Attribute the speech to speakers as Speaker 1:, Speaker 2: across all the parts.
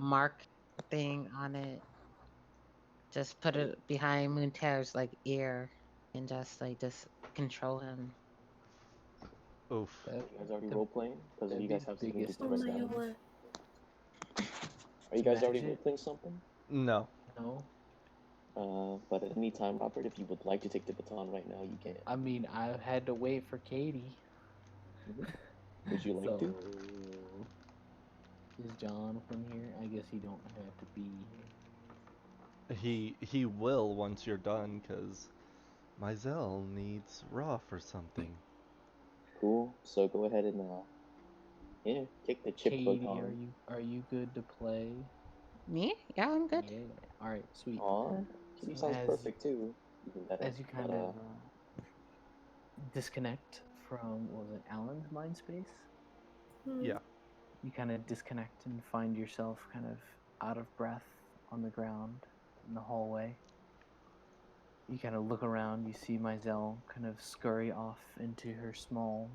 Speaker 1: mark thing on it. Just put it behind Moonter's ear and just control him.
Speaker 2: Oof.
Speaker 3: Are
Speaker 4: That,
Speaker 3: you guys already
Speaker 4: that,
Speaker 3: role playing? Because
Speaker 4: that'd
Speaker 3: you
Speaker 4: be
Speaker 3: guys
Speaker 4: the
Speaker 3: have something to
Speaker 4: biggest
Speaker 3: do
Speaker 5: Oh
Speaker 3: right
Speaker 5: my
Speaker 3: now.
Speaker 4: advantage.
Speaker 5: god.
Speaker 3: Are you guys already
Speaker 4: Imagine.
Speaker 3: role playing something?
Speaker 2: No.
Speaker 4: No.
Speaker 3: But at any time, Robert, if you would like to take the baton right now, you can.
Speaker 4: I mean, I had to wait for Katie.
Speaker 3: Would you like
Speaker 4: So,
Speaker 3: to?
Speaker 4: is Jonathan here? I guess he don't have to be here.
Speaker 2: He will once you're done, because Mizell needs Roth or something.
Speaker 3: Cool. So go ahead and kick the chip
Speaker 4: Katie,
Speaker 3: baton.
Speaker 4: are you good to play?
Speaker 1: Me? Yeah, I'm good.
Speaker 4: Yeah. All right, sweet.
Speaker 3: Aw, Kitty
Speaker 4: So
Speaker 3: sounds perfect too. Even better.
Speaker 4: As you kind of disconnect from, what was it, Alan's mind space?
Speaker 2: Yeah.
Speaker 4: You kind of disconnect and find yourself kind of out of breath on the ground in the hallway. You kind of look around, you see Mizell kind of scurry off into her small,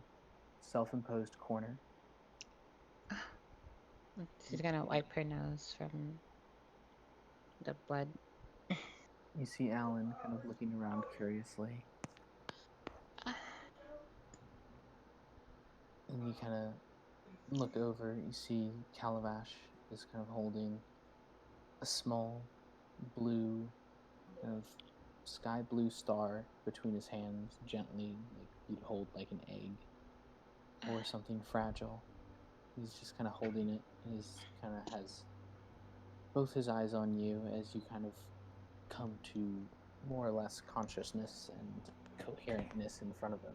Speaker 4: self-imposed corner.
Speaker 1: She's gonna wipe her nose from the blood.
Speaker 4: You see Alan kind of looking around curiously. And you kind of look over, you see Calabash is kind of holding a small blue, kind of sky blue star between his hands, gently, like you'd hold like an egg or something fragile. He's just kind of holding it, and he's kind of has both his eyes on you as you kind of come to more or less consciousness and coherentness in front of him.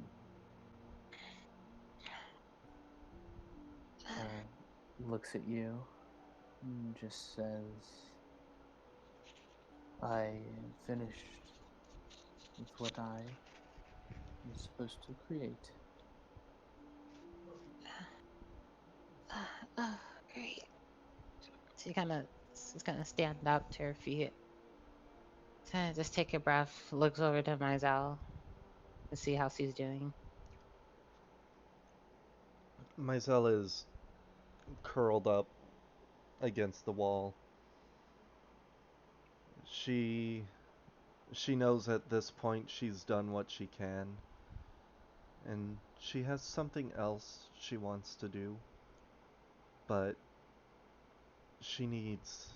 Speaker 4: Kind of looks at you and just says, I am finished with what I was supposed to create.
Speaker 1: Oh, great. She's gonna stand up to her feet. Kind of just take a breath, looks over to Mizell to see how she's doing.
Speaker 2: Mizell is curled up against the wall. She knows at this point she's done what she can, and she has something else she wants to do, but she needs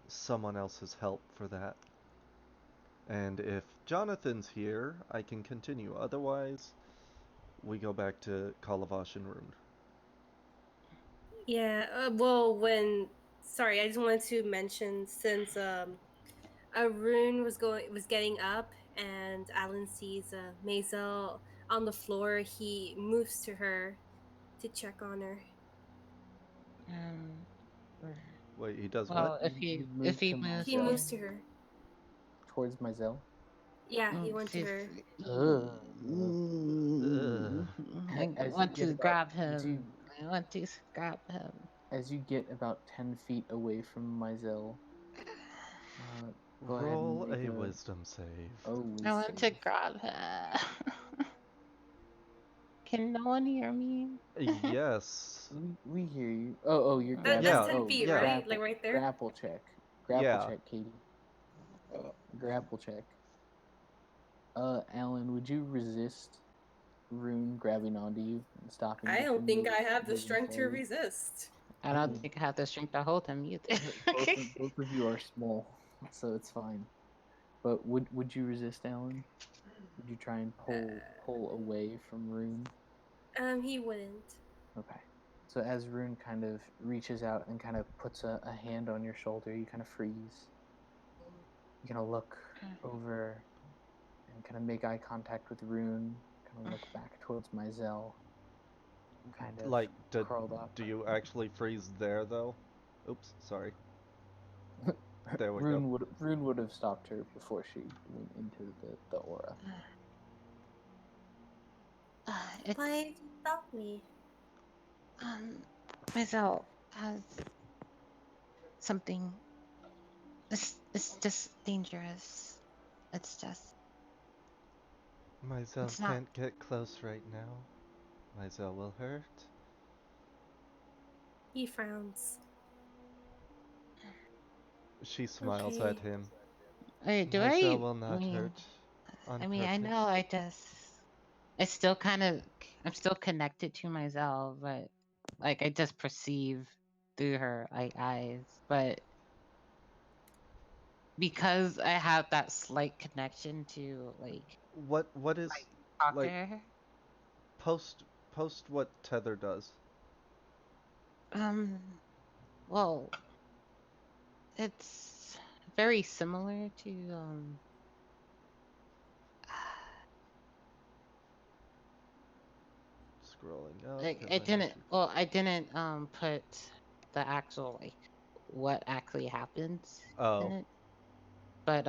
Speaker 2: someone else's help for that. And if Jonathan's here, I can continue. Otherwise, we go back to Kalavash and Rune.
Speaker 5: Yeah, sorry, I just wanted to mention since Arun was getting up and Alan sees Maisel on the floor, he moves to her to check on her.
Speaker 1: Um,
Speaker 2: Wait, he does what?
Speaker 1: well, if
Speaker 4: You
Speaker 1: he
Speaker 4: to
Speaker 1: moves
Speaker 5: He
Speaker 4: Mizell,
Speaker 1: to
Speaker 5: moves to her.
Speaker 4: towards Mizell.
Speaker 5: Yeah, he went to her.
Speaker 1: I
Speaker 4: As you
Speaker 1: want
Speaker 4: get
Speaker 1: to
Speaker 4: about
Speaker 1: grab him. I want to grab him.
Speaker 4: as you get about 10 feet away from Mizell, go ahead and
Speaker 2: Roll
Speaker 4: make
Speaker 2: a
Speaker 4: a
Speaker 2: wisdom save.
Speaker 1: I want to grab him. Can no one hear me?
Speaker 2: Yes.
Speaker 4: We hear you. Oh, you're grabbing.
Speaker 5: That's
Speaker 2: Yeah,
Speaker 5: 10 feet,
Speaker 2: yeah.
Speaker 5: right? Like right there?
Speaker 4: Grapple check. Grapple
Speaker 2: Yeah.
Speaker 4: check, Katie. Grapple check. Alan, would you resist Rune grabbing onto you and stopping
Speaker 5: I
Speaker 4: you
Speaker 5: don't
Speaker 4: from
Speaker 5: think I have the
Speaker 4: moving
Speaker 5: strength to
Speaker 4: forward?
Speaker 5: resist.
Speaker 1: I don't think I have the strength to hold him either.
Speaker 4: both of you are small, so it's fine. But would you resist, Alan? Would you try and pull away from Rune?
Speaker 5: He wouldn't.
Speaker 4: Okay. So as Rune kind of reaches out and kind of puts a hand on your shoulder, you kind of freeze. You kind of look over and kind of make eye contact with Rune, kind of look back towards Mizell, kind of
Speaker 2: Like,
Speaker 4: curled up.
Speaker 2: do you actually freeze there, though? Oops, sorry. There we
Speaker 4: Rune
Speaker 2: go.
Speaker 4: would have stopped her before she went into the aura.
Speaker 5: Why did you stop me?
Speaker 1: Myself has something. It's just dangerous. It's just.
Speaker 2: Mizell
Speaker 1: It's not.
Speaker 2: can't get close right now. Mizell will hurt.
Speaker 5: He frowns.
Speaker 2: She smiles
Speaker 5: Okay.
Speaker 2: at him.
Speaker 1: Wait, do
Speaker 2: Myself
Speaker 1: I?
Speaker 2: will
Speaker 1: I
Speaker 2: not
Speaker 1: mean,
Speaker 2: hurt on
Speaker 1: I mean, I
Speaker 2: purpose.
Speaker 1: know. I still kind of, I'm still connected to myself, but like I just perceive through her like eyes, but because I have that slight connection to like
Speaker 2: What is
Speaker 1: talk to
Speaker 2: like
Speaker 1: her.
Speaker 2: post what Tether does?
Speaker 1: Um, well, it's very similar to
Speaker 2: Scrolling up
Speaker 1: like
Speaker 2: because I know she.
Speaker 1: I didn't put the actual like what actually happens in
Speaker 2: Oh,
Speaker 1: it, but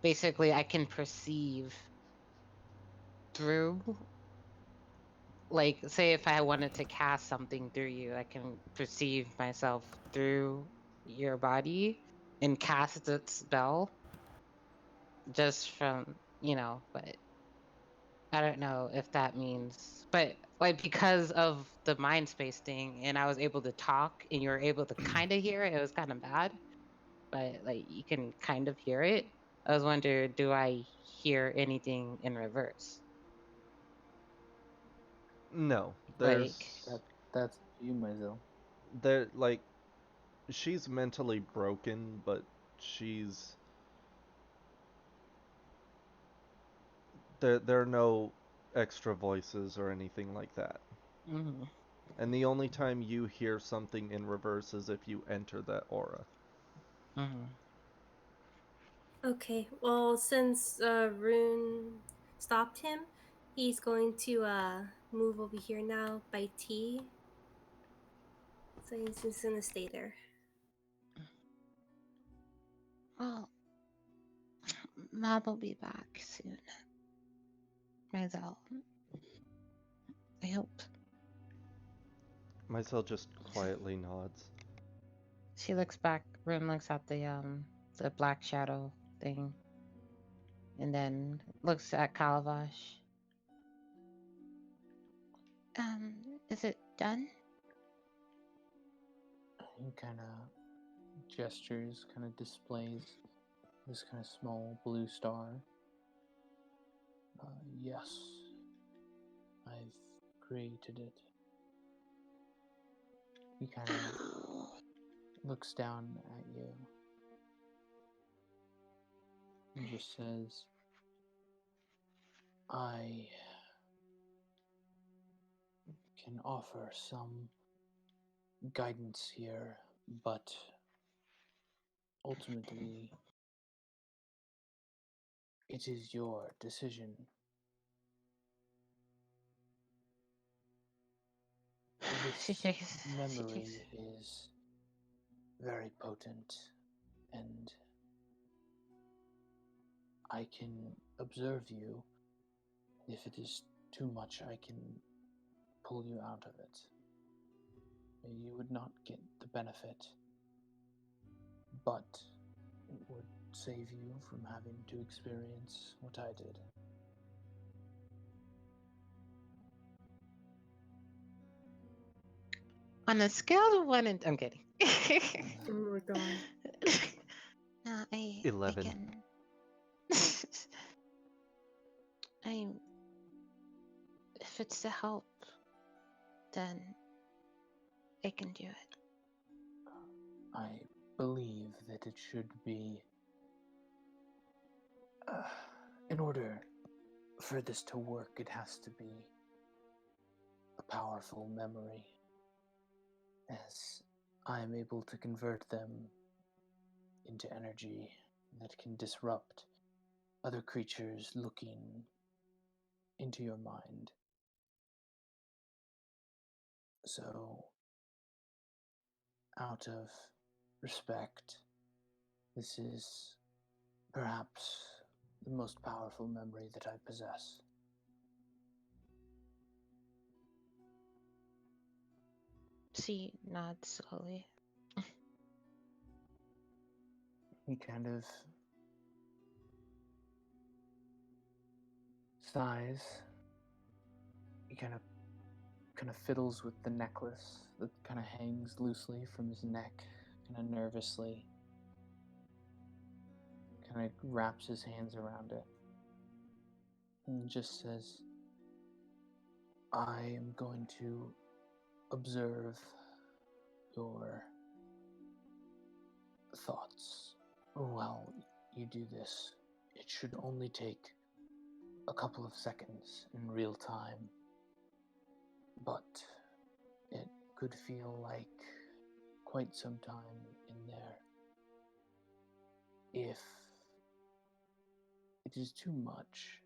Speaker 1: basically I can perceive through, like, say if I wanted to cast something through you, I can perceive myself through your body and cast the spell just from, but I don't know if that means, but like because of the mind space thing and I was able to talk and you were able to kind of hear it, it was kind of bad, but like you can kind of hear it. I was wondering, do I hear anything in reverse?
Speaker 2: no.
Speaker 1: Like,
Speaker 4: That's you, Myzel.
Speaker 2: Like she's mentally broken, but she's there are no extra voices or anything like that.
Speaker 1: mm-hmm,
Speaker 2: And the only time you hear something in reverse is if you enter that aura.
Speaker 1: mm-hmm.
Speaker 5: Okay. Well, since Rune stopped him, he's going to move over here now by T. So he's just gonna stay there.
Speaker 1: Well, Mom will be back soon. Myself. I hope.
Speaker 2: Myself just quietly nods.
Speaker 1: She looks back. Rim looks at the black shadow thing, and then looks at Calabash. Is it done?
Speaker 4: He kind of gestures, kind of displays this kind of small blue star. Yes, I've created it. He kind of looks down at you and just says, I can offer some guidance here, but ultimately, it is your decision.
Speaker 1: She
Speaker 4: This
Speaker 1: shakes. She takes.
Speaker 4: memory is very potent, and I can observe you. If it is too much, I can pull you out of it. You would not get the benefit, but it would save you from having to experience what I did.
Speaker 1: On a scale of 1 and I'm kidding.
Speaker 5: Oh my god.
Speaker 1: No, I
Speaker 2: 11.
Speaker 1: can. I If it's to help, then I can do it.
Speaker 4: I believe that it should be. In order for this to work, it has to be a powerful memory, as I am able to convert them into energy that can disrupt other creatures looking into your mind. So, out of respect, this is perhaps the most powerful memory that I possess.
Speaker 1: She nods slowly.
Speaker 4: He kind of sighs. He kind of fiddles with the necklace that kind of hangs loosely from his neck, kind of nervously. kind of wraps his hands around it and just says, I am going to observe your thoughts while you do this. It should only take a couple of seconds in real time, but it could feel like quite some time in there. If it is too much,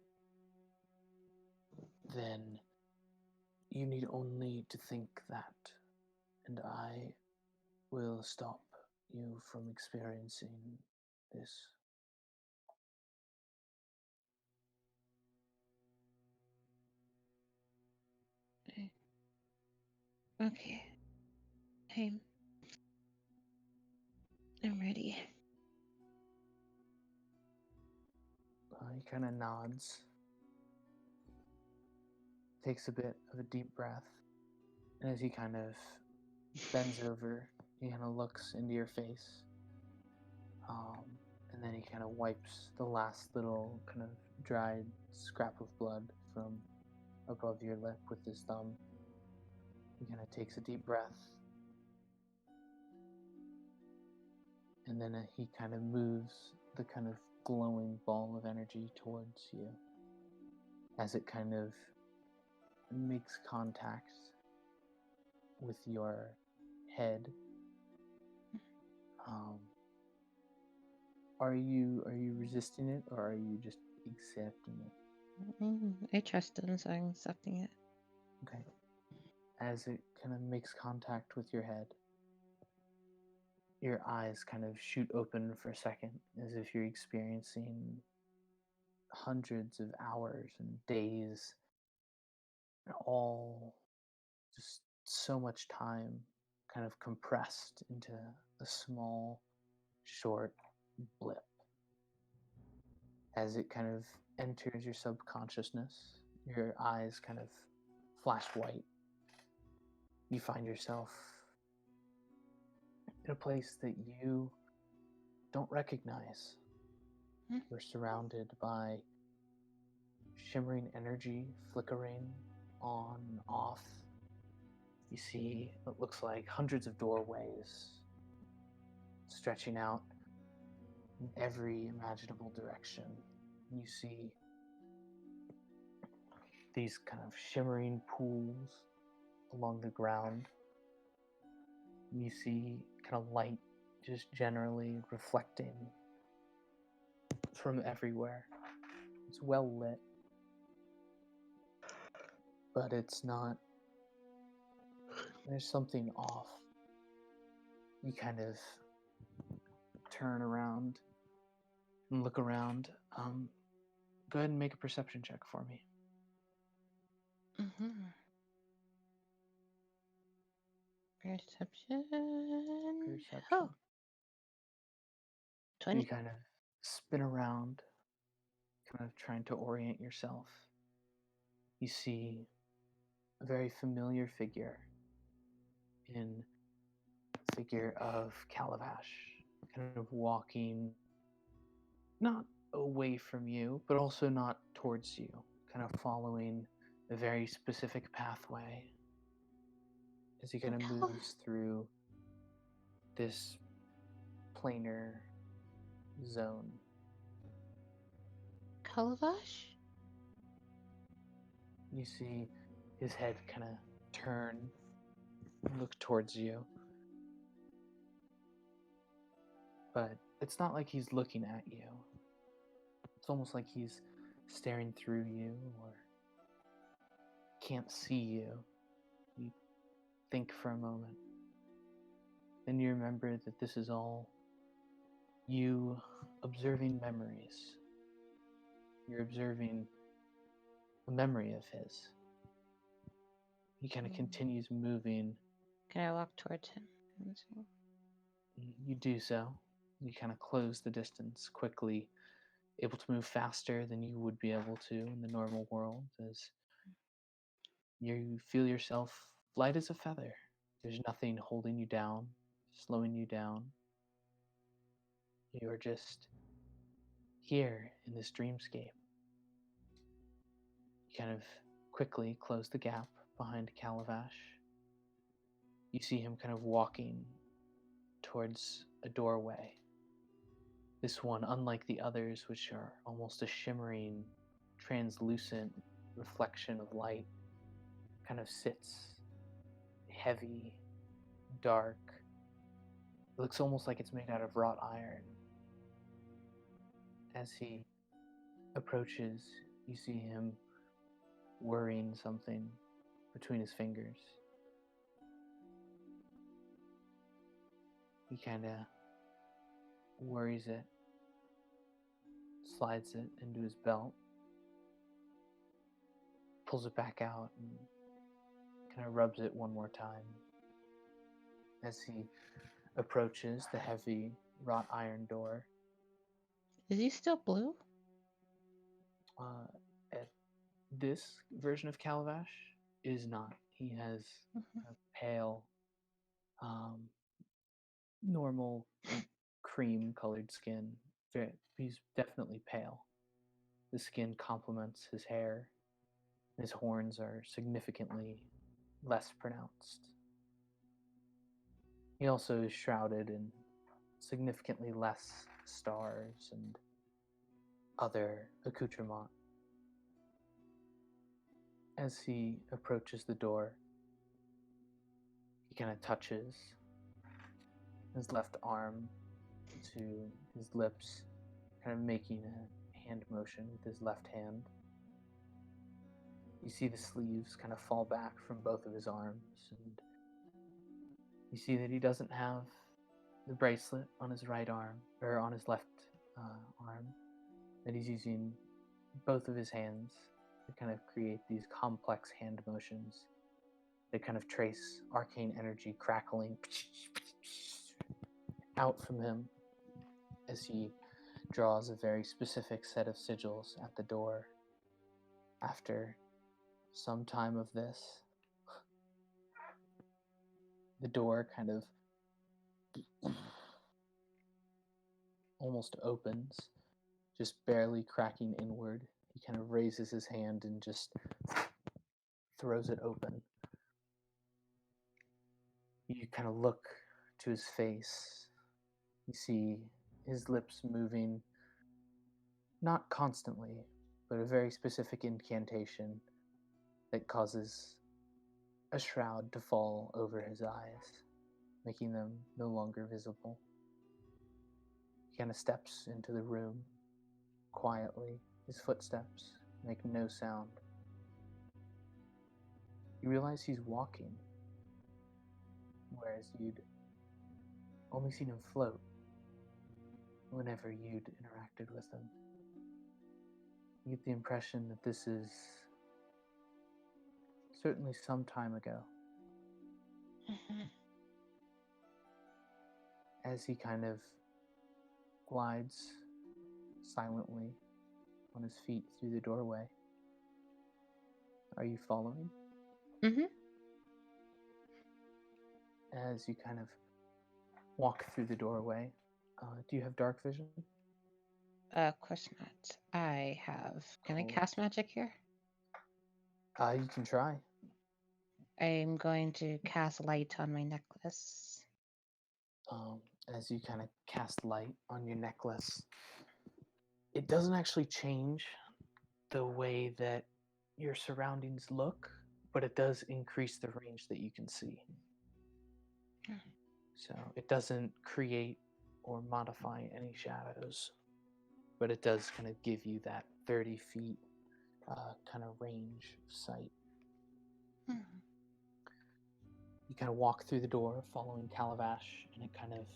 Speaker 4: then you need only to think that, and I will stop you from experiencing this.
Speaker 1: Okay. I'm ready.
Speaker 4: He kind of nods, takes a bit of a deep breath, and as he kind of bends over, he kind of looks into your face, and then he kind of wipes the last little kind of dried scrap of blood from above your lip with his thumb. He kind of takes a deep breath, and then he kind of moves the kind of glowing ball of energy towards you as it kind of makes contact with your head. Are you resisting it, or are you just accepting it?
Speaker 1: I trust him, so I'm accepting it.
Speaker 4: Okay. As it kind of makes contact with your head, your eyes kind of shoot open for a second, as if you're experiencing hundreds of hours and days, and all just so much time kind of compressed into a small, short blip. As it kind of enters your subconsciousness, your eyes kind of flash white. You find yourself in a place that you don't recognize. You're surrounded by shimmering energy flickering on and off. You see what looks like hundreds of doorways stretching out in every imaginable direction. You see these kind of shimmering pools along the ground. You see kind of light just generally reflecting from everywhere. It's well lit, but it's not. There's something off. You kind of turn around and look around. Go ahead and make a perception check for me.
Speaker 1: Perception.
Speaker 4: Perception.
Speaker 1: Oh.
Speaker 4: So you
Speaker 1: 20.
Speaker 4: kind of spin around, kind of trying to orient yourself. You see a very familiar figure in the figure of Calabash, kind of walking not away from you, but also not towards you, kind of following a very specific pathway as he kind of moves through this planar zone.
Speaker 1: Calabash?
Speaker 4: You see his head kind of turn and look towards you. But it's not like he's looking at you. It's almost like he's staring through you or can't see you. You think for a moment. Then you remember that this is all you observing memories. You're observing a memory of his. He kind of continues moving.
Speaker 1: Can I walk towards him?
Speaker 4: You do so. You kind of close the distance quickly, able to move faster than you would be able to in the normal world, as you feel yourself light as a feather. There's nothing holding you down, slowing you down. You're just here in this dreamscape. You kind of quickly close the gap behind Calabash. You see him kind of walking towards a doorway. This one, unlike the others, which are almost a shimmering, translucent reflection of light, kind of sits heavy, dark. It looks almost like it's made out of wrought iron. As he approaches, you see him worrying something between his fingers. He kind of worries it, slides it into his belt, pulls it back out, and kind of rubs it one more time. As he approaches the heavy wrought iron door,
Speaker 1: Is he still blue?
Speaker 4: at this version of Calabash is not. He has a pale, normal cream-colored skin. He's definitely pale. The skin complements his hair. His horns are significantly less pronounced. He also is shrouded in significantly less stars and other accoutrements. As he approaches the door, he kind of touches his left arm to his lips, kind of making a hand motion with his left hand. You see the sleeves kind of fall back from both of his arms, and you see that he doesn't have the bracelet on his right arm, or on his left arm, that he's using both of his hands to kind of create these complex hand motions that kind of trace arcane energy crackling out from him as he draws a very specific set of sigils at the door. After some time of this, the door kind of almost opens, just barely cracking inward. He kind of raises his hand and just throws it open. You kind of look to his face. You see his lips moving, not constantly, but a very specific incantation that causes a shroud to fall over his eyes, making them no longer visible. He kind of steps into the room quietly. His footsteps make no sound. You realize he's walking, whereas you'd only seen him float whenever you'd interacted with him. You get the impression that this is certainly some time ago. As he kind of glides silently on his feet through the doorway. Are you following?
Speaker 1: Mm-hmm.
Speaker 4: As you kind of walk through the doorway, do you have dark vision?
Speaker 1: Of course not. I have. Can I
Speaker 4: Cool.
Speaker 1: cast magic here?
Speaker 4: You can try.
Speaker 1: I'm going to cast light on my necklace.
Speaker 4: As you kind of cast light on your necklace, it doesn't actually change the way that your surroundings look, but it does increase the range that you can see. So it doesn't create or modify any shadows, but it does kind of give you that 30 feet kind of range of sight. You kind of walk through the door following Calabash, and it kind of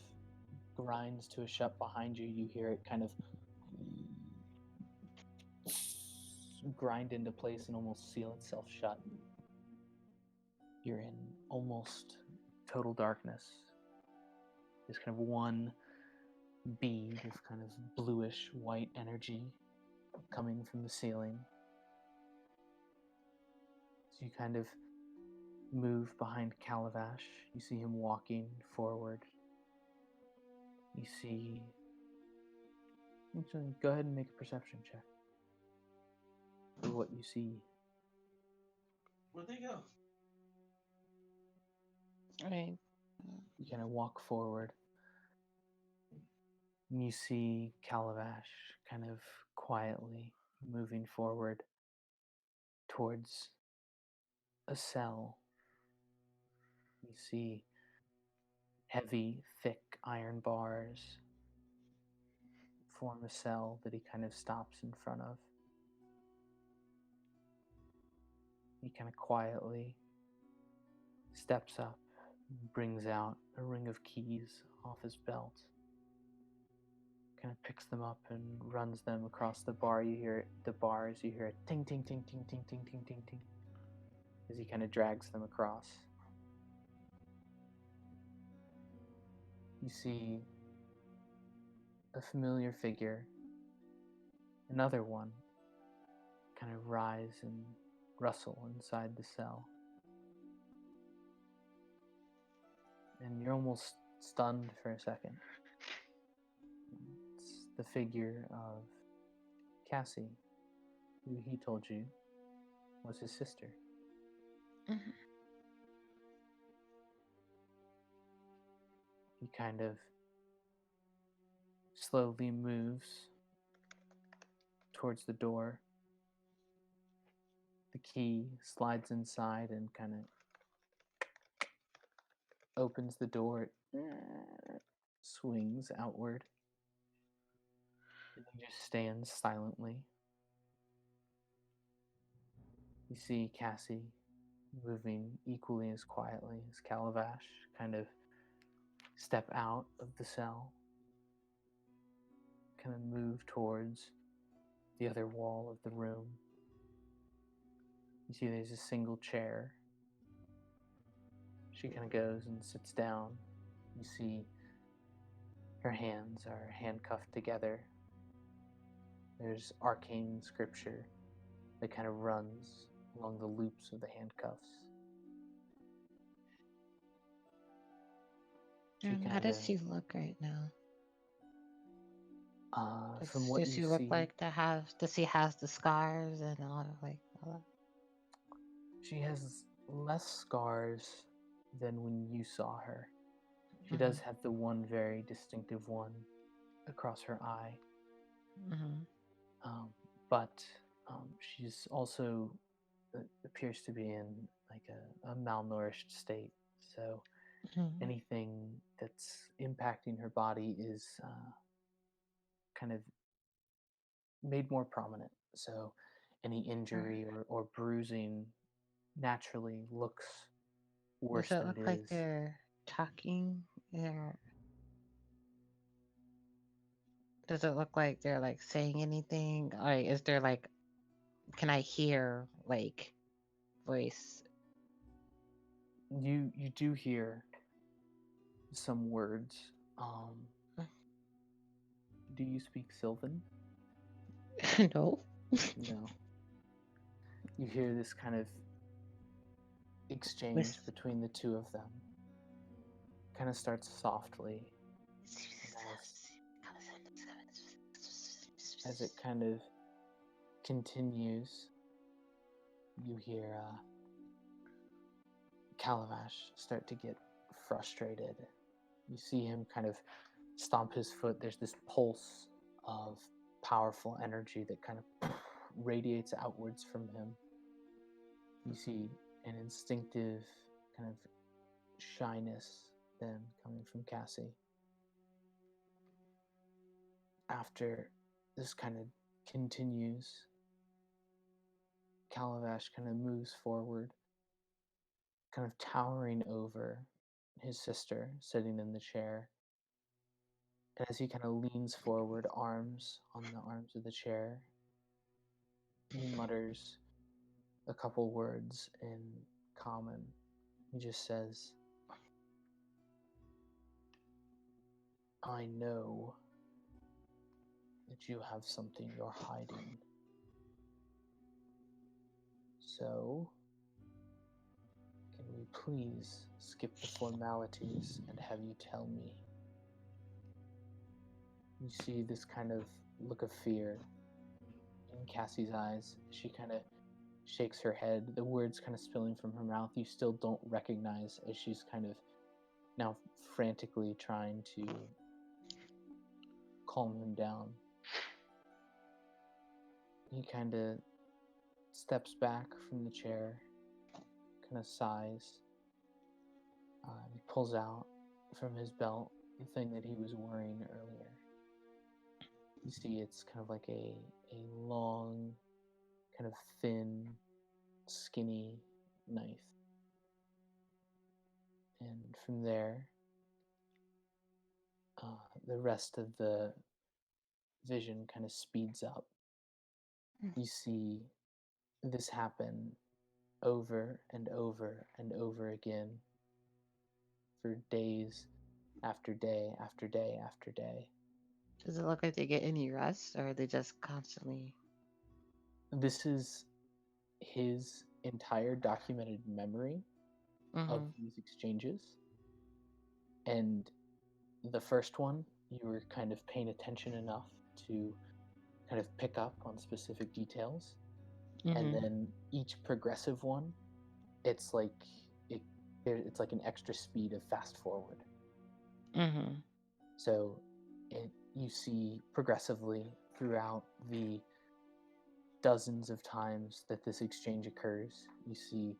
Speaker 4: grinds to a shut behind you. You hear it kind of grind into place and almost seal itself shut. You're in almost total darkness. There's kind of one bead of kind of bluish white energy coming from the ceiling. So you kind of move behind Calabash. You see him walking forward. You see Actually, go ahead and make a perception check for what you see.
Speaker 6: Where'd they go?
Speaker 1: Right.
Speaker 4: You kind of walk forward, and you see Calabash kind of quietly moving forward towards a cell. You see heavy, thick iron bars form a cell that he kind of stops in front of. He kind of quietly steps up and brings out a ring of keys off his belt. Kind of picks them up and runs them across the bar. You hear the bars, you hear a ting ting ting ting ting ting ting ting ting as he kind of drags them across. You see a familiar figure, another one, kind of rise and rustle inside the cell. And you're almost stunned for a second. It's the figure of Cassie, who he told you was his sister.
Speaker 1: Mhm.
Speaker 4: He kind of slowly moves towards the door. The key slides inside and kind of opens the door. It swings outward. And he just stands silently. You see Cassie moving equally as quietly as Calabash kind of step out of the cell, kind of move towards the other wall of the room. You see there's a single chair. She kind of goes and sits down. You see her hands are handcuffed together. There's arcane scripture that kind of runs along the loops of the handcuffs.
Speaker 1: How does she look right now?
Speaker 4: From what
Speaker 1: Does
Speaker 4: you
Speaker 1: she look
Speaker 4: see,
Speaker 1: like does she have the scars and all that?
Speaker 4: she has less scars than when you saw her. She does have the one very distinctive one across her eye. But she's also appears to be in like a malnourished state. So anything that's impacting her body is kind of made more prominent. So any injury or bruising naturally looks worse
Speaker 1: Does it
Speaker 4: than
Speaker 1: look
Speaker 4: it
Speaker 1: like
Speaker 4: is.
Speaker 1: they're talking? Does it look like they're like saying anything? Like, is there like, can I hear like voice?
Speaker 4: You do hear some words. Do you speak Sylvan?
Speaker 1: No.
Speaker 4: No. You hear this kind of exchange between the two of them. Kind of starts softly. As it kind of continues, you hear Calabash start to get frustrated. You see him kind of stomp his foot. There's this pulse of powerful energy that kind of radiates outwards from him. You see an instinctive kind of shyness then coming from Cassie. After this kind of continues, Calabash kind of moves forward, kind of towering over his sister sitting in the chair. And as he kind of leans forward, arms on the arms of the chair, he mutters a couple words in common. He just says, "I know that you have something you're hiding. So, can we please skip the formalities and have you tell me?" You see this kind of look of fear in Cassie's eyes. She kind of shakes her head, the words kind of spilling from her mouth. You still don't recognize as she's kind of now frantically trying to calm him down. He kind of steps back from the chair, kind of sighs. He pulls out from his belt the thing that he was wearing earlier. You see, it's kind of like a long, kind of thin, skinny knife. And from there, the rest of the vision kind of speeds up. You see this happen over and over and over again for days after day after day after day.
Speaker 1: Does it look like they get any rest, or are they just constantly?
Speaker 4: This is his entire documented memory of these exchanges. And the first one, you were kind of paying attention enough to kind of pick up on specific details. And then each progressive one, it's like it's like an extra speed of fast forward. So you see progressively throughout the dozens of times that this exchange occurs, you see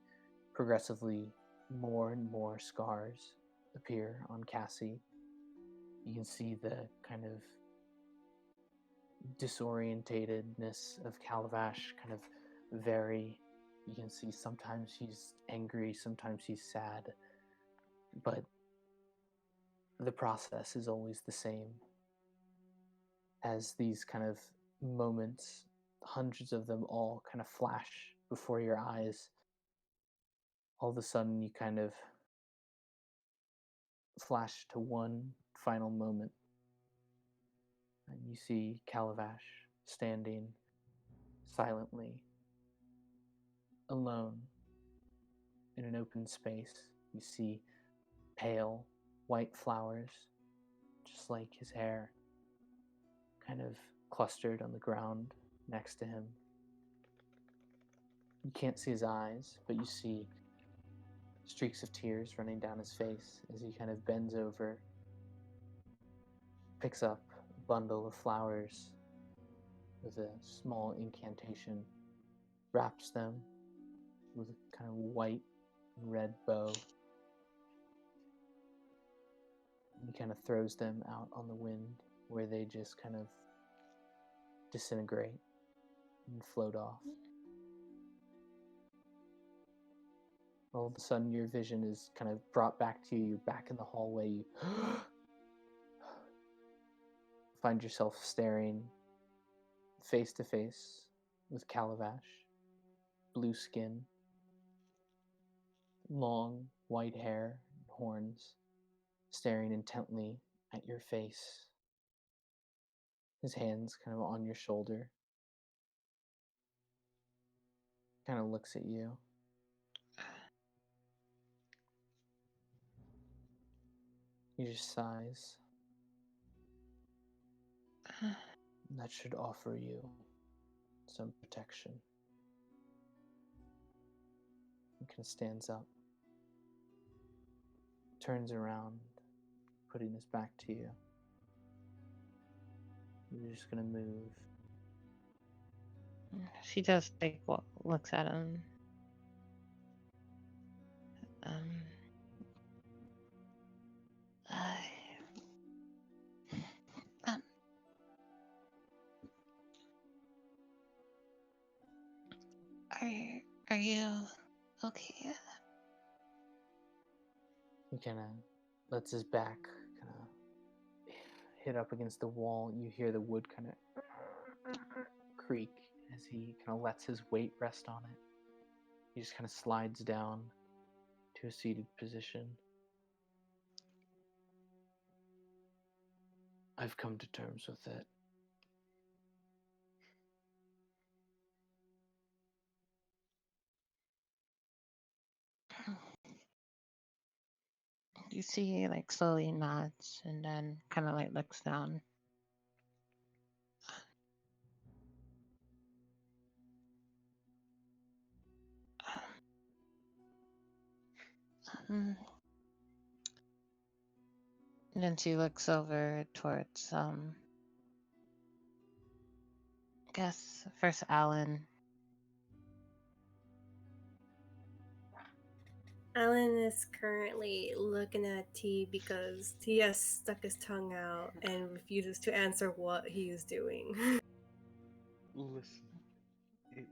Speaker 4: progressively more and more scars appear on Cassie. You can see the kind of disorientatedness of Calabash kind of vary. You can see sometimes he's angry, sometimes he's sad, but the process is always the same. As these kind of moments, hundreds of them all kind of flash before your eyes, all of a sudden you kind of flash to one final moment. And you see Calabash standing silently, alone, in an open space. You see pale white flowers, just like his hair, kind of clustered on the ground next to him. You can't see his eyes, but you see streaks of tears running down his face as he kind of bends over, picks up a bundle of flowers with a small incantation, wraps them with a kind of white and red bow. He kind of throws them out on the wind where they just kind of disintegrate and float off. All of a sudden, your vision is kind of brought back to you. You're back in the hallway. You find yourself staring face to face with Calabash, blue skin, long white hair and horns, staring intently at your face. His hands kind of on your shoulder. Kind of looks at you. He just sighs. That should offer you some protection. He kind of stands up, turns around, putting his back to you. You're just gonna move.
Speaker 1: She just like looks at him. Are you okay?
Speaker 4: He kind of lets his back kind of hit up against the wall. You hear the wood kind of creak as he kind of lets his weight rest on it. He just kind of slides down to a seated position. I've come to terms with it.
Speaker 1: You see, like slowly nods and then kind of like looks down. Hmm. And then she looks over towards, I guess, first Alan.
Speaker 5: Alan is currently looking at T because T has stuck his tongue out and refuses to answer what he is doing.
Speaker 7: Listen, it's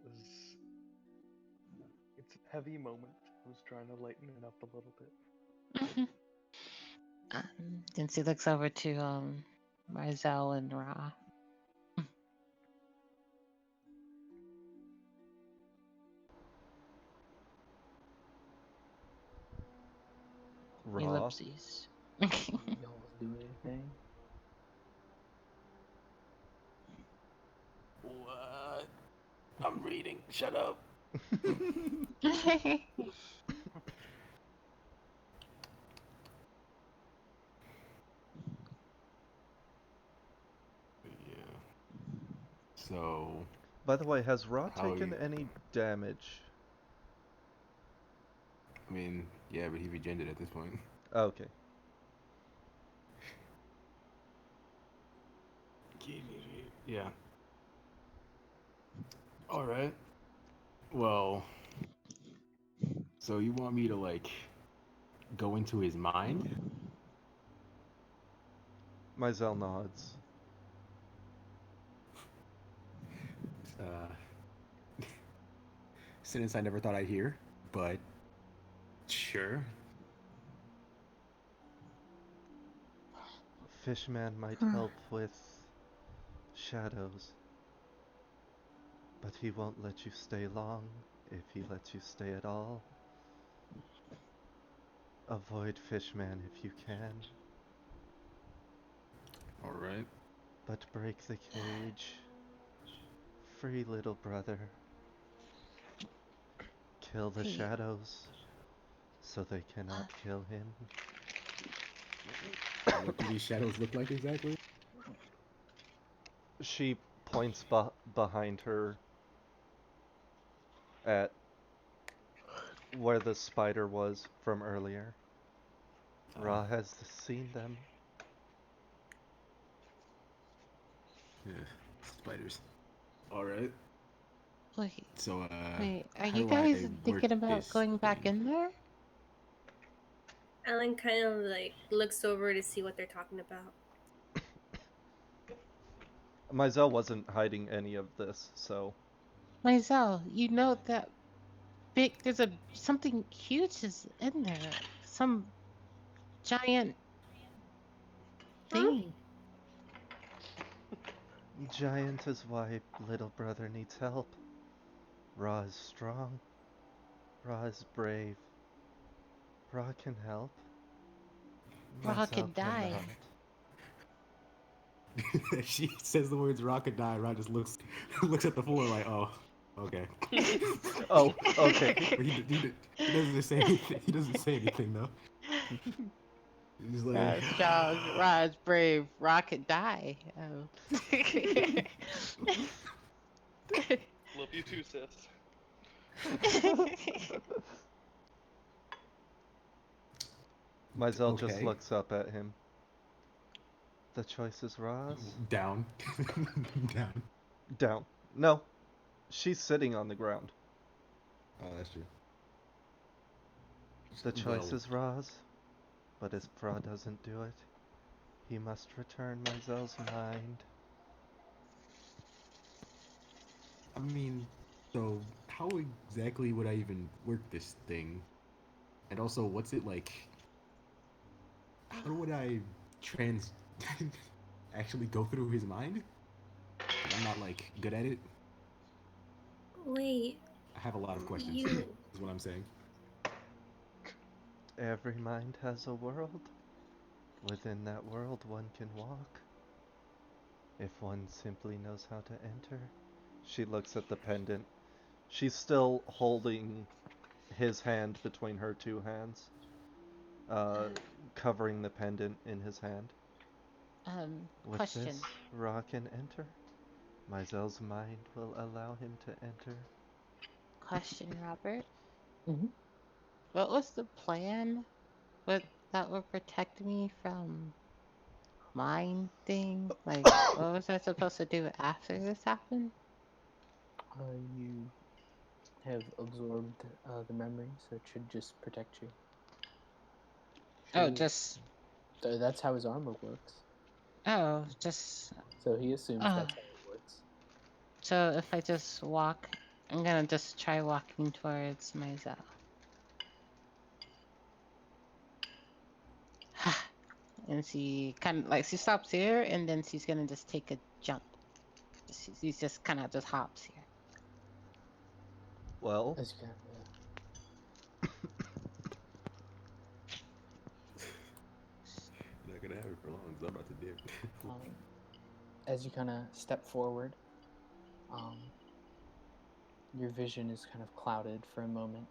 Speaker 7: a heavy moment. I was trying to lighten it up a little bit.
Speaker 1: Then she looks over to Marzel and Ra.
Speaker 2: Raw.
Speaker 1: Ellipses.
Speaker 4: Y'all was doing anything?
Speaker 6: What? I'm reading. Shut up. Yeah. So,
Speaker 2: By the way, has Raw
Speaker 6: How
Speaker 2: taken
Speaker 6: you-
Speaker 2: any damage?
Speaker 6: I mean, yeah, but he regenerated at this point.
Speaker 2: Okay.
Speaker 6: Yeah. All right. Well, so you want me to like go into his mind?
Speaker 2: Mizell nods.
Speaker 6: Sentence I never thought I'd hear, but sure.
Speaker 2: Fishman might help with shadows, but he won't let you stay long if he lets you stay at all. Avoid Fishman if you can,
Speaker 6: All right.
Speaker 2: but break the cage. Free little brother. Kill the
Speaker 1: Hey.
Speaker 2: shadows so they cannot kill him.
Speaker 6: What do these shadows look like exactly?
Speaker 2: She points behind her at where the spider was from earlier. Ra has seen them.
Speaker 6: Yeah, spiders. All right.
Speaker 1: Wait,
Speaker 6: So,
Speaker 1: wait, are
Speaker 6: how
Speaker 1: you
Speaker 6: do I
Speaker 1: guys
Speaker 6: work
Speaker 1: thinking about
Speaker 6: this
Speaker 1: going back
Speaker 6: thing?
Speaker 1: in there?
Speaker 5: Alan kind of like looks over to see what they're talking about.
Speaker 2: Mizell wasn't hiding any of this, so
Speaker 1: Myzel, you know that there's something huge is in there. Some giant thing.
Speaker 2: giant is why little brother needs help. Ra is strong. Ra is brave. Ra can help.
Speaker 1: Ra
Speaker 2: Mizell
Speaker 1: can die.
Speaker 2: cannot.
Speaker 6: She says the words "rock and die." Rod just looks at the floor like, "Oh, okay."
Speaker 2: Oh, okay.
Speaker 6: But he doesn't say anything. He doesn't say anything though. He's like,
Speaker 1: Ra's strong, Ra's brave, Ra can die. Oh.
Speaker 7: Love you too, sis.
Speaker 2: Mizell just
Speaker 6: okay,
Speaker 2: looks up at him. The choice is Ra's.
Speaker 6: down, down.
Speaker 2: Down. No. She's sitting on the ground.
Speaker 6: Oh, that's true.
Speaker 2: The choice
Speaker 6: Well,
Speaker 2: is Ra's. But if Ra doesn't do it, he must return Mizell's mind.
Speaker 6: I mean, so how exactly would I even work this thing? And also, what's it like? How would I trans actually go through his mind? 'Cause I'm not like good at it.
Speaker 5: Wait,
Speaker 6: I have a lot of questions.
Speaker 5: you.
Speaker 6: Is what I'm saying.
Speaker 2: Every mind has a world. Within that world one can walk. If one simply knows how to enter. She looks at the pendant. She's still holding his hand between her two hands, covering the pendant in his hand. With
Speaker 1: Question.
Speaker 2: this, Ra can enter. Mizell's mind will allow him to enter.
Speaker 1: Question, Robert.
Speaker 4: Mm-hmm.
Speaker 1: what was the plan? What that would protect me from mind thing? Like, what was I supposed to do after this happened?
Speaker 4: You have absorbed the memory, so it should just protect you.
Speaker 1: Oh,
Speaker 4: He-
Speaker 1: just
Speaker 4: that's how his armor works.
Speaker 1: just
Speaker 4: So he assumes
Speaker 1: oh.
Speaker 4: that's how it works.
Speaker 1: So if I just walk, I'm gonna just try walking towards myself. And she kind of like she stops here, and then she's gonna just take a jump. She's just kind of just hops here.
Speaker 2: Well,
Speaker 4: As you kind
Speaker 6: Not gonna have it for long because I'm about to dip.
Speaker 4: as you kind of step forward, your vision is kind of clouded for a moment.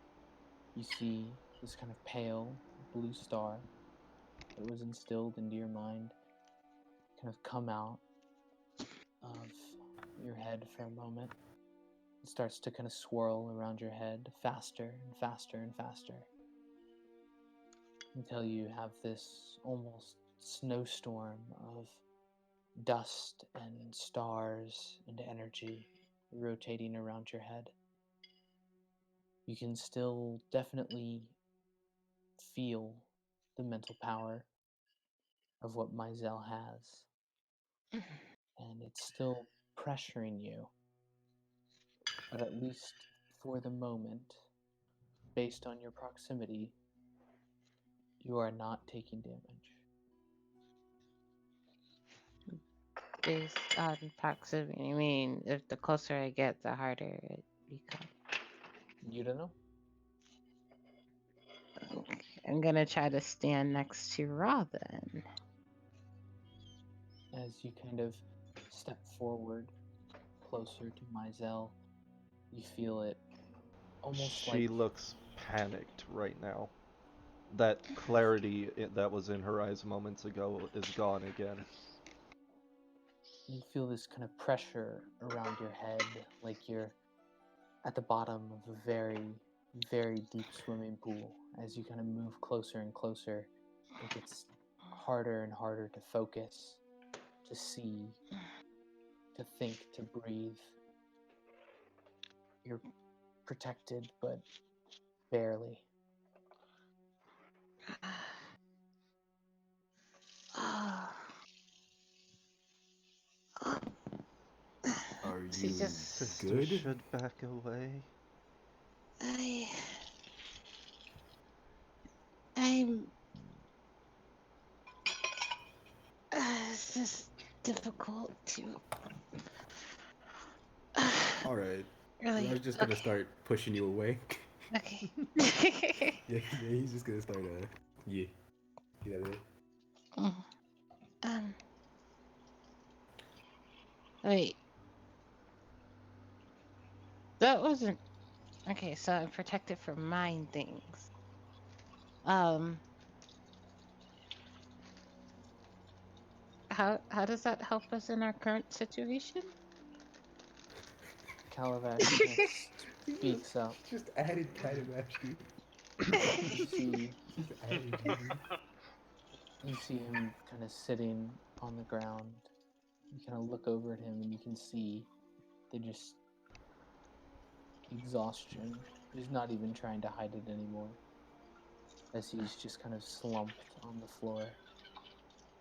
Speaker 4: You see this kind of pale blue star that was instilled into your mind kind of come out of your head for a moment. It starts to kind of swirl around your head faster and faster and faster until you have this almost snowstorm of dust and stars and energy rotating around your head. You can still definitely feel the mental power of what Mizell has, and it's still pressuring you, but at least for the moment, based on your proximity, you are not taking damage.
Speaker 1: Based on proximity, I mean, if the closer I get, the harder it becomes.
Speaker 4: You don't know?
Speaker 1: Okay, I'm gonna try to stand next to Ra then.
Speaker 4: As you kind of step forward closer to Mizell, you feel it almost
Speaker 2: she
Speaker 4: like
Speaker 2: looks panicked right now. That clarity that was in her eyes moments ago is gone again.
Speaker 4: you feel this kind of pressure around your head, like you're at the bottom of a very, very deep swimming pool. As you kind of move closer and closer, it gets harder and harder to focus, to see, to think, to breathe. You're protected, but barely.
Speaker 6: Are
Speaker 1: She
Speaker 6: you
Speaker 1: just
Speaker 2: Sister
Speaker 6: good?
Speaker 2: should back away.
Speaker 1: I'm it's just difficult to
Speaker 6: All right. I
Speaker 1: really
Speaker 6: was just gonna start pushing you away.
Speaker 1: okay.
Speaker 6: Yeah, he's just gonna start. Yeah, get out of there.
Speaker 1: um wait, that wasn't okay, so I'm protected from mind things. Um how does that help us in our current situation?
Speaker 4: Calabash kind of speaks up.
Speaker 6: Just added kind of dude.
Speaker 4: You see,
Speaker 6: Just added you, dude.
Speaker 4: you see him kind of sitting on the ground. You kind of look over at him, and you can see the just exhaustion. He's not even trying to hide it anymore, as he's just kind of slumped on the floor.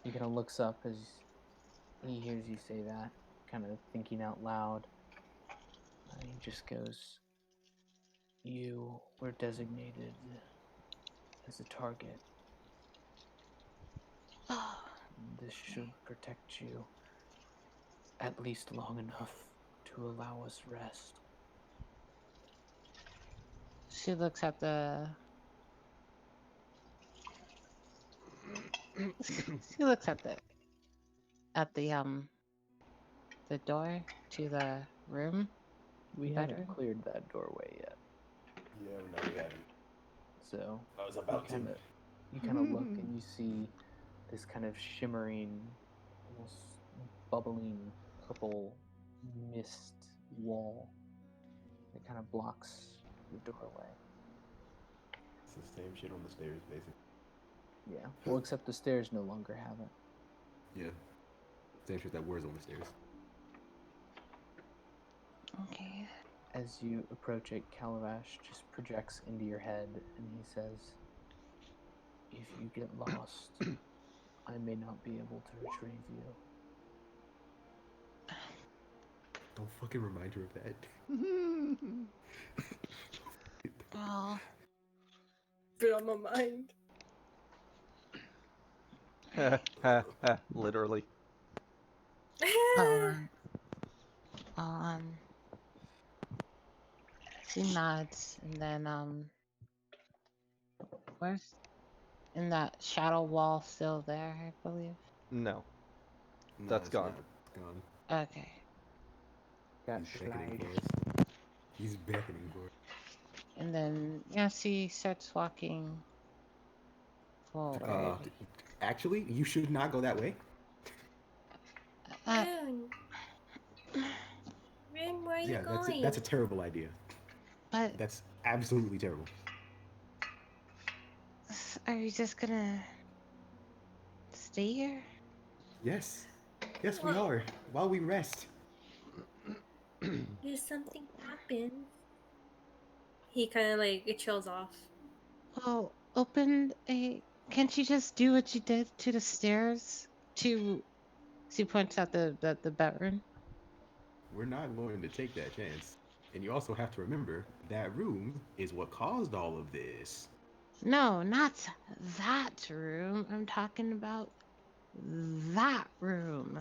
Speaker 4: He kind of looks up as he hears you say that, kind of thinking out loud. He just goes, "You were designated as a target. This should protect you at least long enough to allow us rest."
Speaker 1: She looks at the she looks at the door to the room.
Speaker 4: We haven't
Speaker 1: Bedroom.
Speaker 4: cleared that doorway yet,
Speaker 6: Yeah, no, we haven't.
Speaker 4: so
Speaker 6: I was
Speaker 4: you
Speaker 6: about to.
Speaker 4: kind of look and you see this kind of shimmering, almost bubbling purple mist wall that kind of blocks the doorway.
Speaker 6: It's the same shit on the stairs, basically.
Speaker 4: Yeah. Well, except the stairs no longer have it.
Speaker 6: Yeah. Same shit that was on the stairs.
Speaker 1: Okay.
Speaker 4: As you approach it, Calabash just projects into your head and he says, "If you get lost, I may not be able to retrieve you."
Speaker 6: Don't fucking remind her of that.
Speaker 1: Well,
Speaker 5: Put on my mind.
Speaker 2: Literally.
Speaker 1: um, um, she nods, and then where's in that shadow wall still there? I believe.
Speaker 2: No,
Speaker 6: No,
Speaker 2: that's
Speaker 6: it's
Speaker 2: gone.
Speaker 6: not. It's gone.
Speaker 1: Okay.
Speaker 4: Got
Speaker 6: He's beckoning
Speaker 4: Clyde.
Speaker 6: for us. He's beckoning for us.
Speaker 1: And then she starts walking forward.
Speaker 6: Actually, you should not go that way.
Speaker 1: Uh,
Speaker 5: Rune, Rune, where are you
Speaker 6: Yeah,
Speaker 5: going?
Speaker 6: that's a terrible idea.
Speaker 1: but
Speaker 6: That's absolutely terrible.
Speaker 1: are you just gonna stay here?
Speaker 6: Yes. Yes, we
Speaker 5: Well,
Speaker 6: are. While we rest.
Speaker 5: if something happens, he kind of like it chills off.
Speaker 1: Well, open a. Can't you just do what you did to the stairs? She points out the bedroom.
Speaker 6: We're not going to take that chance. And you also have to remember that room is what caused all of this.
Speaker 1: No, not that room. I'm talking about that room.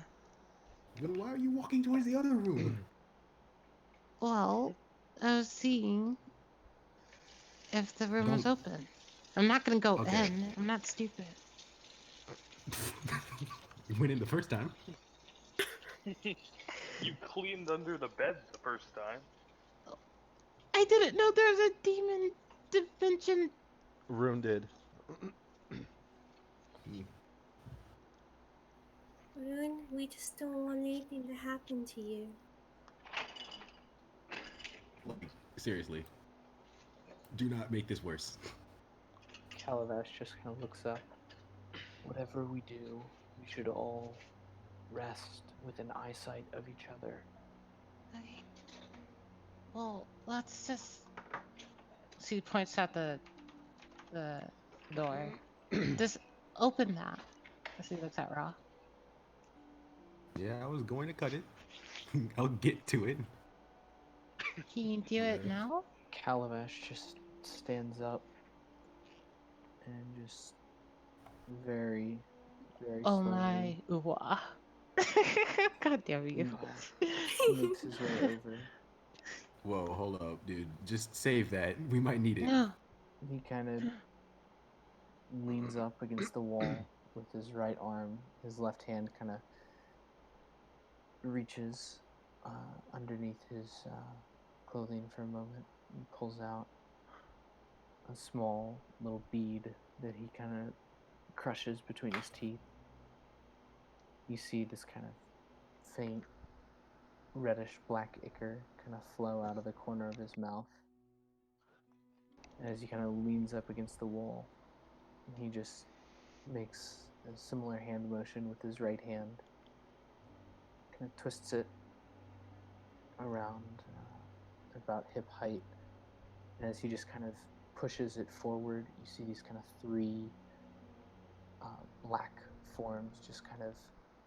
Speaker 6: Then why are you walking towards the other room?
Speaker 1: Well, I was seeing if the room was
Speaker 6: Don't.
Speaker 1: open. I'm not gonna go
Speaker 6: Okay.
Speaker 1: in. I'm not stupid.
Speaker 6: You went in the first time.
Speaker 7: You cleaned under the bed the first time.
Speaker 1: I didn't know there was a demon dimension.
Speaker 2: Rune did.
Speaker 5: Rune, we just don't want anything to happen to you.
Speaker 6: Like, seriously. Do not make this worse.
Speaker 4: Calabash just kind of looks up. Whatever we do, we should all rest within eyesight of each other.
Speaker 1: Okay. Well, let's just. She points out the door. Just open that. She looks at Raw.
Speaker 6: Yeah, I was going to cut it. I'll get to it.
Speaker 1: Can you do it
Speaker 6: Yeah.
Speaker 1: now?
Speaker 4: Calabash just stands up and just very, very
Speaker 1: Oh
Speaker 4: slowly
Speaker 1: my ooh-wah. God damn you.
Speaker 4: makes his way over.
Speaker 6: Whoa, hold up, dude. Just save that. We might need it.
Speaker 1: No.
Speaker 4: He kind of leans up against the wall with his right arm. His left hand kind of reaches underneath his clothing for a moment and pulls out a small little bead that he kind of crushes between his teeth. You see this kind of faint reddish black ichor kind of flow out of the corner of his mouth. And as he kind of leans up against the wall, he just makes a similar hand motion with his right hand, kind of twists it around about hip height. And as he just kind of pushes it forward, you see these kind of three black forms just kind of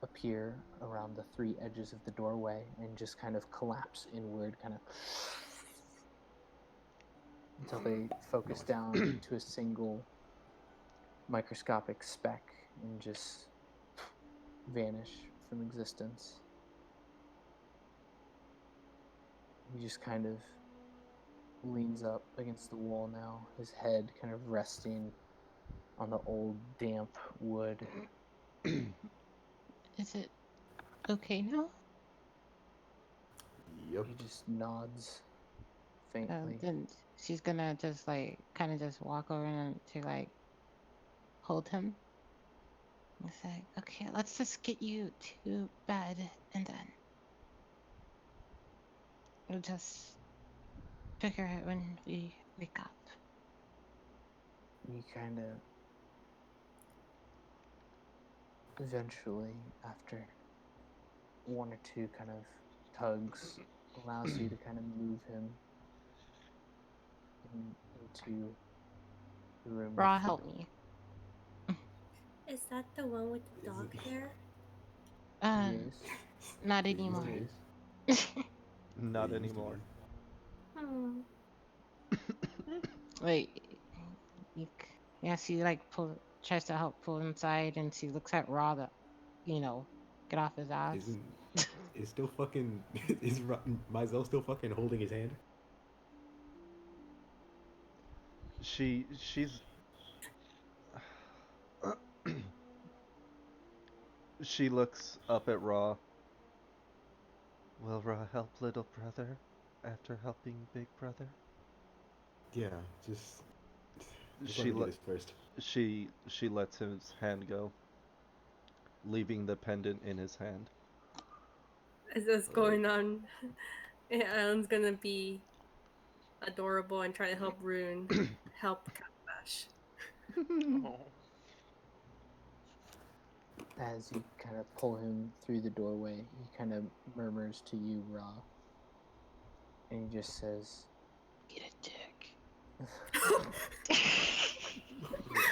Speaker 4: appear around the three edges of the doorway and just kind of collapse inward, kind of until they focus
Speaker 6: Nice.
Speaker 4: down to a single microscopic speck and just vanish from existence. He just kind of leans up against the wall now, his head kind of resting on the old damp wood.
Speaker 1: Is it okay now?
Speaker 6: Yep.
Speaker 4: He just nods faintly.
Speaker 1: Then she's gonna just like kind of just walk over and to like hold him. And say, okay, let's just get you to bed and then we'll just figure it when we wake up.
Speaker 4: You kind of eventually, after one or two kind of tugs, allows you to kind of move him into the room.
Speaker 1: Raw, help me.
Speaker 5: Is that the one with the
Speaker 6: Is
Speaker 5: dog
Speaker 6: it-
Speaker 5: hair?
Speaker 4: Yes,
Speaker 1: Not
Speaker 6: It used to
Speaker 1: anymore.
Speaker 6: be.
Speaker 2: Not
Speaker 6: It used to
Speaker 2: anymore.
Speaker 6: be.
Speaker 5: Hmm.
Speaker 1: Wait, yeah, she like tries to help pull inside, and she looks at Raw to, get off his ass.
Speaker 6: Isn't is still fucking is Mizell still fucking holding his hand?
Speaker 2: She's she looks up at Raw. Will Ra help little brother after helping big brother?
Speaker 6: Yeah, just let
Speaker 2: She
Speaker 6: me get this first.
Speaker 2: she lets his hand go, leaving the pendant in his hand.
Speaker 5: As this going on, Alan's gonna be adorable and try to help Rune help Calabash.
Speaker 7: Oh.
Speaker 4: as you kind of pull him through the doorway, he kind of murmurs to you, Ra, and he just says,
Speaker 1: Get a dick.
Speaker 4: he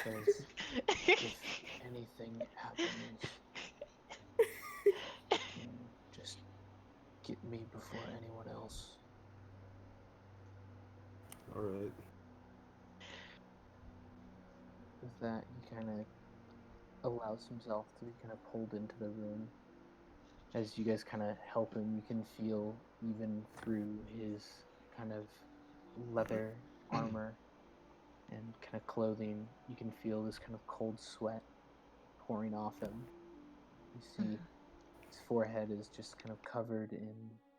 Speaker 4: says, if anything happens, just get me before anyone else.
Speaker 6: All right.
Speaker 4: With that, he kind of allows himself to be kind of pulled into the room. As you guys kind of help him, you can feel even through his kind of leather armor and kind of clothing, you can feel this kind of cold sweat pouring off him. You see his forehead is just kind of covered in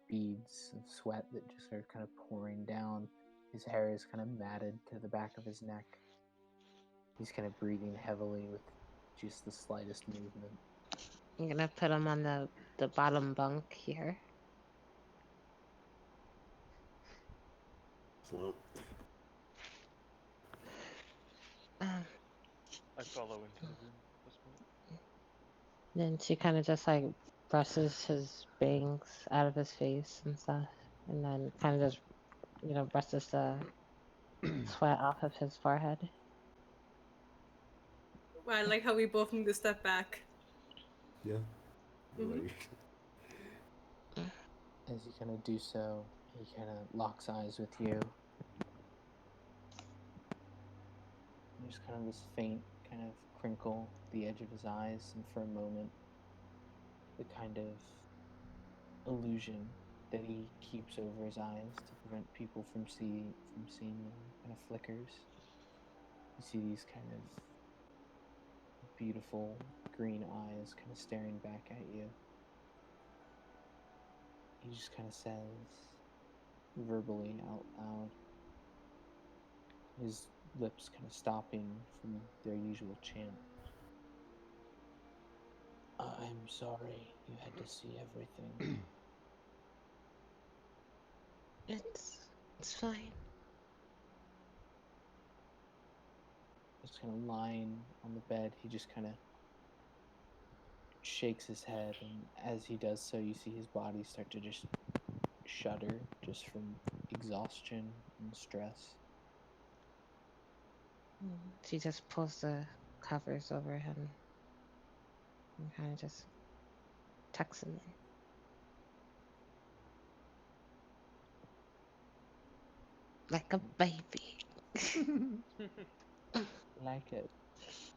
Speaker 4: beads of sweat that just are kind of pouring down. His hair is kind of matted to the back of his neck. He's kind of breathing heavily with just the slightest movement.
Speaker 1: I'm gonna put him on the bottom bunk here.
Speaker 6: Slow.
Speaker 7: I follow into the room at this point.
Speaker 1: Then she kind of just like brushes his bangs out of his face and stuff, and then kind of just brushes the sweat off of his forehead.
Speaker 5: I like how we both need to step back.
Speaker 6: Yeah.
Speaker 5: Mhm.
Speaker 6: Like,
Speaker 4: As you kind of do so, he kind of locks eyes with you. There's kind of this faint kind of crinkle at the edge of his eyes, and for a moment, the kind of illusion that he keeps over his eyes to prevent people from seeing them kind of flickers. You see these kind of beautiful green eyes kind of staring back at you. He just kind of says verbally out loud, his lips kind of stopping from their usual chant. I'm sorry you had to see everything.
Speaker 1: It's fine.
Speaker 4: Just kind of lying on the bed, he just kind of shakes his head, and as he does so, you see his body start to just shudder just from exhaustion and stress.
Speaker 1: She just pulls the covers over him and kind of just tucks him in. Like a baby.
Speaker 4: Like a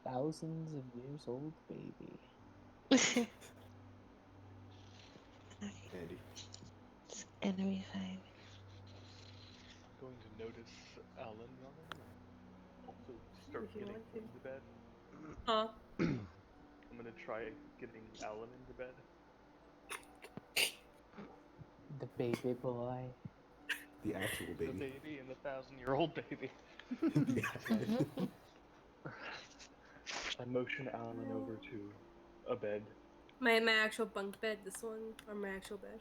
Speaker 4: thousands of years old baby.
Speaker 6: Andy.
Speaker 1: It's gonna be fine.
Speaker 7: I'm going to notice Alan yawning and also start
Speaker 5: If you
Speaker 7: getting
Speaker 5: want
Speaker 7: him
Speaker 5: to.
Speaker 7: into bed.
Speaker 5: Huh?
Speaker 7: I'm gonna try getting Alan into bed.
Speaker 4: The baby boy.
Speaker 6: The actual
Speaker 7: The
Speaker 6: baby.
Speaker 7: baby and the 1,000-year-old baby.
Speaker 6: The actual.
Speaker 7: I motion Alan over to a bed.
Speaker 5: My actual bunk bed, this one, or my actual bed.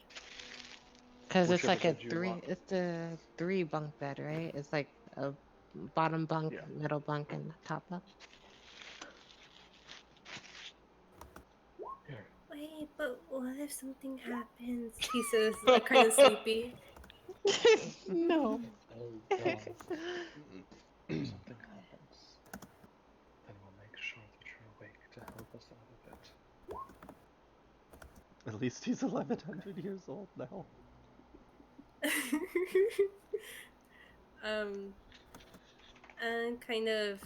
Speaker 1: Because it's
Speaker 7: Whichever
Speaker 1: like a
Speaker 7: bed you
Speaker 1: three.
Speaker 7: want.
Speaker 1: It's a 3 bunk bed, right? It's like a bottom bunk,
Speaker 7: Yeah.
Speaker 1: middle bunk, and top bunk.
Speaker 7: Here.
Speaker 5: Wait, but what if something happens? He says, kind of sleepy.
Speaker 1: No.
Speaker 4: Oh god.
Speaker 7: If something happens, then we'll make sure that you're awake to help us out of it.
Speaker 2: At least he's 1100 years old now.
Speaker 5: And kind of,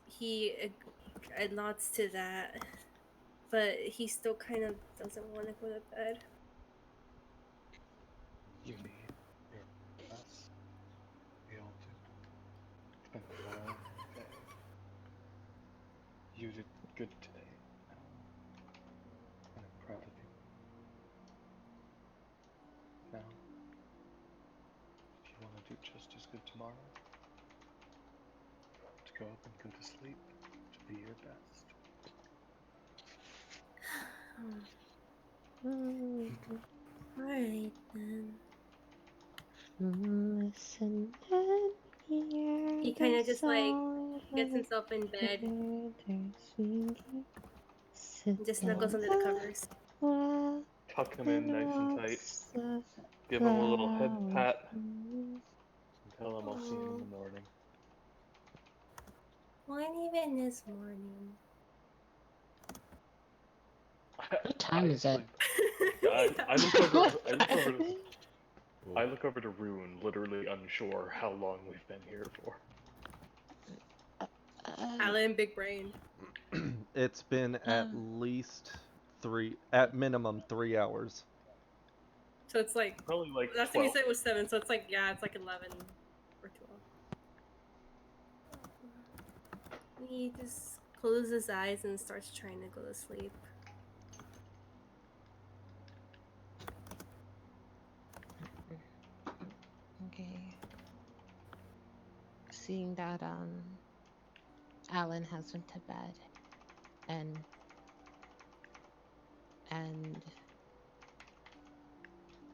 Speaker 5: he nods to that, but he still kind of doesn't want to go to bed.
Speaker 7: You need your rest. We all do. It's been a long day. You did good today, Alan, and I'm proud of you. Now, if you want to do just as good tomorrow, to go up and go to sleep, to be your best.
Speaker 5: Alright then.
Speaker 1: Listen and hear
Speaker 5: He
Speaker 1: the
Speaker 5: kind of just like
Speaker 1: song
Speaker 5: gets
Speaker 1: of
Speaker 5: himself in bed
Speaker 1: birds singing. Sit
Speaker 5: and just snuggles
Speaker 1: down
Speaker 5: under the covers.
Speaker 1: while
Speaker 7: Tuck him in
Speaker 1: and
Speaker 7: nice and tight.
Speaker 1: watch the
Speaker 7: Give him a little head
Speaker 1: flowers
Speaker 7: pat,
Speaker 1: bloom.
Speaker 7: and tell him I'll see him in the
Speaker 5: Oh,
Speaker 7: morning.
Speaker 5: why even this morning?
Speaker 1: What time is it?
Speaker 7: I look over. I look over.
Speaker 6: Oh,
Speaker 7: I look over to Rune, literally unsure how long we've been here for.
Speaker 5: Alan, big brain.
Speaker 2: It's been at least at minimum 3 hours.
Speaker 5: So it's like,
Speaker 7: Probably like
Speaker 5: last time you
Speaker 7: 12.
Speaker 5: said it was 7, so it's like, yeah, it's like 11 or 12. He just closes his eyes and starts trying to go to sleep.
Speaker 1: Okay. Seeing that Alan has went to bed and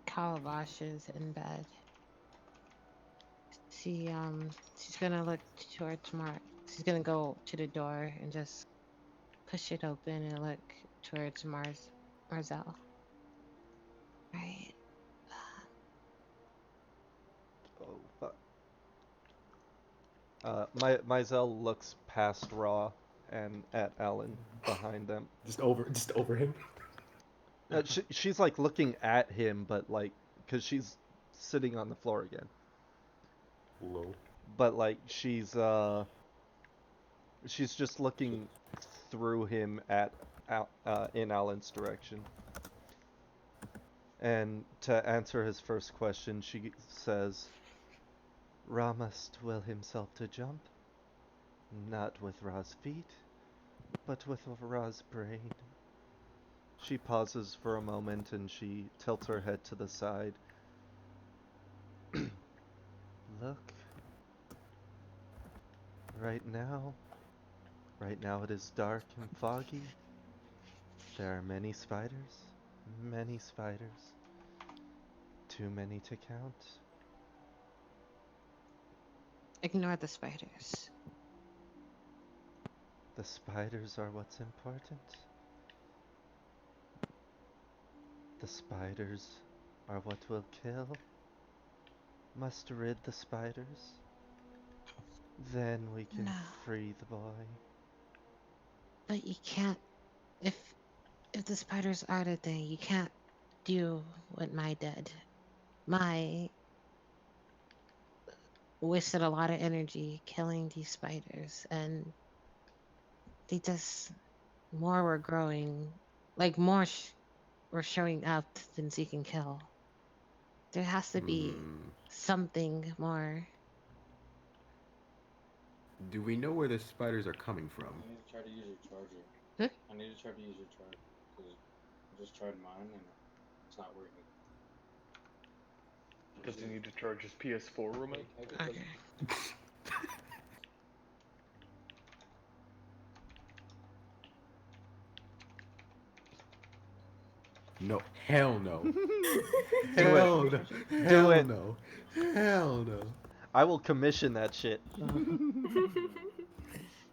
Speaker 1: Calabash is in bed. She's gonna look towards Mark. She's gonna go to the door and just push it open and look towards Marzel. Right.
Speaker 2: Oh fuck. Mizell looks past Raw and at Alan behind them.
Speaker 6: just over him.
Speaker 2: She's like looking at him, but like, cause she's sitting on the floor again.
Speaker 6: Low.
Speaker 2: But like she's just looking through him in Alan's direction. And to answer his first question, she says, Ra must will himself to jump, not with Ra's feet, but with Ra's brain. She pauses for a moment and she tilts her head to the side. Look, right now it is dark and foggy. There are many spiders, too many to count.
Speaker 1: Ignore the spiders.
Speaker 2: The spiders are what's important. The spiders are what will kill. Must rid the spiders. Then we can
Speaker 1: No.
Speaker 2: free the boy.
Speaker 1: But you can't if the spiders are the thing, you can't do what Mai did. Mai wasted a lot of energy killing these spiders and they just more were growing, like more were showing up than she can kill. There has to be something more.
Speaker 6: Do we know where the spiders are coming from?
Speaker 8: I need to try to use your charger.
Speaker 1: Huh?
Speaker 8: I need to try to use your charger because I just tried mine and it's not working.
Speaker 7: Does he need to charge his PS4 remote?
Speaker 8: Wait, can I get
Speaker 1: Okay.
Speaker 6: No. Hell no.
Speaker 2: Do
Speaker 6: Hell
Speaker 2: it.
Speaker 6: no.
Speaker 2: Do
Speaker 6: Hell
Speaker 2: it.
Speaker 6: no. Hell no.
Speaker 2: I will commission that shit.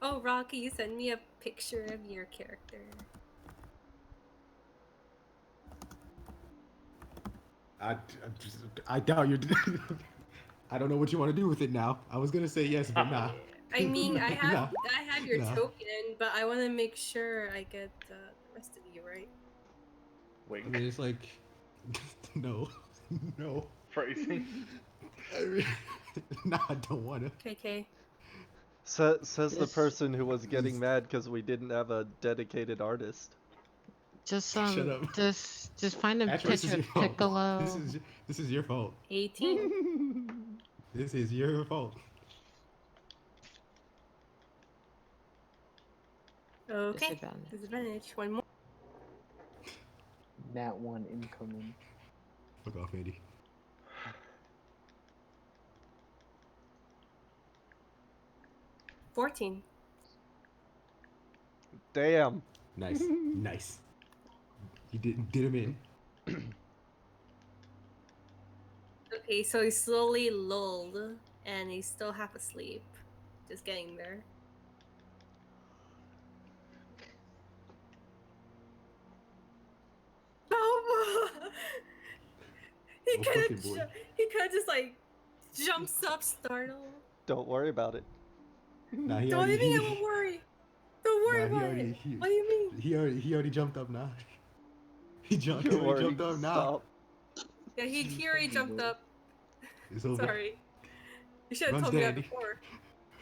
Speaker 5: Oh, Rocky, you send me a picture of your character.
Speaker 6: I doubt you. I don't know what you want to do with it now. I was gonna say yes, but nah.
Speaker 5: I mean, I have
Speaker 6: Nah.
Speaker 5: I have your
Speaker 6: Nah.
Speaker 5: token, but I want to make sure I get the rest of you right.
Speaker 7: Wait.
Speaker 6: I mean, it's like, no, no.
Speaker 7: Phrasing.
Speaker 6: I mean, nah, I don't want to.
Speaker 5: KK.
Speaker 2: Says the
Speaker 1: Just-
Speaker 2: person who was getting mad because we didn't have a dedicated artist.
Speaker 1: Just
Speaker 6: Shut up.
Speaker 1: just find a
Speaker 6: Actually, this is
Speaker 1: picture
Speaker 6: your
Speaker 1: of
Speaker 6: fault.
Speaker 1: Piccolo.
Speaker 6: This is your fault.
Speaker 5: 18.
Speaker 6: This is your fault.
Speaker 5: Okay.
Speaker 1: Disadvantage.
Speaker 5: Disadvantage. One more.
Speaker 4: Nat 1 incoming.
Speaker 6: Fuck off, Andy.
Speaker 5: 14.
Speaker 2: Damn.
Speaker 6: Nice, nice. You did him in.
Speaker 5: Okay, so he's slowly lulled, and he's still half asleep. Just getting there. Oh, he
Speaker 6: Oh,
Speaker 5: kind
Speaker 6: fucking
Speaker 5: of
Speaker 6: boy.
Speaker 5: he kind of just like jumps up, startled.
Speaker 2: Don't worry about it.
Speaker 6: Nah, he
Speaker 5: Don't
Speaker 6: already.
Speaker 5: even I won't worry. Don't worry
Speaker 6: Nah, he
Speaker 5: about
Speaker 6: already.
Speaker 5: it. What do you mean?
Speaker 6: He already jumped up now. He
Speaker 2: You're
Speaker 6: already
Speaker 2: worried.
Speaker 6: jumped up now.
Speaker 2: Stop.
Speaker 5: Yeah, he already jumped up.
Speaker 6: It's over.
Speaker 5: Sorry. You should have
Speaker 6: Runs
Speaker 5: told me that
Speaker 6: dead.
Speaker 5: before.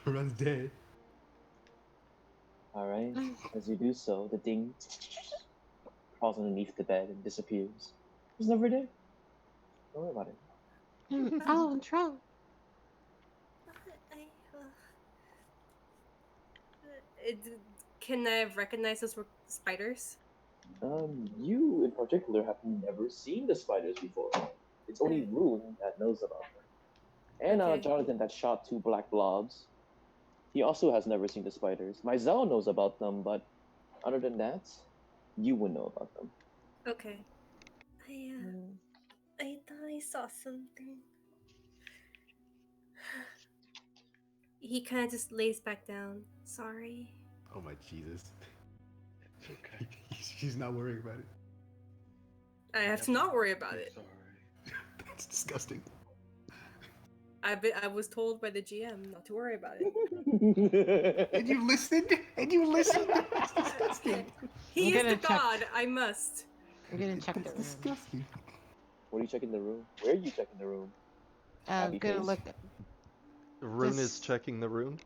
Speaker 6: Runs dead.
Speaker 3: Alright, as you do so, the thing crawls underneath the bed and disappears. It was never there. Don't worry about it.
Speaker 1: Oh, I'm drunk.
Speaker 5: Can I recognize those were spiders?
Speaker 3: You in particular have never seen the spiders before. It's only Rune that knows about them. And
Speaker 5: Okay.
Speaker 3: Jonathan that shot 2 black blobs. He also has never seen the spiders. Myzel knows about them, but other than that, you would know about them.
Speaker 5: Okay. I thought I saw something. He kind of just lays back down. Sorry.
Speaker 6: Oh my Jesus.
Speaker 7: It's okay.
Speaker 6: She's not worrying about it.
Speaker 5: I have to not worry about it.
Speaker 7: Sorry.
Speaker 6: That's disgusting.
Speaker 5: I was told by the GM not to worry about it.
Speaker 6: And you listened? And you listened? That's disgusting.
Speaker 5: He
Speaker 1: I'm
Speaker 5: is
Speaker 1: gonna
Speaker 5: the
Speaker 1: check-
Speaker 5: god. I must.
Speaker 1: I'm gonna check the
Speaker 6: That's
Speaker 1: room.
Speaker 6: disgusting.
Speaker 3: What are you checking the room? Where are you checking the room?
Speaker 1: I'm
Speaker 3: Happy
Speaker 1: gonna
Speaker 3: face?
Speaker 1: look.
Speaker 2: Rune is
Speaker 1: Just-
Speaker 2: checking the rune.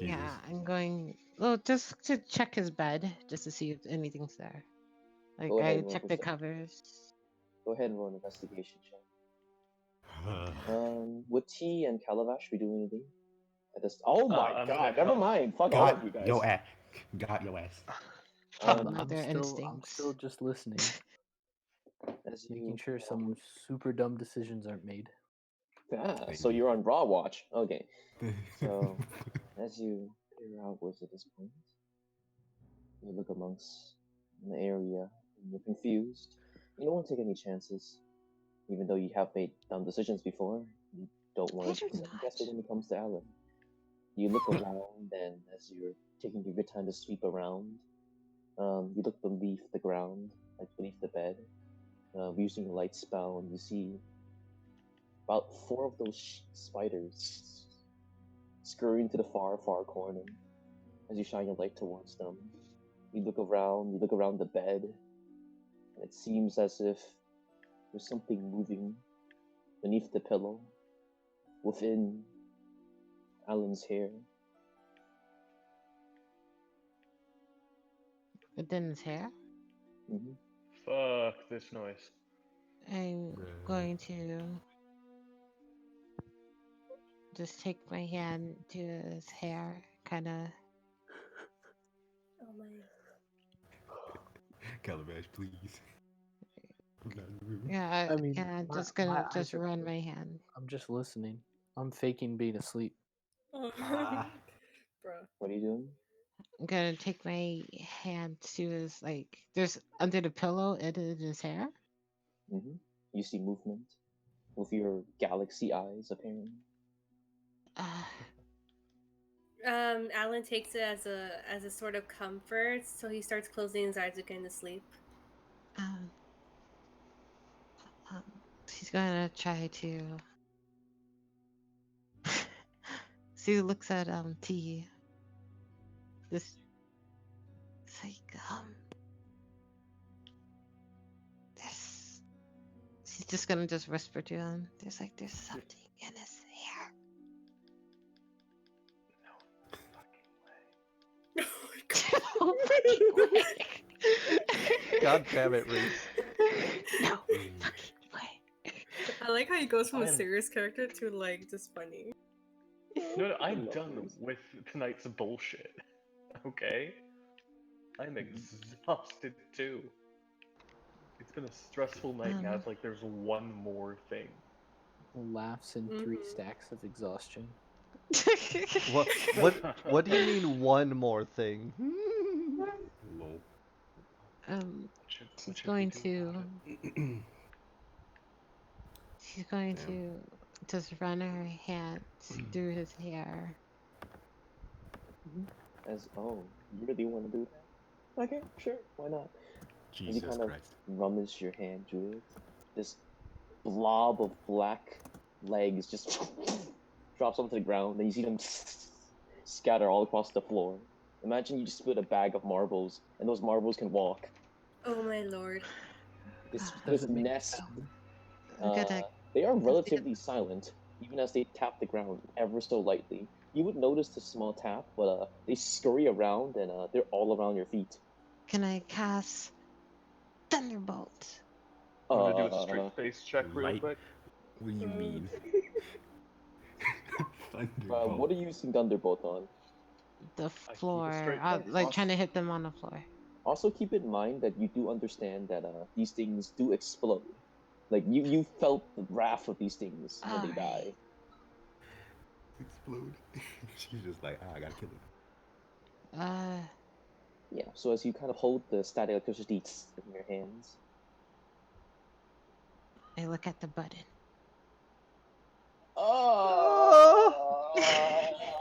Speaker 1: Yeah,
Speaker 6: Jesus.
Speaker 1: I'm going. Well, just to check his bed, just to see if anything's there. Like
Speaker 3: Go ahead
Speaker 1: I
Speaker 3: and roll
Speaker 1: check the
Speaker 3: percep-
Speaker 1: covers.
Speaker 3: Go ahead and roll an investigation check. Would T and Calabash be doing anything? At this? Oh my
Speaker 7: I'm
Speaker 3: god!
Speaker 7: gonna
Speaker 3: Never
Speaker 7: help.
Speaker 3: mind. Fuck all of you guys.
Speaker 6: Your ass. Got your ass.
Speaker 3: Um,
Speaker 1: Know their
Speaker 4: I'm
Speaker 1: instincts.
Speaker 4: still just listening,
Speaker 3: as you,
Speaker 4: making sure some super dumb decisions aren't made.
Speaker 3: Ah, so you're on Raw Watch. Okay. So, as you peer outwards at this point, you look amongst the area, and you're confused. You don't want to take any chances, even though you have made dumb decisions before. You don't want to
Speaker 1: Better
Speaker 3: second guess it
Speaker 1: not.
Speaker 3: when it comes to Alan. You look around, and as you're taking your good time to sweep around, you look beneath the ground, like beneath the bed, using a light spell, and you see about 4 of those spiders scurrying to the far, far corner. As you shine your light towards them, you look around the bed, and it seems as if there's something moving beneath the pillow, within Alan's hair.
Speaker 1: Within his hair.
Speaker 3: Mm-hmm.
Speaker 7: Fuck this noise.
Speaker 1: I'm going to just take my hand to his hair, kind of.
Speaker 5: Oh my.
Speaker 6: Calabash, please. I'm not rude.
Speaker 1: Yeah,
Speaker 4: I mean,
Speaker 1: yeah. I'm
Speaker 4: my-
Speaker 1: just
Speaker 4: my
Speaker 1: gonna
Speaker 4: eyes
Speaker 1: just
Speaker 4: are
Speaker 1: run
Speaker 4: closed.
Speaker 1: my hand.
Speaker 4: I'm just listening. I'm faking being asleep.
Speaker 6: Ah.
Speaker 5: Bruh.
Speaker 3: What are you doing?
Speaker 1: I'm gonna take my hand to his there's under the pillow and in his hair.
Speaker 3: Mm-hmm. You see movement. with your galaxy eyes, apparently.
Speaker 1: Uh,
Speaker 5: Alan takes it as a sort of comfort, so he starts closing his eyes again to sleep.
Speaker 1: um, she's gonna try to. Sue looks at T. This, it's like this. She's just gonna just whisper to him. There's something in his hair. No fucking way.
Speaker 2: God damn it, Reese.
Speaker 1: No fucking way.
Speaker 5: I like how he goes from
Speaker 7: I
Speaker 5: a
Speaker 7: am-
Speaker 5: serious character to like just funny.
Speaker 7: No, I'm
Speaker 3: No,
Speaker 7: done
Speaker 3: Reese.
Speaker 7: with tonight's bullshit. Okay? I'm exhausted too. It's been a stressful night now. It's like there's one more thing.
Speaker 4: Laughs in 3
Speaker 5: Mhm.
Speaker 4: stacks of exhaustion.
Speaker 2: What do you mean one more thing?
Speaker 6: Lol.
Speaker 1: She's
Speaker 7: What should we
Speaker 1: going
Speaker 7: do
Speaker 1: to.
Speaker 7: about it?
Speaker 1: She's going
Speaker 6: Damn.
Speaker 1: to just run her hands through his hair.
Speaker 3: As you really want to do that? Okay, sure, why not? As you
Speaker 6: Jesus
Speaker 3: kind of
Speaker 6: Christ.
Speaker 3: rummage your hand through it, this blob of black legs just drops onto the ground, and you see them scatter all across the floor. Imagine you just put a bag of marbles, and those marbles can walk.
Speaker 5: Oh my lord.
Speaker 3: This
Speaker 4: Does
Speaker 3: this
Speaker 4: it make a
Speaker 3: nest,
Speaker 4: sound?
Speaker 1: I'm gonna.
Speaker 3: they are relatively silent, even as they tap the ground ever so lightly. You would notice the small tap, but they scurry around, and they're all around your feet.
Speaker 1: Can I cast Thunderbolt?
Speaker 7: I'm gonna do a
Speaker 3: Uh,
Speaker 7: straight face check real
Speaker 6: Light-
Speaker 7: quick.
Speaker 6: What do you mean?
Speaker 3: what
Speaker 6: Thunderbolt.
Speaker 3: are you using Thunderbolt on?
Speaker 1: The
Speaker 7: keep a
Speaker 1: floor.
Speaker 7: straight
Speaker 1: I'm
Speaker 7: face.
Speaker 1: like trying to hit them on the floor.
Speaker 3: Also, keep in mind that you do understand that these things do explode. Like you felt the wrath of these things when they die.
Speaker 1: Alright.
Speaker 6: Explode. She's just like, I gotta kill him.
Speaker 3: Yeah. So as you kind of hold the static electricity in your hands,
Speaker 1: I look at the button.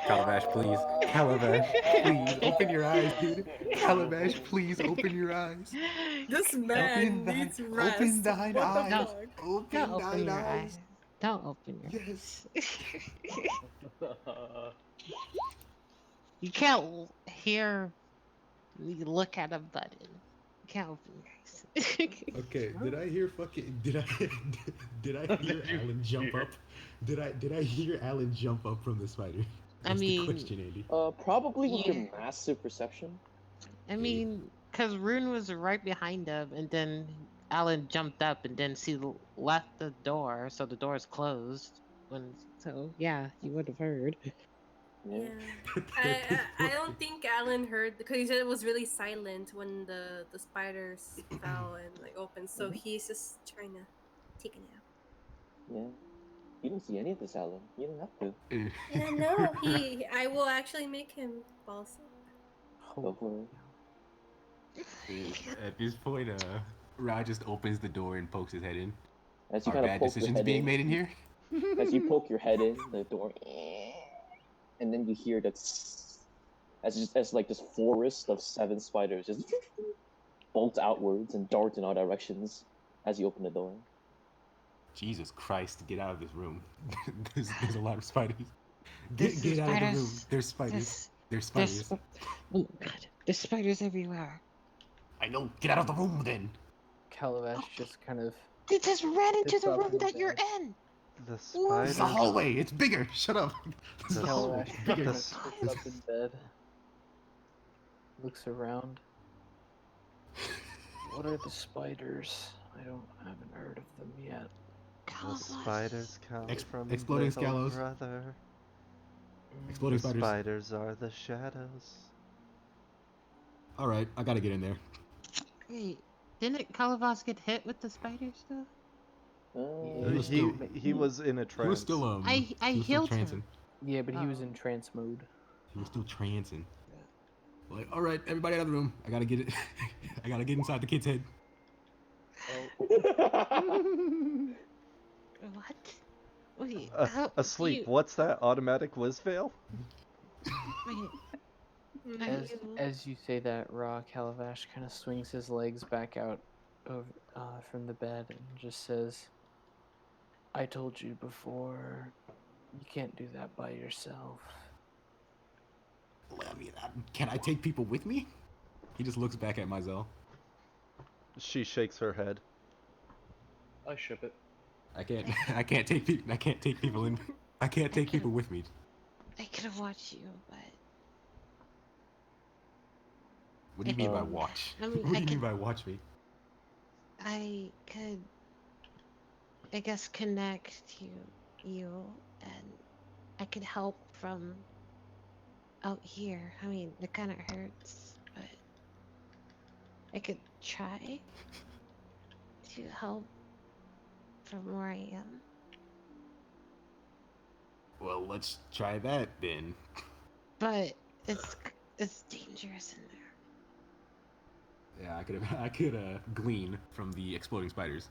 Speaker 6: Calabash, please. Calabash, please open your eyes, dude. Calabash, please open your eyes.
Speaker 5: This man needs rest.
Speaker 6: Open thine
Speaker 5: What the
Speaker 6: eyes.
Speaker 5: fuck?
Speaker 6: Open
Speaker 1: Don't open
Speaker 6: thine
Speaker 1: your
Speaker 6: eyes.
Speaker 1: eyes. Don't open your
Speaker 6: Yes.
Speaker 1: You can't hear me look at a button. You can't open your eyes.
Speaker 6: Okay, did I hear did I hear
Speaker 7: Did you
Speaker 6: Alan jump
Speaker 7: hear?
Speaker 6: up? Did I hear Alan jump up from the spider?
Speaker 1: I
Speaker 6: That's
Speaker 1: mean-
Speaker 6: the question, Andy.
Speaker 3: probably with
Speaker 1: Yeah.
Speaker 3: your massive perception.
Speaker 1: I mean, because Rune was right behind him, and then Alan jumped up, and then she left the door, so the door is closed. So yeah, you would have heard.
Speaker 5: Yeah.
Speaker 6: At this
Speaker 5: I don't
Speaker 6: point-
Speaker 5: think Alan heard because he said it was really silent when the spiders fell and like opened. So he's just trying to take a nap.
Speaker 3: Yeah. You didn't see any of this, Alan. You didn't have to.
Speaker 5: Yeah, no, I will actually make him fall asleep.
Speaker 3: Go for it.
Speaker 6: At this point, Ra just opens the door and pokes his head in.
Speaker 3: As you
Speaker 6: Are
Speaker 3: kind of
Speaker 6: bad
Speaker 3: poke your
Speaker 6: decisions
Speaker 3: head
Speaker 6: being
Speaker 3: in,
Speaker 6: made in here?
Speaker 3: as you poke your head in the door, and then you hear that as like this forest of 7 spiders just bolt outwards and dart in all directions as you open the door.
Speaker 6: Jesus Christ, get out of this room. there's a lot of spiders.
Speaker 1: This
Speaker 6: Get
Speaker 1: is
Speaker 6: out of the room.
Speaker 1: spiders.
Speaker 6: There's spiders.
Speaker 1: There's
Speaker 6: There's spiders.
Speaker 1: oh my god, there's spiders everywhere.
Speaker 6: I know. Get out of the room then.
Speaker 4: Calabash just kind of
Speaker 1: They just ran into
Speaker 4: It's
Speaker 1: the
Speaker 4: up
Speaker 1: room
Speaker 4: and
Speaker 1: that you're
Speaker 4: down.
Speaker 1: in.
Speaker 2: The
Speaker 6: It's
Speaker 2: spiders.
Speaker 6: a hallway. It's bigger. Shut up. This is
Speaker 2: The
Speaker 6: a hallway.
Speaker 4: Calabash
Speaker 6: It's bigger.
Speaker 2: the
Speaker 4: just sits up in bed, looks around. What are the spiders? Haven't heard of them yet.
Speaker 2: The spiders come from
Speaker 6: Exploding
Speaker 2: little
Speaker 6: scallows.
Speaker 2: brother.
Speaker 6: Exploding
Speaker 2: The
Speaker 6: spiders.
Speaker 2: spiders are the shadows.
Speaker 6: All right, I gotta get in there.
Speaker 1: Wait, didn't Calavas get hit with the spiders though?
Speaker 6: He was still-
Speaker 2: He was in a trance.
Speaker 6: He was still
Speaker 1: I
Speaker 6: he was still
Speaker 1: healed him.
Speaker 6: trancing.
Speaker 4: Yeah, but he was
Speaker 1: Oh.
Speaker 4: in trance mode.
Speaker 6: He was still trancing. Like, all right, everybody out of the room. I gotta get it. I gotta get inside the kid's head.
Speaker 1: What? Wait,
Speaker 2: Uh,
Speaker 1: how do
Speaker 2: asleep.
Speaker 1: you?
Speaker 2: What's that? Automatic whiz veil?
Speaker 1: Wait, are
Speaker 4: As
Speaker 1: you?
Speaker 4: as you say that, Raw Calabash kind of swings his legs back out over from the bed and just says, "I told you before, you can't do that by yourself."
Speaker 6: I mean, can I take people with me? He just looks back at Mizell.
Speaker 2: She shakes her head.
Speaker 7: I ship it.
Speaker 6: I can't. I can't take people. I can't take people in. I can't take people with me.
Speaker 1: I could watch you, but
Speaker 6: What do
Speaker 1: I
Speaker 6: you mean
Speaker 1: could.
Speaker 6: by
Speaker 3: Um,
Speaker 6: watch?
Speaker 1: I mean,
Speaker 6: What
Speaker 1: I
Speaker 6: do you mean
Speaker 1: could.
Speaker 6: by watch me?
Speaker 1: I could. I guess connect you, and I could help from out here. I mean, it kind of hurts, but I could try to help from where I am.
Speaker 6: Well, let's try that then.
Speaker 1: But it's dangerous in there.
Speaker 6: Yeah, I could glean from the exploding spiders.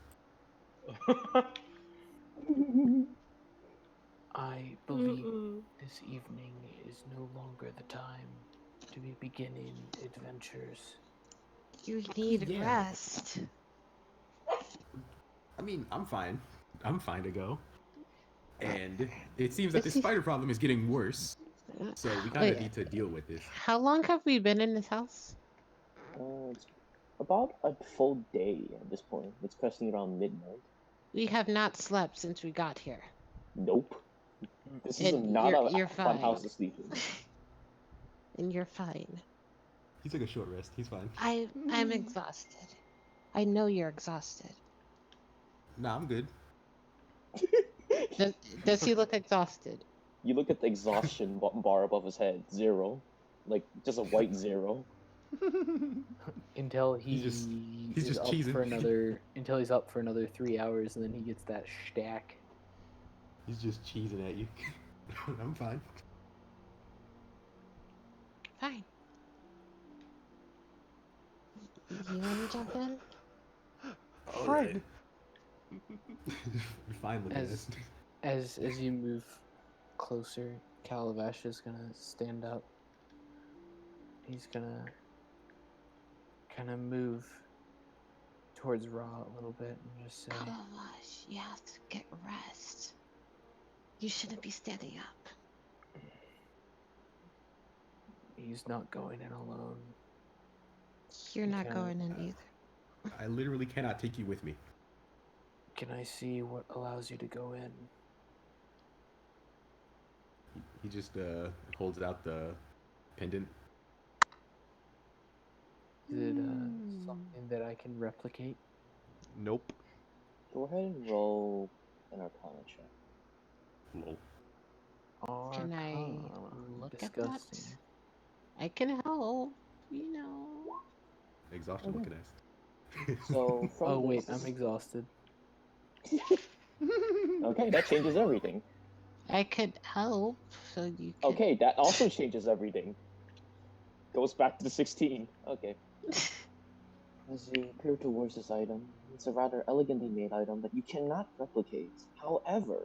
Speaker 4: I believe
Speaker 5: Mm-mm.
Speaker 4: this evening is no longer the time to be beginning adventures.
Speaker 1: You need
Speaker 6: Yeah.
Speaker 1: rest.
Speaker 6: I mean, I'm fine. I'm fine to go. And it seems that
Speaker 1: Is
Speaker 6: this
Speaker 1: he?
Speaker 6: spider problem is getting worse. So we kind of
Speaker 1: Wait,
Speaker 6: need to deal with this.
Speaker 1: how long have we been in this house?
Speaker 3: it's about a full day at this point. It's cresting around midnight.
Speaker 1: We have not slept since we got here.
Speaker 3: Nope. This is
Speaker 1: And
Speaker 3: not a
Speaker 1: you're
Speaker 3: fun
Speaker 1: fine.
Speaker 3: house to sleep in.
Speaker 1: And you're fine.
Speaker 6: He took a short rest. He's fine.
Speaker 1: I'm exhausted. I know you're exhausted.
Speaker 6: Nah, I'm good.
Speaker 1: Does he look exhausted?
Speaker 3: You look at the exhaustion bar above his head, 0. Like, just a white 0.
Speaker 4: Until
Speaker 6: He's just
Speaker 4: is up
Speaker 6: cheesing.
Speaker 4: for another until he's up for another 3 hours, and then he gets that stack.
Speaker 6: He's just cheesing at you. I'm fine.
Speaker 1: Fine. You want to jump in?
Speaker 6: All right. You're fine looking at us.
Speaker 4: As you move closer, Calabash is gonna stand up. He's gonna kind of move towards Ra a little bit and just say,
Speaker 1: Gosh, you have to get rest. You shouldn't be standing up.
Speaker 4: he's not going in alone.
Speaker 1: You're not
Speaker 4: Okay.
Speaker 1: going in either.
Speaker 6: I literally cannot take you with me.
Speaker 4: Can I see what allows you to go in?
Speaker 6: He just holds out the pendant.
Speaker 4: Is it something that I can replicate?
Speaker 2: Nope.
Speaker 3: Go ahead and roll an Arcana check.
Speaker 6: Lol.
Speaker 1: Can I
Speaker 4: Arcana.
Speaker 1: look
Speaker 4: Disgusting.
Speaker 1: at that? I can help, you know.
Speaker 6: Exhaustion
Speaker 3: Okay.
Speaker 6: looking at.
Speaker 3: So, from
Speaker 4: Oh wait,
Speaker 3: this...
Speaker 4: I'm exhausted.
Speaker 3: Okay, that changes everything.
Speaker 1: I could help, so you could.
Speaker 3: Okay, that also changes everything. Goes back to the 16. Okay. As you peer towards this item, it's a rather elegantly made item that you cannot replicate. However,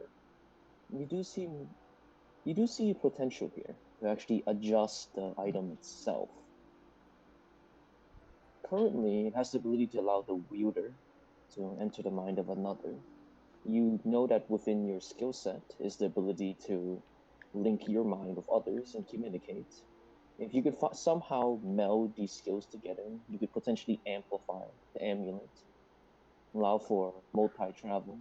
Speaker 3: you do see potential here to actually adjust the item itself. Currently, it has the ability to allow the wielder to enter the mind of another. You know that within your skill set is the ability to link your mind with others and communicate. If you could somehow meld these skills together, you could potentially amplify the amulet, allow for multi travel.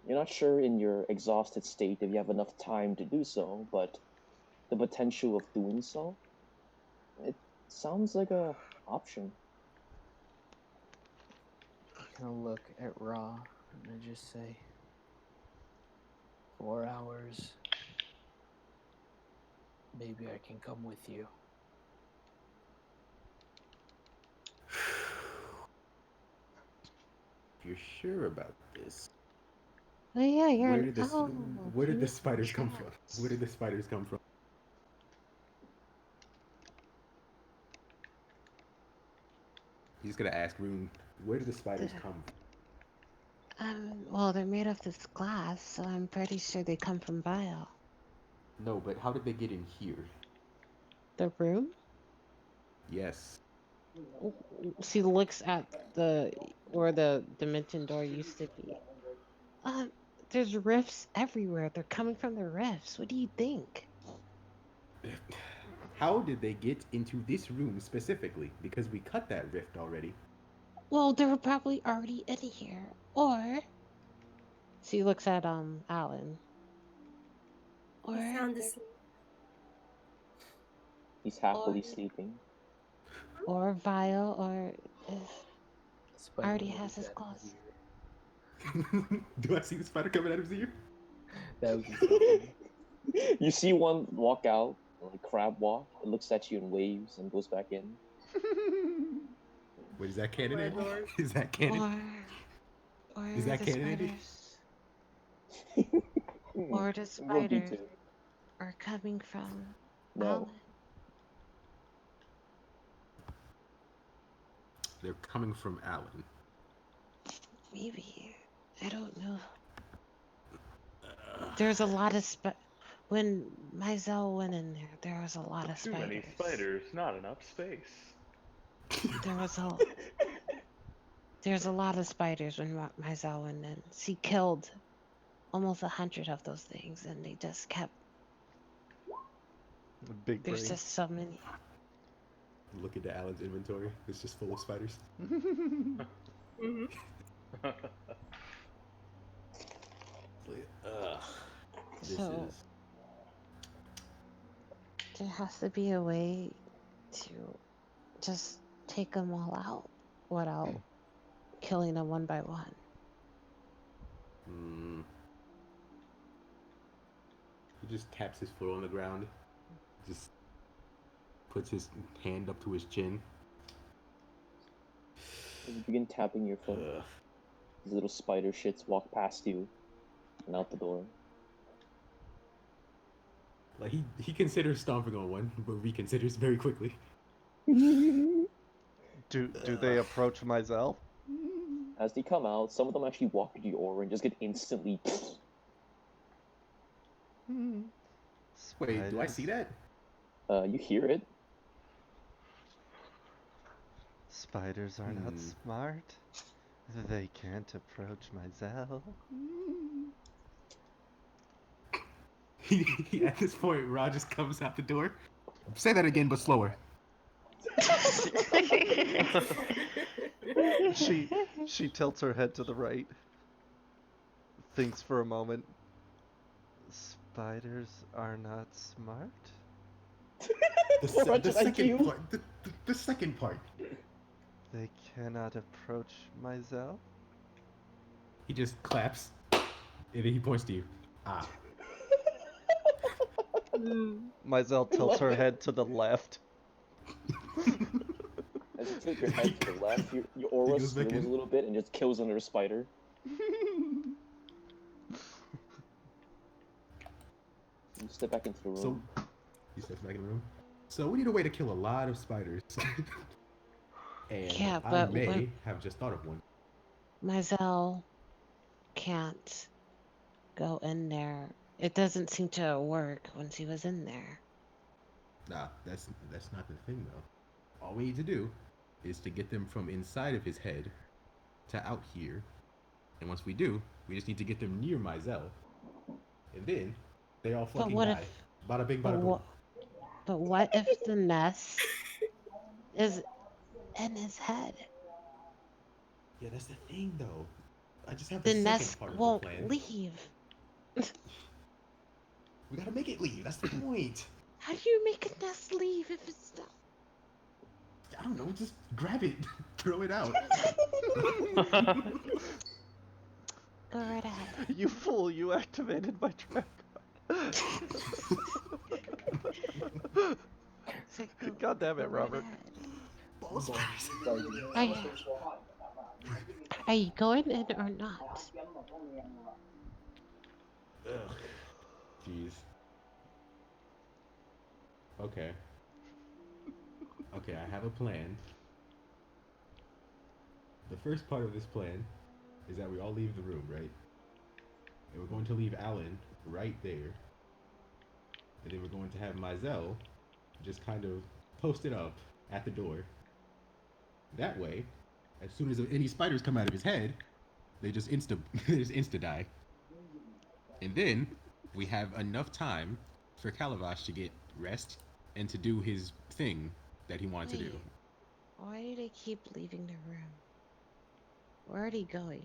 Speaker 3: You're not sure in your exhausted state if you have enough time to do so, but the potential of doing so, it sounds like a option.
Speaker 4: I kind of look at Ra and I just say, 4 hours. Maybe I can come with you.
Speaker 6: If you're sure about this,
Speaker 1: Oh yeah, you're
Speaker 6: where
Speaker 1: an
Speaker 6: did this?
Speaker 1: elf.
Speaker 6: Where did
Speaker 1: You
Speaker 6: the
Speaker 1: need
Speaker 6: spiders come from?
Speaker 1: traps.
Speaker 6: Where did the spiders come from? He's gonna ask Rune, where did the spiders come from?
Speaker 1: Well, they're made of this glass, so I'm pretty sure they come from Vile.
Speaker 6: No, but how did they get in here?
Speaker 1: The room?
Speaker 6: Yes.
Speaker 1: She looks at where the dimension door used to be. Um, there's rifts everywhere. They're coming from the rifts. What do you think?
Speaker 6: How did they get into this room specifically? Because we cut that rift already.
Speaker 1: Well, they were probably already in here. Or she looks at Alan. Or
Speaker 5: He's sound asleep.
Speaker 3: He's happily
Speaker 1: Or-
Speaker 3: sleeping.
Speaker 1: or Vile, or if
Speaker 4: Spider
Speaker 1: already
Speaker 4: literally
Speaker 1: has his
Speaker 4: sat
Speaker 1: claws.
Speaker 4: here.
Speaker 6: Do I see the spider coming out of his ear?
Speaker 4: That was insane.
Speaker 3: You see one walk out, like crab walk. It looks at you and waves and goes back in.
Speaker 6: Wait, is that canon?
Speaker 5: My
Speaker 6: Andy?
Speaker 5: lord.
Speaker 6: Is that canon?
Speaker 1: Or
Speaker 6: Is that
Speaker 1: the
Speaker 6: canon, Andy?
Speaker 1: spiders. Or the
Speaker 3: Would be
Speaker 1: spiders
Speaker 3: too.
Speaker 1: are coming from
Speaker 3: No.
Speaker 1: Alan.
Speaker 6: They're coming from Alan.
Speaker 1: Maybe. I don't know. There's a lot of when Mizell went in there was a lot of
Speaker 7: Too
Speaker 1: spiders.
Speaker 7: many spiders, not enough space.
Speaker 1: There's a lot of spiders when Mizell went in. She killed almost 100 of those things, and they just kept.
Speaker 2: Big
Speaker 1: There's
Speaker 2: brain.
Speaker 1: just so many.
Speaker 6: Look into Alan's inventory. It's just full of spiders.
Speaker 5: Mhm.
Speaker 6: Ugh. This
Speaker 1: So
Speaker 6: is.
Speaker 1: there has to be a way to just take them all out without killing them one by one.
Speaker 6: He just taps his foot on the ground. Just puts his hand up to his chin.
Speaker 3: As you begin tapping your foot,
Speaker 6: Ugh.
Speaker 3: these little spider shits walk past you and out the door.
Speaker 6: Like he considers stomping on one, but reconsiders very quickly.
Speaker 2: Do they approach Mizell?
Speaker 3: As they come out, some of them actually walk into your aura and just get instantly.
Speaker 6: Wait, do I see that?
Speaker 3: You hear it.
Speaker 2: Spiders are not smart. They can't approach Mizell.
Speaker 6: At this point, Rod just comes out the door. Say that again, but slower.
Speaker 2: She tilts her head to the right. Thinks for a moment. Spiders are not smart?
Speaker 6: The second part.
Speaker 2: They cannot approach Mizell?
Speaker 6: He just claps, and then he points to you. Ah.
Speaker 2: Mizell tilts her head to the left.
Speaker 3: As you tilt your head to the left, your aura
Speaker 6: goes back
Speaker 3: swivels
Speaker 6: in.
Speaker 3: a little bit and just kills another spider. You step back into the room.
Speaker 6: So, he steps back in the room. So we need a way to kill a lot of spiders. And
Speaker 1: Yeah,
Speaker 6: I
Speaker 1: but
Speaker 6: may have just thought of one.
Speaker 1: Mizell can't go in there. It doesn't seem to work when she was in there.
Speaker 6: Nah, that's not the thing though. All we need to do is to get them from inside of his head to out here. And once we do, we just need to get them near Mizell. And then they all fucking
Speaker 1: what
Speaker 6: die.
Speaker 1: if-
Speaker 6: Bada bing,
Speaker 1: But
Speaker 6: bada boom.
Speaker 1: what if the nest is in his head?
Speaker 6: Yeah, that's the thing though. I just have
Speaker 1: The
Speaker 6: the second
Speaker 1: nest
Speaker 6: part of
Speaker 1: won't
Speaker 6: the plan.
Speaker 1: leave.
Speaker 6: We gotta make it leave. That's the point.
Speaker 1: How do you make a nest leave if it's not?
Speaker 6: I don't know. Just grab it, throw it out.
Speaker 1: Go right ahead.
Speaker 2: You fool, you activated my trap card.
Speaker 1: So
Speaker 2: God damn it,
Speaker 1: go right
Speaker 2: Robert.
Speaker 1: ahead. Are you going in or not?
Speaker 6: Ugh. Jeez. Okay. Okay, I have a plan. The first part of this plan is that we all leave the room, right? And we're going to leave Alan right there. And then we're going to have Mizell just kind of posted up at the door. That way, as soon as any spiders come out of his head, they just they just insta die. And then we have enough time for Calabash to get rest and to do his thing that he wanted to do.
Speaker 1: Wait, why do they keep leaving the room? Where are they going?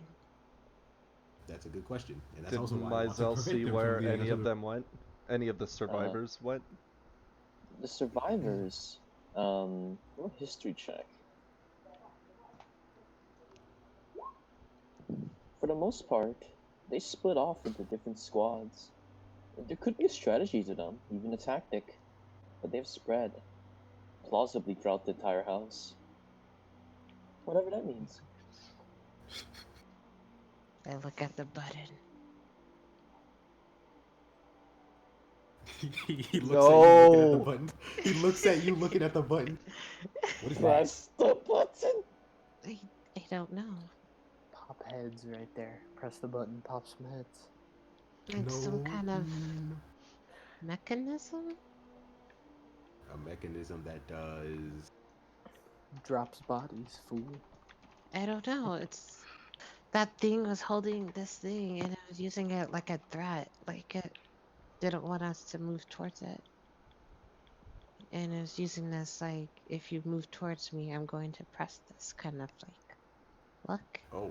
Speaker 6: That's a good question, and that's
Speaker 2: Did
Speaker 6: also why I want to
Speaker 2: Mizell
Speaker 6: prevent
Speaker 2: see
Speaker 6: them
Speaker 2: where
Speaker 6: from leaving
Speaker 2: any
Speaker 6: us
Speaker 2: of them went? Any of the survivors went?
Speaker 3: The survivors, roll a history check. For the most part, they split off into different squads. There could be a strategy to them, even a tactic, but they've spread plausibly throughout the entire house. Whatever that means.
Speaker 1: I look at the button.
Speaker 6: He looks at you looking at the button. He looks at you looking at the button. What is that?
Speaker 3: Press the button!
Speaker 1: I don't know.
Speaker 4: Pop heads right there. Press the button, pop some heads.
Speaker 1: Like some kind of mechanism?
Speaker 6: A mechanism that does...
Speaker 4: Drops bodies, fool.
Speaker 1: I don't know. It's that thing was holding this thing and it was using it like a threat. Like it didn't want us to move towards it. And it was using this like, if you move towards me, I'm going to press this kind of like, look.
Speaker 6: Oh.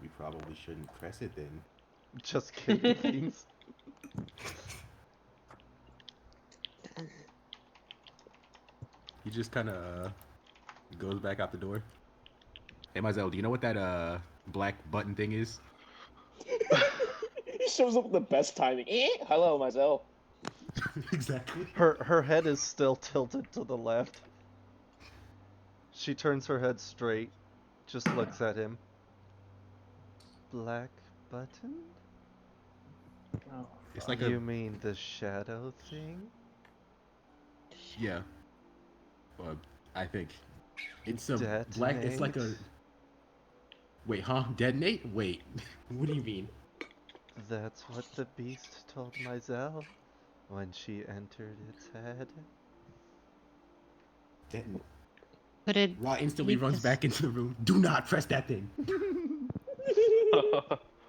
Speaker 6: We probably shouldn't press it then.
Speaker 2: Just kidding things.
Speaker 6: He just kind of goes back out the door. Hey, Mizell, do you know what that black button thing is?
Speaker 3: He shows up with the best timing. Hello, myself.
Speaker 6: Exactly.
Speaker 2: Her head is still tilted to the left. She turns her head straight, just looks at him. Black button?
Speaker 4: Oh,
Speaker 6: It's like
Speaker 2: You mean the shadow thing?
Speaker 6: Yeah. I think. It's a black... It's like a... Wait, huh? Detonate? Wait. What do you mean?
Speaker 2: That's what the beast told Mizell when she entered its head.
Speaker 6: Detonate.
Speaker 1: But it
Speaker 6: Ra instantly runs back into the room. Do not press that thing.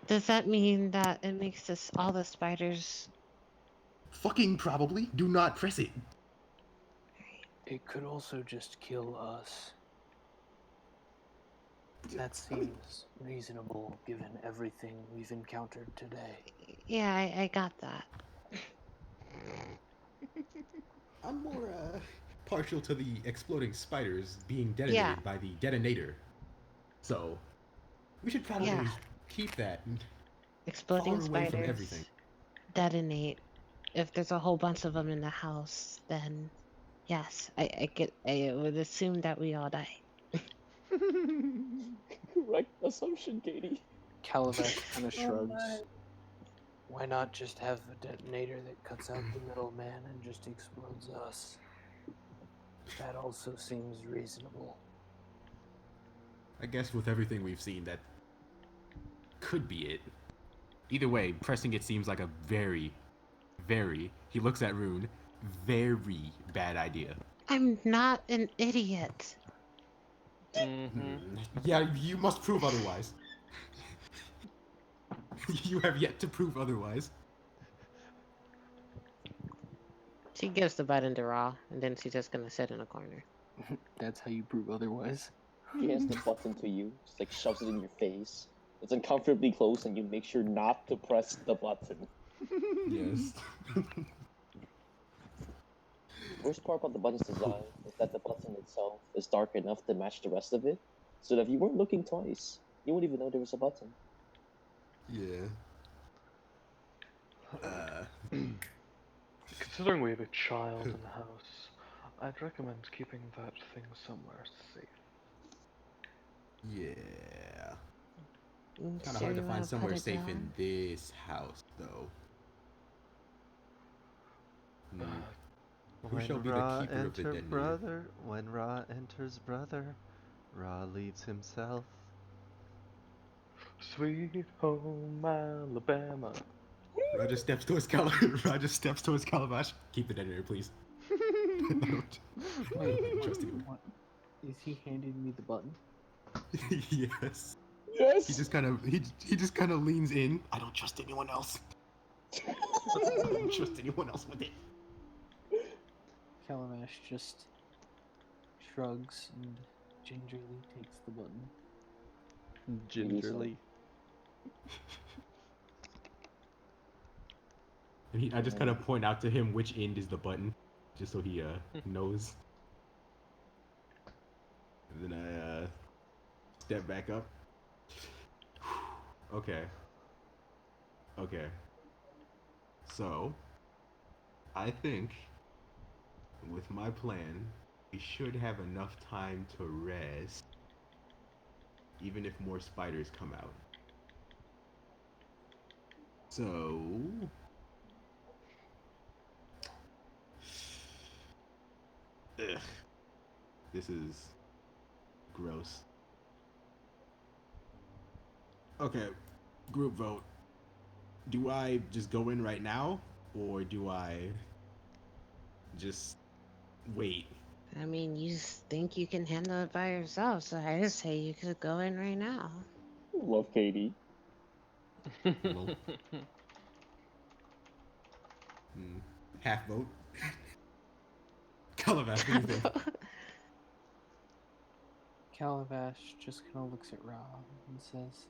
Speaker 1: does that mean that it makes this all the spiders?
Speaker 6: Fucking probably. Do not press it.
Speaker 4: it could also just kill us. That seems reasonable given everything we've encountered today.
Speaker 1: Yeah, I got that.
Speaker 6: I'm more partial to the exploding spiders being detonated by the detonator. So we should probably keep that
Speaker 1: Exploding
Speaker 6: far away from
Speaker 1: spiders
Speaker 6: everything.
Speaker 1: detonate. If there's a whole bunch of them in the house, then yes, I would assume that we all die.
Speaker 3: Correct assumption, Katie.
Speaker 4: Calabash kind of shrugs.
Speaker 5: my.
Speaker 4: Why not just have a detonator that cuts out the middleman and just explodes us? That also seems reasonable.
Speaker 6: I guess with everything we've seen, that could be it. Either way, pressing it seems like a very, he looks at Rune, very bad idea.
Speaker 1: I'm not an idiot.
Speaker 6: Yeah, you must prove otherwise. You have yet to prove otherwise.
Speaker 1: She gives the button to Raw, and then she's just gonna sit in a corner.
Speaker 4: That's how you prove otherwise.
Speaker 3: He hands the button to you, just like shoves it in your face. It's uncomfortably close, and you make sure not to press the button.
Speaker 6: Yes.
Speaker 3: Worst part about the button's design is that the button itself is dark enough to match the rest of it, so that if you weren't looking twice, you wouldn't even know there was a button.
Speaker 6: Yeah.
Speaker 7: Considering we have a child in the house, I'd recommend keeping that thing somewhere safe.
Speaker 6: Yeah.
Speaker 1: Kind
Speaker 6: Kind of hard to find somewhere safe in this house, though. Who shall be the keeper of the detonator?
Speaker 2: When Ra enters brother, Ra leaves himself.
Speaker 7: Sweet home Alabama.
Speaker 6: Roger steps towards Roger steps towards Calabash. Keep the detonator, please. I don't
Speaker 4: Wait,
Speaker 6: trust anyone.
Speaker 4: what? Is he handing me the button?
Speaker 6: Yes.
Speaker 3: Yes.
Speaker 6: He just kind of leans in. I don't trust anyone else. I don't trust anyone else with it.
Speaker 4: Calabash just shrugs and gingerly takes the button.
Speaker 2: Gingerly.
Speaker 6: And I just kind of point out to him which end is the button, just so he knows. And then I step back up. Okay. Okay. So, I think with my plan, we should have enough time to rest, even if more spiders come out. So, ugh, this is gross. Okay, group vote. Do I just go in right now, or do I just wait?
Speaker 1: I mean, you think you can handle it by yourself, so I just say you could go in right now.
Speaker 3: Love Katie.
Speaker 6: Well, half vote. Calabash, what do you think?
Speaker 4: Calabash just kind of looks at Rob and says,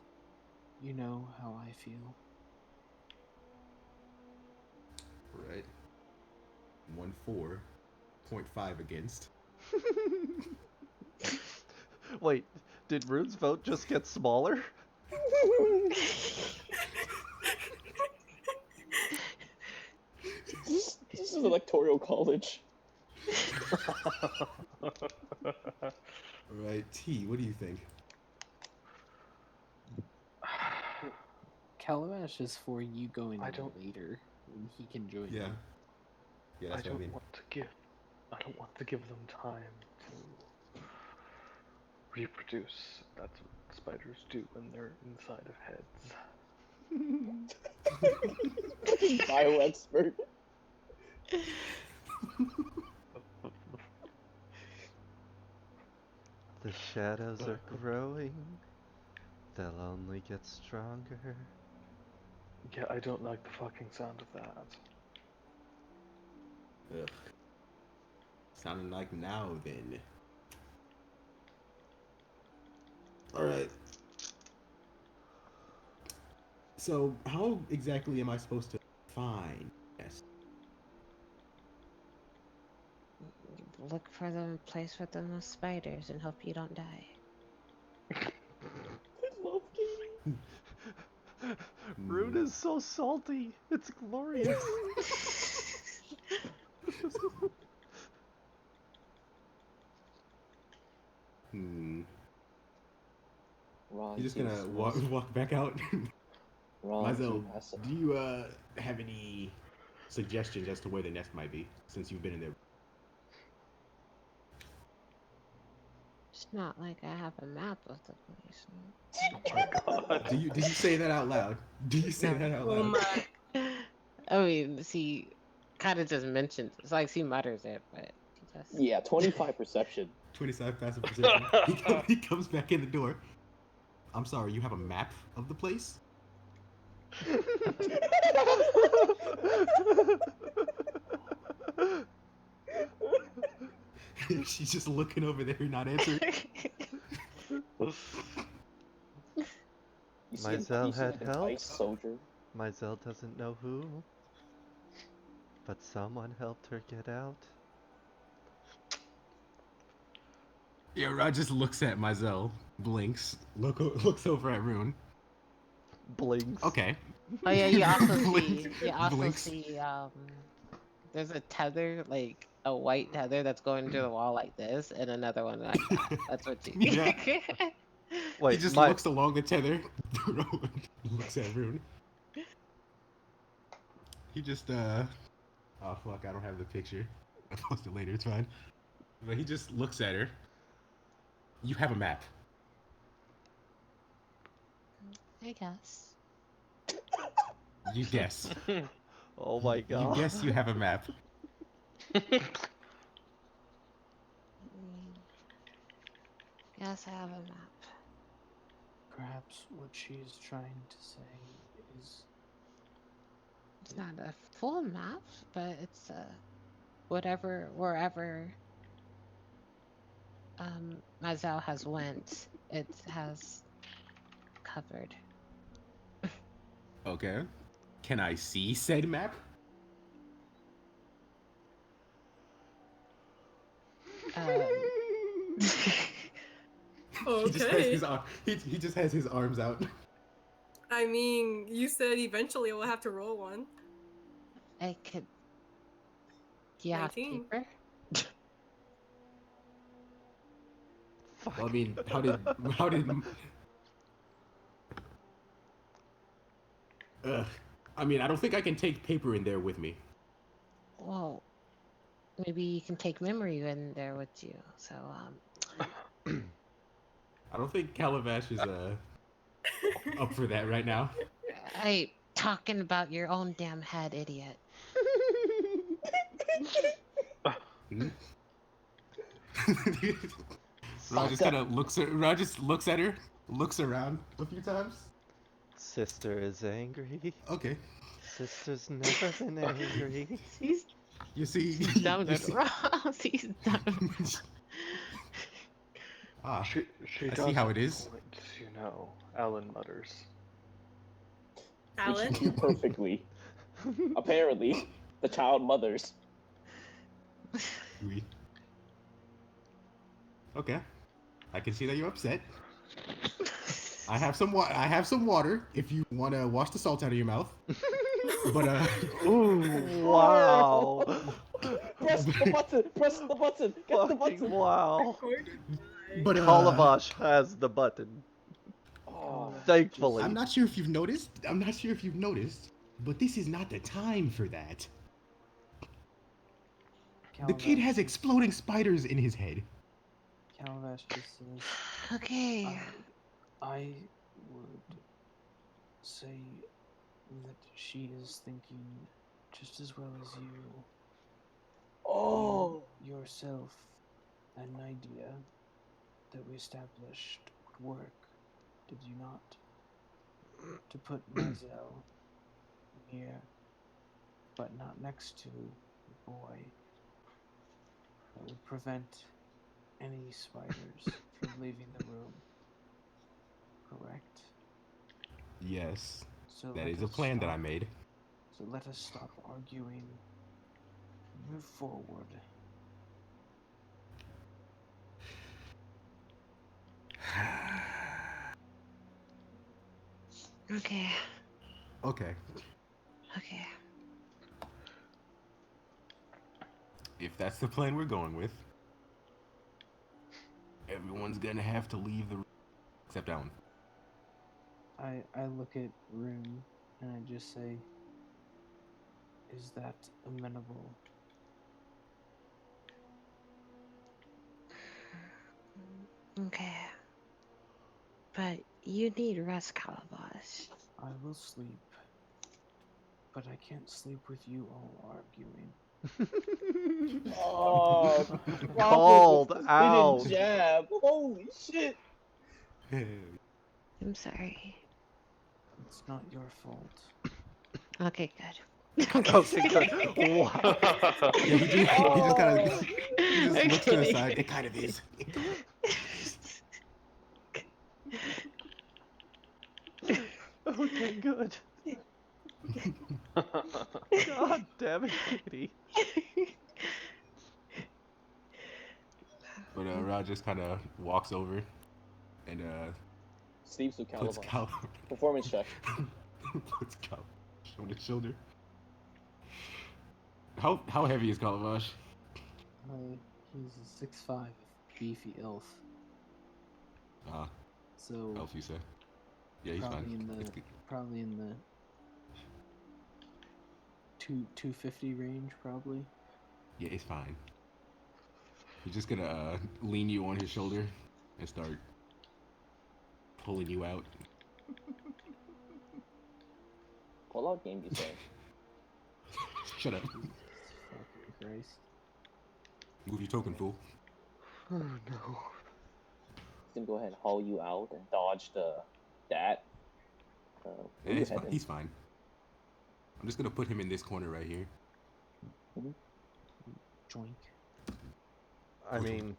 Speaker 4: "You know how I feel."
Speaker 6: Right. 1-4.5 against.
Speaker 2: Wait, did Rune's vote just get smaller?
Speaker 3: This is electoral college.
Speaker 6: Right, T, what do you think?
Speaker 4: Calabash is for you going
Speaker 7: I
Speaker 4: in
Speaker 7: don't-
Speaker 4: later when he can join
Speaker 6: Yeah.
Speaker 4: you.
Speaker 6: Yeah,
Speaker 7: I
Speaker 6: that's what I
Speaker 7: don't
Speaker 6: mean.
Speaker 7: want to give. I don't want to give them time to reproduce. That's what spiders do when they're inside of heads.
Speaker 3: Bio expert.
Speaker 2: The shadows are growing. They'll only get stronger.
Speaker 7: Yeah, I don't like the fucking sound of that.
Speaker 6: Ugh. Sounding like now then. Alright. So, how exactly am I supposed to find Nest?
Speaker 1: Look for the place with the most spiders and hope you don't die.
Speaker 3: I love Katie.
Speaker 2: Rune is so salty. It's glorious.
Speaker 6: Hmm.
Speaker 3: Ron,
Speaker 6: You're just
Speaker 3: T
Speaker 6: gonna
Speaker 3: is
Speaker 6: walk back out?
Speaker 3: Ron, T
Speaker 6: Myself,
Speaker 3: has to.
Speaker 6: do you have any suggestions as to where the nest might be, since you've been in there?
Speaker 1: It's not like I have a map of the place.
Speaker 7: Oh my god.
Speaker 6: Do you say that out loud? Do you say that out
Speaker 5: Oh
Speaker 6: loud?
Speaker 5: my.
Speaker 1: I mean, she kind of just mentions it's like she mutters it, but she just
Speaker 3: Yeah, 25 perception.
Speaker 6: 25 passive perception. He comes back in the door. I'm sorry, you have a map of the place? She's just looking over there, not answering.
Speaker 3: You see,
Speaker 2: Myzel
Speaker 3: you see
Speaker 2: had
Speaker 3: like a
Speaker 2: help.
Speaker 3: dice soldier.
Speaker 2: Myzel doesn't know who, but someone helped her get out.
Speaker 6: Yeah, Rod just looks at Myzel, blinks, looks over at Rune.
Speaker 2: Blinks.
Speaker 6: Okay.
Speaker 1: Oh yeah, you also
Speaker 6: Blinks.
Speaker 1: see
Speaker 6: Blinks.
Speaker 1: there's a tether, like a white tether that's going to the wall like this, and another one like that. That's what you
Speaker 6: Yeah.
Speaker 2: Wait,
Speaker 6: He just
Speaker 2: my
Speaker 6: looks along the tether, looks at Rune. He just oh fuck, I don't have the picture. I'll post it later, it's fine. But he just looks at her. You have a map.
Speaker 1: I guess.
Speaker 6: You guess.
Speaker 2: Oh my
Speaker 6: You
Speaker 2: god.
Speaker 6: guess you have a map.
Speaker 1: Mm, Yes, I have a map.
Speaker 4: Perhaps what she is trying to say is
Speaker 1: It's not a full map, but it's wherever Mazel has went, it has covered.
Speaker 6: Okay. Can I see said map?
Speaker 1: Um,
Speaker 6: He just has
Speaker 5: Okay.
Speaker 6: his he just has his arms out.
Speaker 5: I mean, you said eventually we'll have to roll one.
Speaker 1: I could. Do you have
Speaker 5: 19.
Speaker 1: paper?
Speaker 2: Fuck.
Speaker 6: Well, I mean, how did Ugh. I mean, I don't think I can take paper in there with me.
Speaker 1: Well, maybe you can take memory in there with you. So,
Speaker 6: I don't think Calabash is up for that right now.
Speaker 1: I talking about your own damn head, idiot.
Speaker 6: Hmm? Raj just kind of Raj just looks at her, looks around a few times.
Speaker 2: Sister is angry.
Speaker 6: Okay.
Speaker 2: Sister's never been angry.
Speaker 1: He's
Speaker 6: You see,
Speaker 1: dumb
Speaker 6: you
Speaker 1: and
Speaker 6: see-
Speaker 1: Ross. He's dumb.
Speaker 6: Ah,
Speaker 7: She
Speaker 6: I
Speaker 7: does
Speaker 6: see how
Speaker 7: have
Speaker 6: it is.
Speaker 7: points, you know. Alan mutters.
Speaker 3: Which
Speaker 5: Alan?
Speaker 3: you do perfectly. Apparently, the child mothers.
Speaker 6: Oui. Okay, I can see that you're upset. I have some water if you want to wash the salt out of your mouth. But
Speaker 2: Ooh, wow.
Speaker 3: Press the button! Press the button! Get the
Speaker 2: Fucking
Speaker 3: button!
Speaker 2: wow.
Speaker 6: but
Speaker 2: Calabash has the button.
Speaker 3: Oh,
Speaker 2: Thankfully.
Speaker 6: I'm not sure if you've noticed. But this is not the time for that. The kid
Speaker 4: Calabash
Speaker 6: has
Speaker 4: just-
Speaker 6: exploding spiders in his head.
Speaker 4: Calabash just says,
Speaker 1: Okay.
Speaker 4: I would say that she is thinking just as well as you.
Speaker 3: oh!
Speaker 4: You yourself had an idea that we established would work, did you not? To put Mazel near, but not next to, the boy. That would prevent any spiders from leaving the room. Correct?
Speaker 6: Yes,
Speaker 4: So
Speaker 6: that
Speaker 4: let
Speaker 6: is a
Speaker 4: us
Speaker 6: plan that I
Speaker 4: stop-
Speaker 6: made.
Speaker 4: So let us stop arguing. Move forward.
Speaker 1: Okay.
Speaker 6: Okay,
Speaker 1: Okay.
Speaker 6: if that's the plan we're going with, everyone's gonna have to leave the room except Alan.
Speaker 4: I look at Rune and I just say, is that amenable?
Speaker 1: Okay. But you need rest, Calabash.
Speaker 4: I will sleep. But I can't sleep with you all arguing.
Speaker 3: Oh,
Speaker 2: Called
Speaker 3: with the
Speaker 2: out.
Speaker 3: hidden jab. Holy shit!
Speaker 1: I'm sorry.
Speaker 4: It's not your fault.
Speaker 1: Okay, good.
Speaker 2: Okay, good. Wow.
Speaker 6: Yeah, he just kind of
Speaker 3: Oh,
Speaker 6: he just looks to the
Speaker 1: Okay.
Speaker 6: side. It kind of is.
Speaker 2: Okay, good. God damn it, Kitty.
Speaker 6: But Raj just kind of walks over and
Speaker 3: Sleeps with
Speaker 6: puts
Speaker 3: Calabash. Performance check.
Speaker 6: puts Calabash on his shoulder. How heavy is Calabash?
Speaker 4: He's a 6'5" beefy elf. So
Speaker 6: Elf, you say? Yeah, he's fine.
Speaker 4: probably in the 250 range, probably.
Speaker 6: Yeah, it's fine. He's just gonna lean you on his shoulder and start pulling you out.
Speaker 3: Pull-out game, you say?
Speaker 6: Shut up.
Speaker 4: Fucking Christ.
Speaker 6: Move your token, fool.
Speaker 7: Oh no.
Speaker 3: He's gonna go ahead and haul you out and dodge that. Where you heading?
Speaker 6: He's fine. I'm just gonna put him in this corner right here.
Speaker 4: Joink.
Speaker 2: I mean,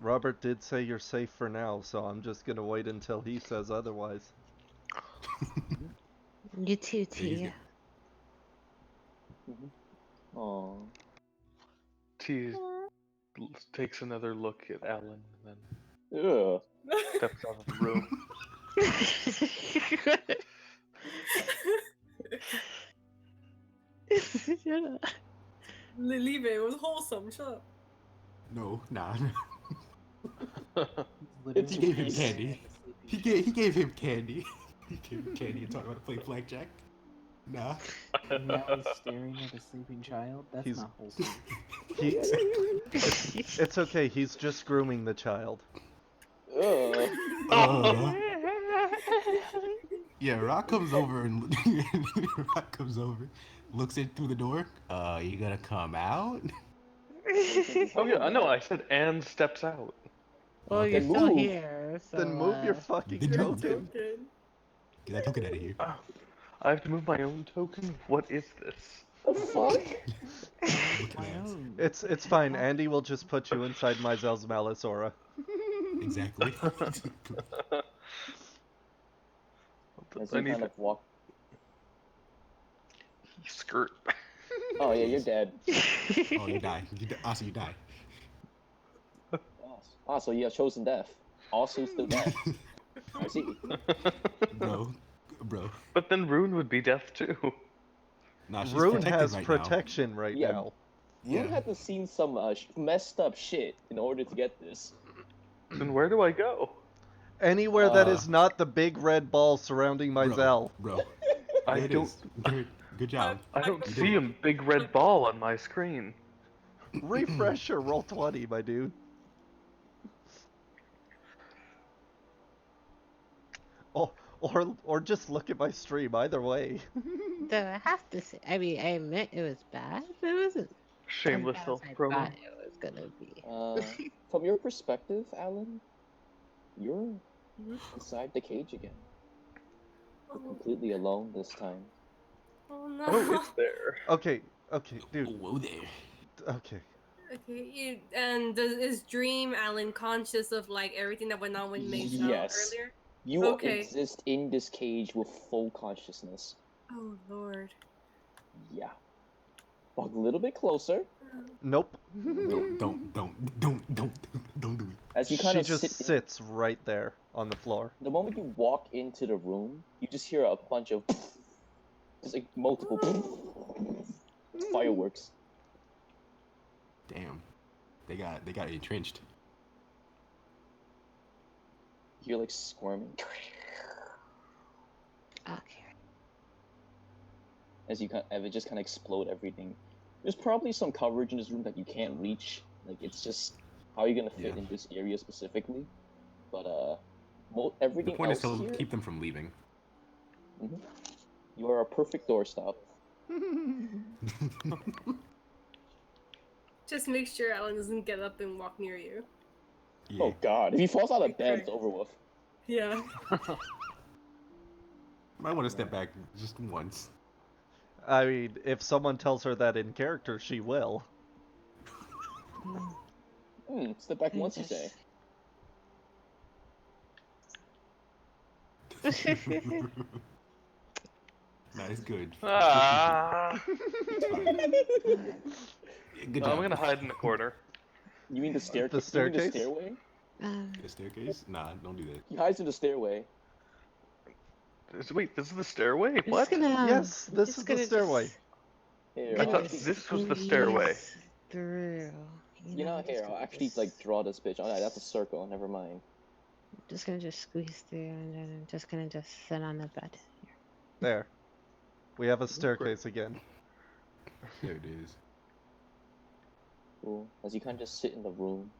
Speaker 2: Robert did say you're safe for now, so I'm just gonna wait until he says otherwise.
Speaker 1: You too,
Speaker 6: Yeah, he's
Speaker 1: T.
Speaker 6: good.
Speaker 3: Aw.
Speaker 7: T takes another look at Alan and then
Speaker 3: Ugh.
Speaker 7: steps out of the room.
Speaker 5: Leave it. It was wholesome. Shut up.
Speaker 6: No, nah.
Speaker 3: It's
Speaker 6: He gave him
Speaker 3: Reese.
Speaker 6: candy. He gave him candy. He gave him candy and taught him how to play blackjack. Nah.
Speaker 4: And now he's staring at a sleeping child. That's
Speaker 2: He's-
Speaker 4: not wholesome.
Speaker 2: It's okay, he's just grooming the child.
Speaker 3: Ugh.
Speaker 6: Yeah, Rock comes over and Rock comes over, looks in through the door. You gonna come out?
Speaker 7: Oh yeah, I know. I said and steps out.
Speaker 1: Well,
Speaker 6: Okay.
Speaker 1: you're
Speaker 3: Then
Speaker 1: still
Speaker 3: move.
Speaker 1: here, so
Speaker 2: Then move your fucking
Speaker 6: Then move.
Speaker 2: token.
Speaker 5: Good.
Speaker 6: Get that token out of here.
Speaker 7: I have to move my own token. What is this?
Speaker 3: The fuck?
Speaker 6: Look
Speaker 4: My
Speaker 6: at that.
Speaker 4: own.
Speaker 2: It's fine, Andy will just put you inside Myzel's Malice Aura.
Speaker 6: Exactly.
Speaker 3: As
Speaker 7: I
Speaker 3: you
Speaker 7: need
Speaker 3: kind of walk.
Speaker 7: skirt.
Speaker 3: Oh yeah, you're dead.
Speaker 6: Oh, you die. Also, you die.
Speaker 3: Ah, so you have chosen death. Also still death. I see.
Speaker 6: Bro.
Speaker 7: But then Rune would be death too.
Speaker 6: Nah, she's
Speaker 2: Rune
Speaker 6: protected
Speaker 2: has
Speaker 6: right
Speaker 2: protection right
Speaker 3: Yeah.
Speaker 2: now.
Speaker 3: Rune
Speaker 6: Yeah.
Speaker 3: had to see some messed up shit in order to get this.
Speaker 7: Then where do I go?
Speaker 2: Anywhere that is not the big red ball surrounding
Speaker 6: now.
Speaker 2: Myzel.
Speaker 6: Bro.
Speaker 7: I
Speaker 6: There it
Speaker 7: don't.
Speaker 6: is. Good job.
Speaker 7: I don't
Speaker 6: You did
Speaker 7: see
Speaker 6: it.
Speaker 7: a big red ball on my screen.
Speaker 2: Refresh or roll 20, my dude. Oh, or just look at my stream, either way.
Speaker 1: So I have to say, I mean, I admit it was bad, but it wasn't as
Speaker 7: Shameless
Speaker 1: bad as
Speaker 7: self
Speaker 1: I
Speaker 7: promo.
Speaker 1: thought it was gonna be.
Speaker 3: From your perspective, Alan, you're inside the cage again. You're completely alone this time.
Speaker 5: Oh no.
Speaker 7: Oh, it's there.
Speaker 2: Okay, dude.
Speaker 6: Whoa there.
Speaker 2: Okay.
Speaker 5: Okay, and is Dream Alan conscious of like everything that went on with Maisel
Speaker 3: Yes.
Speaker 5: earlier?
Speaker 3: You
Speaker 5: Okay.
Speaker 3: exist in this cage with full consciousness.
Speaker 5: Oh lord.
Speaker 3: Yeah. Walk a little bit closer.
Speaker 2: Nope.
Speaker 6: Don't do it.
Speaker 3: As you kind
Speaker 2: She
Speaker 3: of
Speaker 2: just
Speaker 3: sit in,
Speaker 2: sits right there on the floor.
Speaker 3: the moment you walk into the room, you just hear a bunch of just like multiple fireworks.
Speaker 6: Damn. They got entrenched.
Speaker 3: You're like squirming
Speaker 1: Okay.
Speaker 3: as it just kind of explode everything. There's probably some coverage in this room that you can't reach. Like it's just how you're gonna fit
Speaker 6: Yeah.
Speaker 3: in this area specifically. But
Speaker 6: The
Speaker 3: everything
Speaker 6: point is
Speaker 3: else
Speaker 6: to
Speaker 3: here,
Speaker 6: keep them from leaving.
Speaker 3: you are a perfect doorstop.
Speaker 5: Just make sure Alan doesn't get up and walk near you.
Speaker 6: Yeah.
Speaker 3: Oh god, if he falls out of
Speaker 5: Okay.
Speaker 3: bed, it's over with.
Speaker 5: Yeah.
Speaker 6: Might want to step back just once.
Speaker 2: I mean, if someone tells her that in character, she will.
Speaker 3: Step back once, you say.
Speaker 6: Nah, it's good.
Speaker 7: Ah.
Speaker 6: It's fine. Good
Speaker 7: I'm
Speaker 6: job.
Speaker 7: gonna hide in the corner.
Speaker 3: You mean the staircase?
Speaker 2: The
Speaker 3: You mean the
Speaker 2: staircase?
Speaker 3: stairway?
Speaker 6: The staircase? Nah, don't do that.
Speaker 3: He hides in the stairway.
Speaker 7: Wait, this is the stairway?
Speaker 1: I'm just
Speaker 7: What?
Speaker 1: gonna,
Speaker 2: Yes,
Speaker 1: I'm
Speaker 2: this
Speaker 1: just
Speaker 2: is the
Speaker 1: gonna
Speaker 2: stairway.
Speaker 3: Here,
Speaker 7: I
Speaker 3: I'll
Speaker 7: thought
Speaker 3: actually,
Speaker 7: this was the stairway.
Speaker 1: squeeze Through.
Speaker 3: you know,
Speaker 1: I'm just
Speaker 3: here, I'll
Speaker 1: gonna
Speaker 3: actually
Speaker 1: just-
Speaker 3: like draw this bitch. Oh, that's a circle. Never mind.
Speaker 1: Just gonna just squeeze through, and then I'm just gonna just sit on the bed.
Speaker 2: There. We have a staircase again.
Speaker 6: There it is.
Speaker 3: Cool. As you kind of just sit in the room,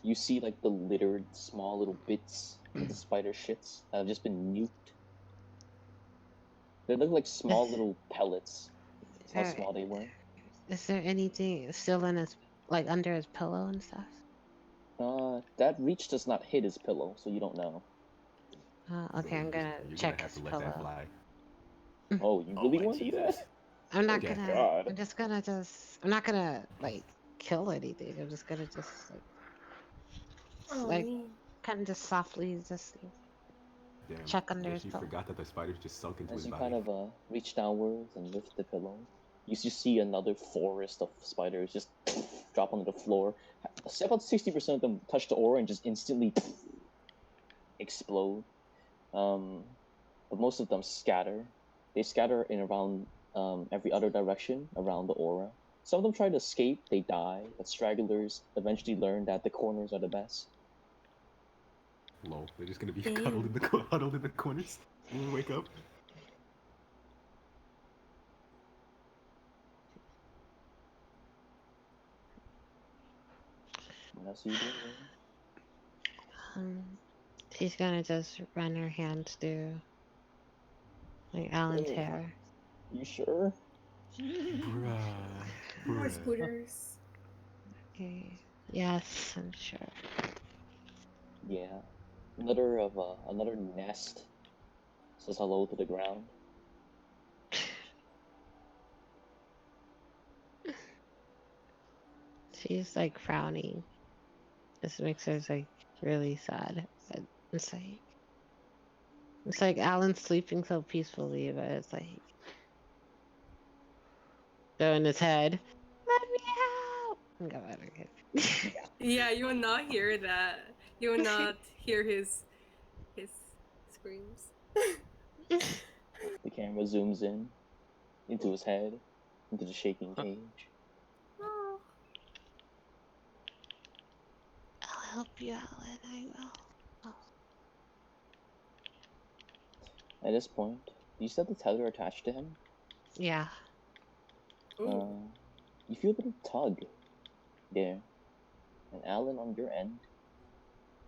Speaker 3: you see like the littered small little bits of the spider shits that have just been nuked. They look like small little pellets. That's how
Speaker 1: Alright.
Speaker 3: small they were.
Speaker 1: Is there anything still in his, like, under his pillow and stuff?
Speaker 3: That reach does not hit his pillow, so you don't know.
Speaker 1: Okay, I'm gonna
Speaker 6: You're
Speaker 1: check
Speaker 6: gonna have
Speaker 1: his
Speaker 6: to let that
Speaker 1: pillow.
Speaker 6: fly.
Speaker 3: Oh, you
Speaker 6: Oh
Speaker 3: really
Speaker 6: my
Speaker 3: want to do that?
Speaker 6: Jesus.
Speaker 1: I'm not
Speaker 6: Yeah.
Speaker 1: gonna.
Speaker 3: God.
Speaker 1: I'm just gonna just. I'm not gonna like kill anything. I'm just gonna just
Speaker 5: Oh,
Speaker 1: like
Speaker 5: man.
Speaker 1: kind of just softly just
Speaker 6: Damn.
Speaker 1: check under
Speaker 6: Yeah,
Speaker 1: his
Speaker 6: she
Speaker 1: pillow.
Speaker 6: forgot that the spiders just sunk into
Speaker 3: As
Speaker 6: his
Speaker 3: you
Speaker 6: body.
Speaker 3: kind of reach downwards and lift the pillow, you see another forest of spiders just drop onto the floor. About 60% of them touch the aura and just instantly explode. But most of them scatter. They scatter in around every other direction around the aura. Some of them try to escape, they die, but stragglers eventually learn that the corners are the best.
Speaker 6: Lol. They're just gonna be
Speaker 5: Damn.
Speaker 6: huddled in the corners when we wake up.
Speaker 3: What else are you doing?
Speaker 1: She's gonna just run her hands through like Alan's
Speaker 3: Ugh.
Speaker 1: hair.
Speaker 3: You sure?
Speaker 6: Bruh.
Speaker 5: More
Speaker 6: Bruh.
Speaker 5: scooters.
Speaker 1: Okay. Yes, I'm sure.
Speaker 3: Yeah. Another nest says hello to the ground.
Speaker 1: She's like frowning. This makes her like really sad. But it's like Alan's sleeping so peacefully, but it's like so in his head. Let me out. Go better.
Speaker 5: Yeah, you will not hear that. You will not hear his screams.
Speaker 3: The camera zooms in into his head, into the shaking cage.
Speaker 5: Oh.
Speaker 1: I'll help you, Alan. I will.
Speaker 3: At this point, you still have the tether attached to him.
Speaker 1: Yeah.
Speaker 5: Ooh.
Speaker 3: You feel a little tug there. And Alan, on your end,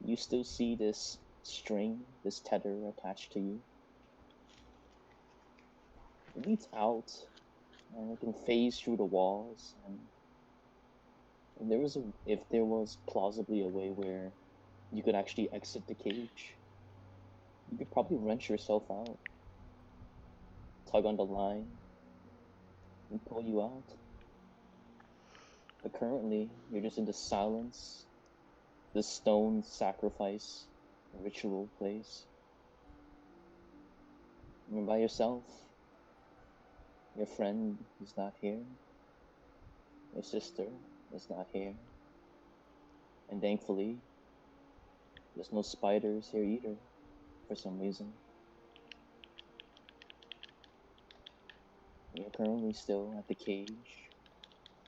Speaker 3: you still see this string, this tether attached to you. It leads out, and it can phase through the walls. And if there was plausibly a way where you could actually exit the cage, you could probably wrench yourself out, tug on the line, and pull you out. But currently, you're just in the silence, this stone sacrifice ritual place. You're by yourself. Your friend is not here. Your sister is not here. And thankfully, there's no spiders here either, for some reason. You're currently still at the cage,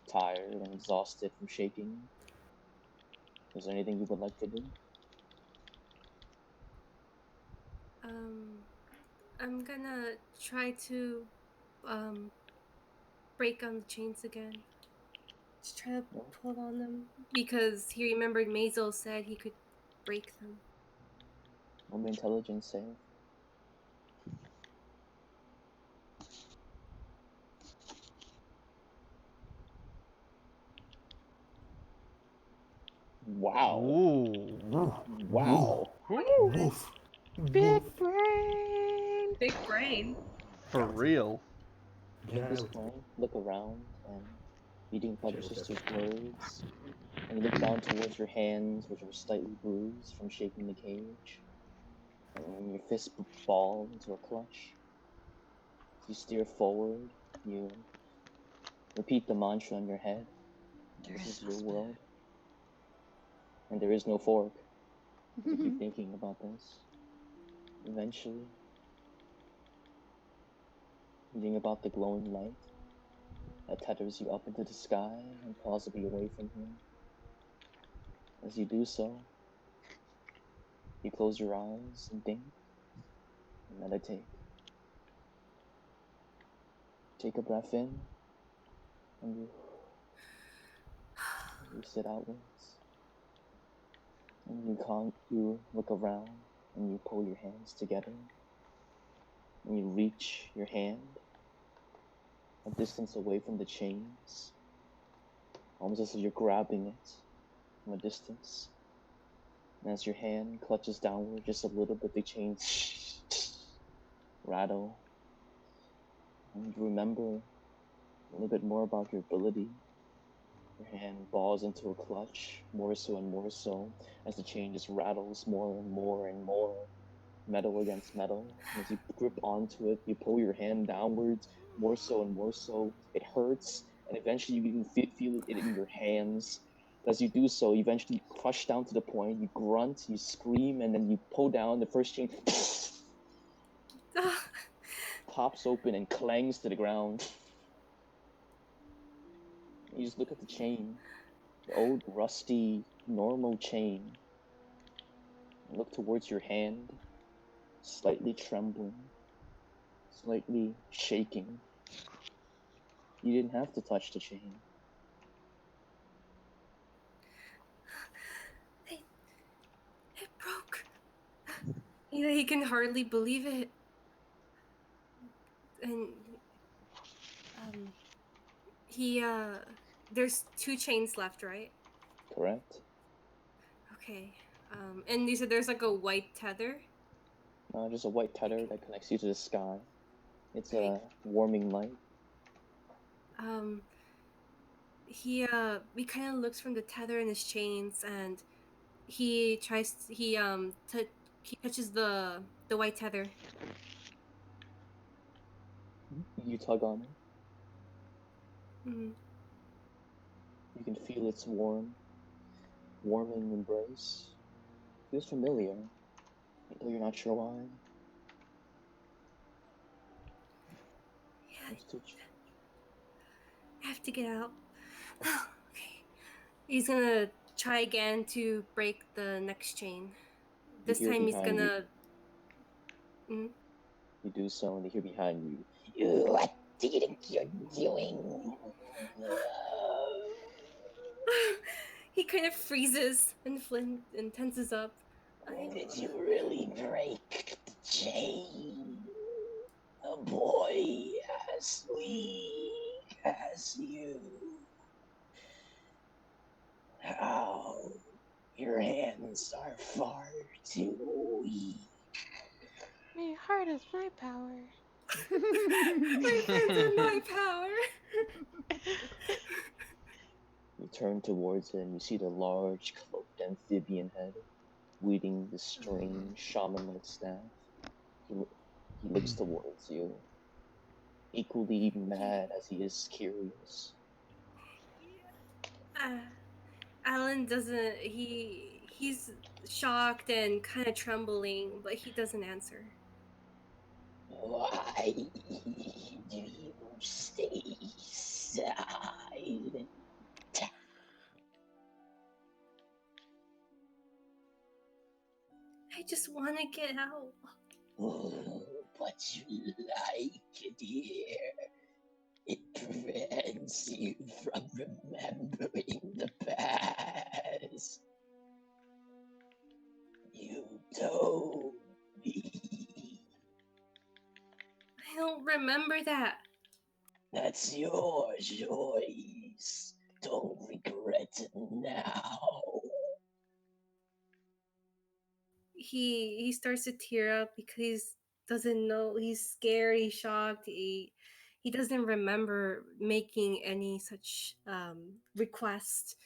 Speaker 3: tired and exhausted from shaking. Is there anything you would like to do?
Speaker 5: I'm gonna try to break on the chains again. Just try to pull on them because he remembered Maisel said he could break them.
Speaker 3: Roll me intelligence save. Wow.
Speaker 2: Ooh.
Speaker 3: Wow.
Speaker 6: Wolf.
Speaker 1: Big brain.
Speaker 5: Big brain.
Speaker 2: For real.
Speaker 3: At this point, look around and you think about your sister's words, and you look down towards your hands, which are slightly bruised from shaking the cage, and your fist ball into a clutch. You steer forward, you repeat the mantra in your head. This is your world, and there is no fork. You keep thinking about this. Eventually, you think about the glowing light that tethers you up into the sky and possibly away from here. As you do so, you close your eyes and think and meditate. Take a breath in and you sit outwards. And you look around and you pull your hands together. And you reach your hand a distance away from the chains, almost as if you're grabbing it from a distance. And as your hand clutches downward just a little bit, the chains rattle. And you remember a little bit more about your ability. Your hand balls into a clutch, more so, as the chain just rattles more and more and more, metal against metal. And as you grip onto it, you pull your hand downwards, more so. It hurts, and eventually you can feel it in your hands. But as you do so, you eventually crush down to the point, you grunt, you scream, and then you pull down the first chain, pops open and clangs to the ground. You just look at the chain, the old rusty, normal chain. Look towards your hand, slightly trembling, slightly shaking. You didn't have to touch the chain.
Speaker 5: It broke. He can hardly believe it. And there's 2 chains left, right?
Speaker 3: Correct?
Speaker 5: Okay. And you said there's like a white tether.
Speaker 3: Just a white tether that connects you to the sky. It's
Speaker 5: Okay.
Speaker 3: a warming light.
Speaker 5: He kind of looks from the tether in his chains, and he touches the white tether.
Speaker 3: You tug on it.
Speaker 5: Mm.
Speaker 3: You can feel its warming embrace. Feels familiar, though you're not sure why.
Speaker 5: Yeah, I have to get out. Okay. He's gonna try again to break the next chain. This
Speaker 3: You hear
Speaker 5: time he's
Speaker 3: behind you.
Speaker 5: gonna. Mm.
Speaker 3: You do so, and you hear behind you. What do you think you're doing?
Speaker 5: He kind of freezes and tenses up.
Speaker 3: Did you really break the chain? A boy as weak as you. How? Your hands are far too weak.
Speaker 1: My heart is my power.
Speaker 5: My hands are my power.
Speaker 3: You turn towards it and you see the large cloaked amphibian head wielding the strange shaman-like staff. He looks towards you, equally mad as he is curious.
Speaker 5: Alan doesn't. He's shocked and kind of trembling, but he doesn't answer.
Speaker 3: Why do you stay silent?
Speaker 5: I just want to get out.
Speaker 3: Oh, but you like it here. It prevents you from remembering the past. You told me.
Speaker 5: I don't remember that.
Speaker 3: That's your choice. Don't regret it now.
Speaker 5: He starts to tear up because he doesn't know. He's scared. He's shocked. He doesn't remember making any such request.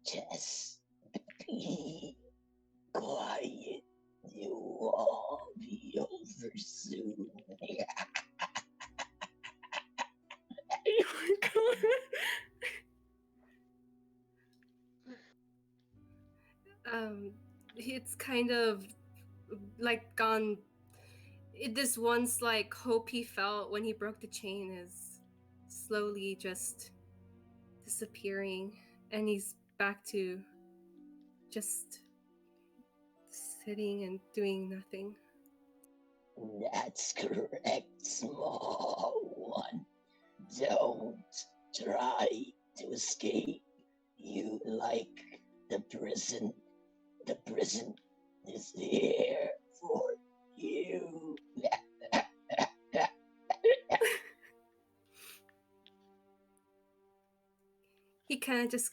Speaker 3: Just be quiet. You will be over soon.
Speaker 5: Oh my god. It's kind of like gone. This once like hope he felt when he broke the chain is slowly just disappearing, and he's back to just sitting and doing nothing.
Speaker 3: That's correct, small one. Don't try to escape. You like the prison. The prison is here for you.
Speaker 5: He kind of just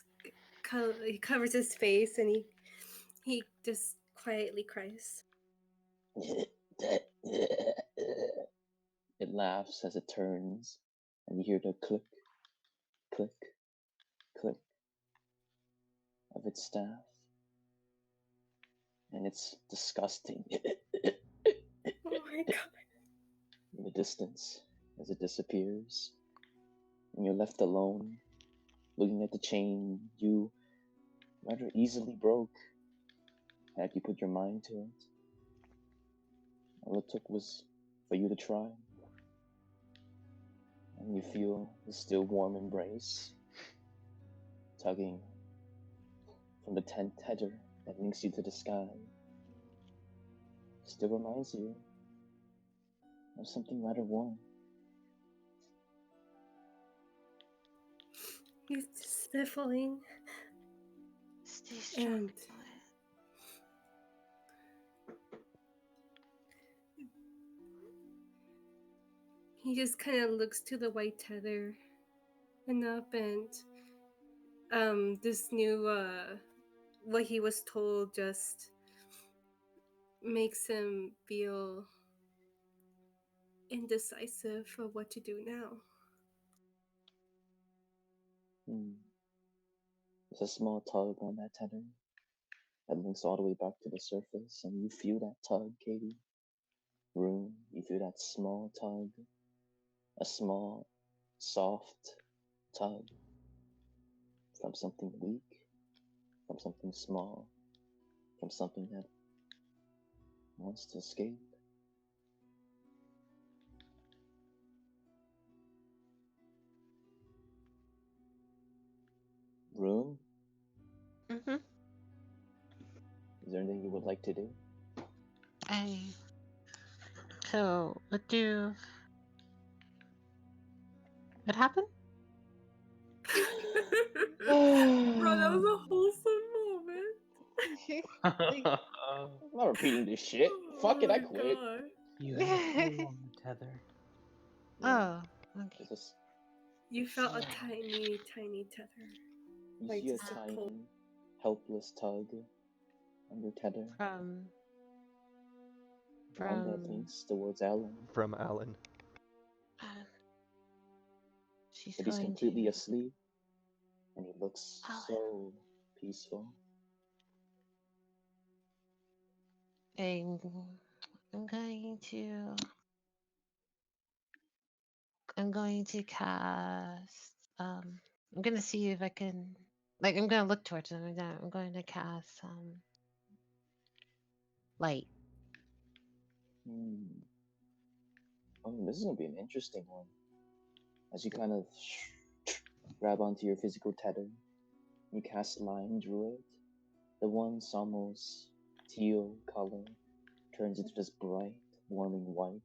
Speaker 5: he covers his face and he just quietly cries.
Speaker 3: It laughs as it turns, and you hear the click, click, click of its staff. And it's disgusting.
Speaker 5: Oh my god.
Speaker 3: In the distance, as it disappears, and you're left alone, looking at the chain you rather easily broke had you put your mind to it. All it took was for you to try. And you feel the still warm embrace tugging from the tent tether that links you to the sky. Still reminds you of something rather warm.
Speaker 5: He's just sniffling.
Speaker 1: Stay strong.
Speaker 5: And he just kind of looks to the white tether and up, and this new what he was told just makes him feel indecisive of what to do now.
Speaker 3: There's a small tug on that tether that links all the way back to the surface, and you feel that tug, Katie. Room, you feel that small tug, a small, soft tug from something weak, from something small, from something that wants to escape. Room,
Speaker 1: Mm-hmm.
Speaker 3: is there anything you would like to do?
Speaker 1: So, what happened?
Speaker 5: Bro, that was a wholesome moment.
Speaker 3: I'm not repeating this shit. Fuck it, I
Speaker 5: my
Speaker 3: quit.
Speaker 5: God.
Speaker 4: You have pull on the tether.
Speaker 1: Oh, okay.
Speaker 3: Just
Speaker 5: You felt a
Speaker 1: Yeah.
Speaker 5: tiny, tiny tether.
Speaker 3: you
Speaker 5: Like
Speaker 3: see a
Speaker 5: just a pull.
Speaker 3: tiny, helpless tug on your tether. One that
Speaker 1: From
Speaker 3: links towards Alan.
Speaker 2: From Alan.
Speaker 1: She's
Speaker 3: But he's
Speaker 1: going
Speaker 3: completely
Speaker 1: to.
Speaker 3: asleep, and he looks
Speaker 1: Alan.
Speaker 3: so peaceful.
Speaker 1: I'm going to cast. I'm gonna see if I can. Like, I'm gonna look towards him. I'm going to cast light.
Speaker 3: Oh, this is gonna be an interesting one. As you kind of grab onto your physical tether, you cast line through it. The once almost teal color turns into this bright, warming white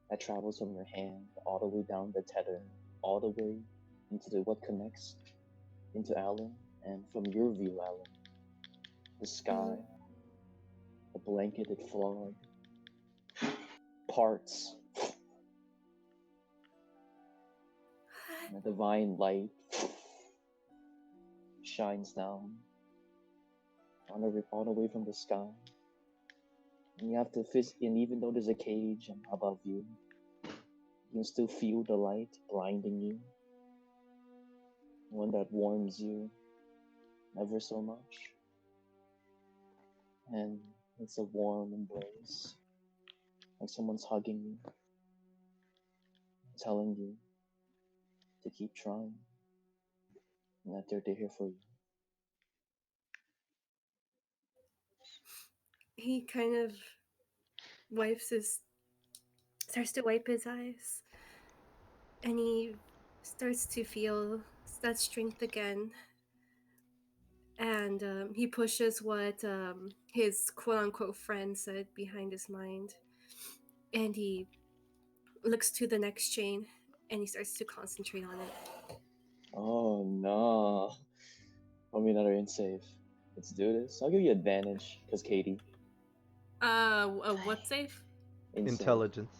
Speaker 3: that travels from your hand all the way down the tether, all the way into what connects into Alan, and from your view, Alan, the sky, the blanketed floor, parts, and a divine light shines down all the way from the sky. And you have to and even though there's a cage above you, you can still feel the light blinding you. One that warms you ever so much. And it's a warm embrace, like someone's hugging you, telling you to keep trying, and that they're here for you.
Speaker 5: He kind of starts to wipe his eyes, and he starts to feel that strength again. And he pushes what his quote-unquote friend said behind his mind, and he looks to the next chain, and he starts to concentrate on it.
Speaker 3: Oh no. Tell me another in save. Let's do this. I'll give you advantage, because Katie.
Speaker 5: What safe?
Speaker 3: Insane.
Speaker 2: Intelligence.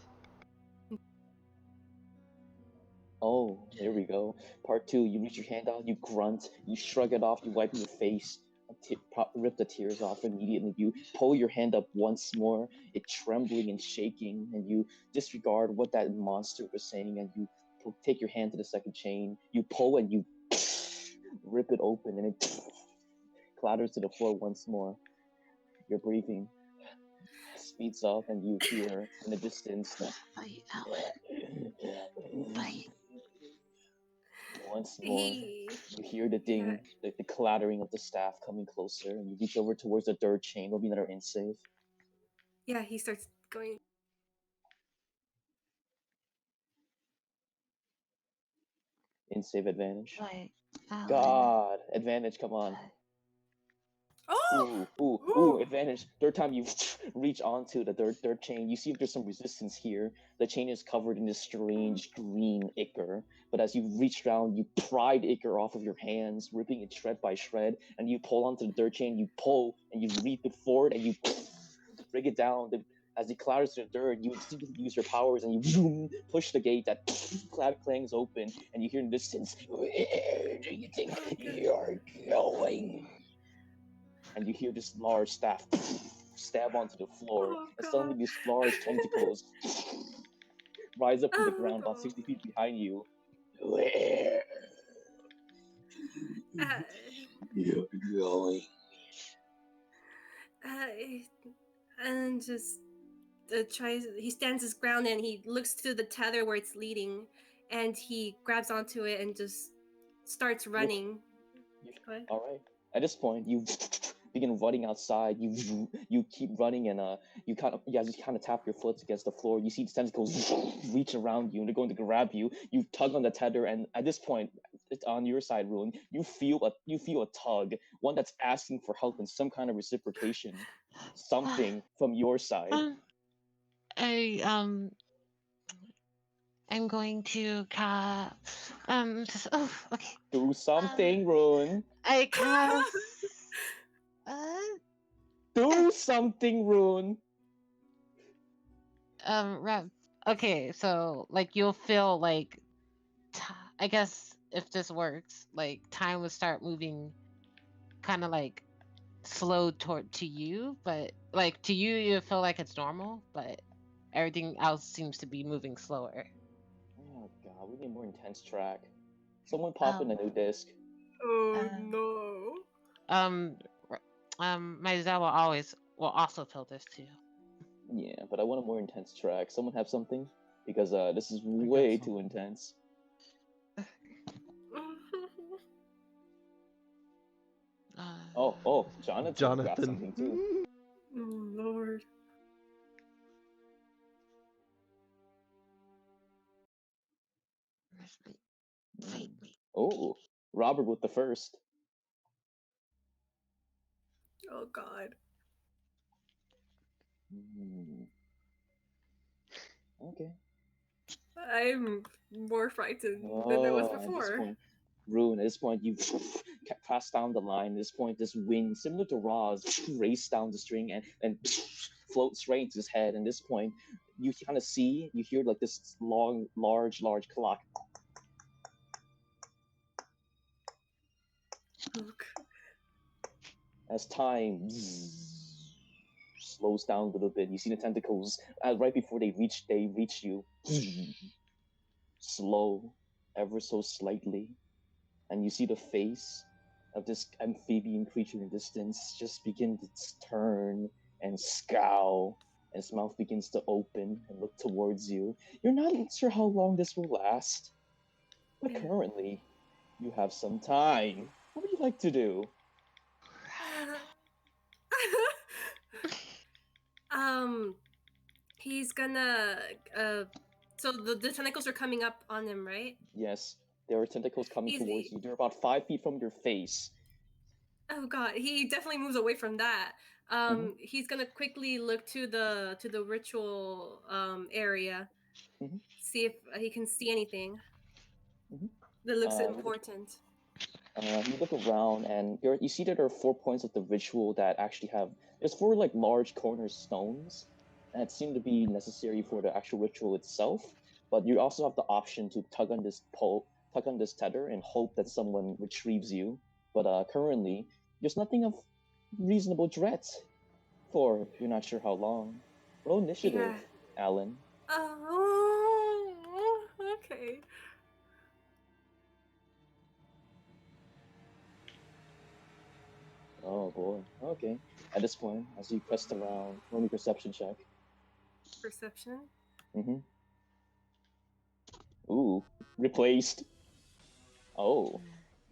Speaker 3: Oh, there we go. Part 2, you reach your hand out, you grunt, you shrug it off, you wipe your face, rip the tears off immediately. You pull your hand up once more, it trembling and shaking, and you disregard what that monster was saying, and you take your hand to the second chain. You pull and you rip it open, and it clatters to the floor once more. Your breathing speeds up, and you hear in the distance.
Speaker 1: Fight, Alan. Fight.
Speaker 3: Once more,
Speaker 5: He.
Speaker 3: you hear the ding, the clattering of the staff coming closer, and you reach over towards the third chain. Will be another in save.
Speaker 5: Yeah, he starts going.
Speaker 3: In save advantage.
Speaker 1: Fight, Alan.
Speaker 3: God, advantage. Come on.
Speaker 5: Oh!
Speaker 3: Ooh, advantage. Third time you reach onto the third chain, you see if there's some resistance here. The chain is covered in this strange green ichor, but as you reach down, you pry the ichor off of your hands, ripping it shred by shred, and you pull onto the third chain, you pull, and you reap it forward, and you break it down. As it clatters to the dirt, you instinctively use your powers, and you push the gate that clangs open, and you hear in the distance, "Where do you think you're going?" And you hear this large staff stab onto the floor, and suddenly these large tentacles rise up from the ground about 60 feet behind you. Where you're going?
Speaker 5: And just tries. He stands his ground and he looks to the tether where it's leading, and he grabs onto it and just starts running.
Speaker 3: All right. At this point, you begin running outside. You keep running, and you kind of tap your foot against the floor. You see the tentacles reach around you, and they're going to grab you. You tug on the tether, and at this point, it's on your side, Ruin. You feel a tug, one that's asking for help and some kind of reciprocation, something from your side.
Speaker 1: I'm going to just, okay.
Speaker 3: Do something, Ruin.
Speaker 1: I cast
Speaker 3: Do something, Ruin.
Speaker 1: Rev. Okay, so like you'll feel like I guess if this works, like time would start moving kind of like slow toward to you, but like to you you feel like it's normal, but everything else seems to be moving slower.
Speaker 3: Oh god, we need a more intense track. Someone pop in a new disc.
Speaker 5: Oh no.
Speaker 1: Myzel will also feel this too.
Speaker 3: Yeah, but I want a more intense track. Someone have something? Because this is way too intense. Oh, Jonathan got something too.
Speaker 5: Oh Lord.
Speaker 1: Fight me.
Speaker 3: Oh, Robert with the first.
Speaker 5: Oh God.
Speaker 3: Okay.
Speaker 5: I'm more frightened than I was before.
Speaker 3: Rune, at this point, you pass down the line. At this point, this wind, similar to Ra's, race down the string and floats straight into his head. And at this point, you kind of you hear like this large clock. As time slows down a little bit, you see the tentacles right before they reach you. Slow, ever so slightly, and you see the face of this amphibian creature in the distance just begin to turn and scowl, and its mouth begins to open and look towards you. You're not sure how long this will last, but currently, you have some time. What would you like to do?
Speaker 5: He's gonna so the tentacles are coming up on him, right?
Speaker 3: Yes, there are tentacles coming towards you. They're about 5 feet from your face.
Speaker 5: Oh God, he definitely moves away from that. He's gonna quickly look to the ritual area, see if he can see anything that looks important.
Speaker 3: You look around and you see that there are 4 points of the ritual that actually have there's four like large cornerstones that seem to be necessary for the actual ritual itself. But you also have the option to tug on this tether, and hope that someone retrieves you. But currently, there's nothing of reasonable threat for you're not sure how long. Roll initiative,
Speaker 5: Yeah.
Speaker 3: Alan.
Speaker 5: Oh, okay.
Speaker 3: Oh boy. Okay. At this point, as you quest around, roll me perception check.
Speaker 5: Perception.
Speaker 3: Mm-hmm. Ooh, replaced. Oh,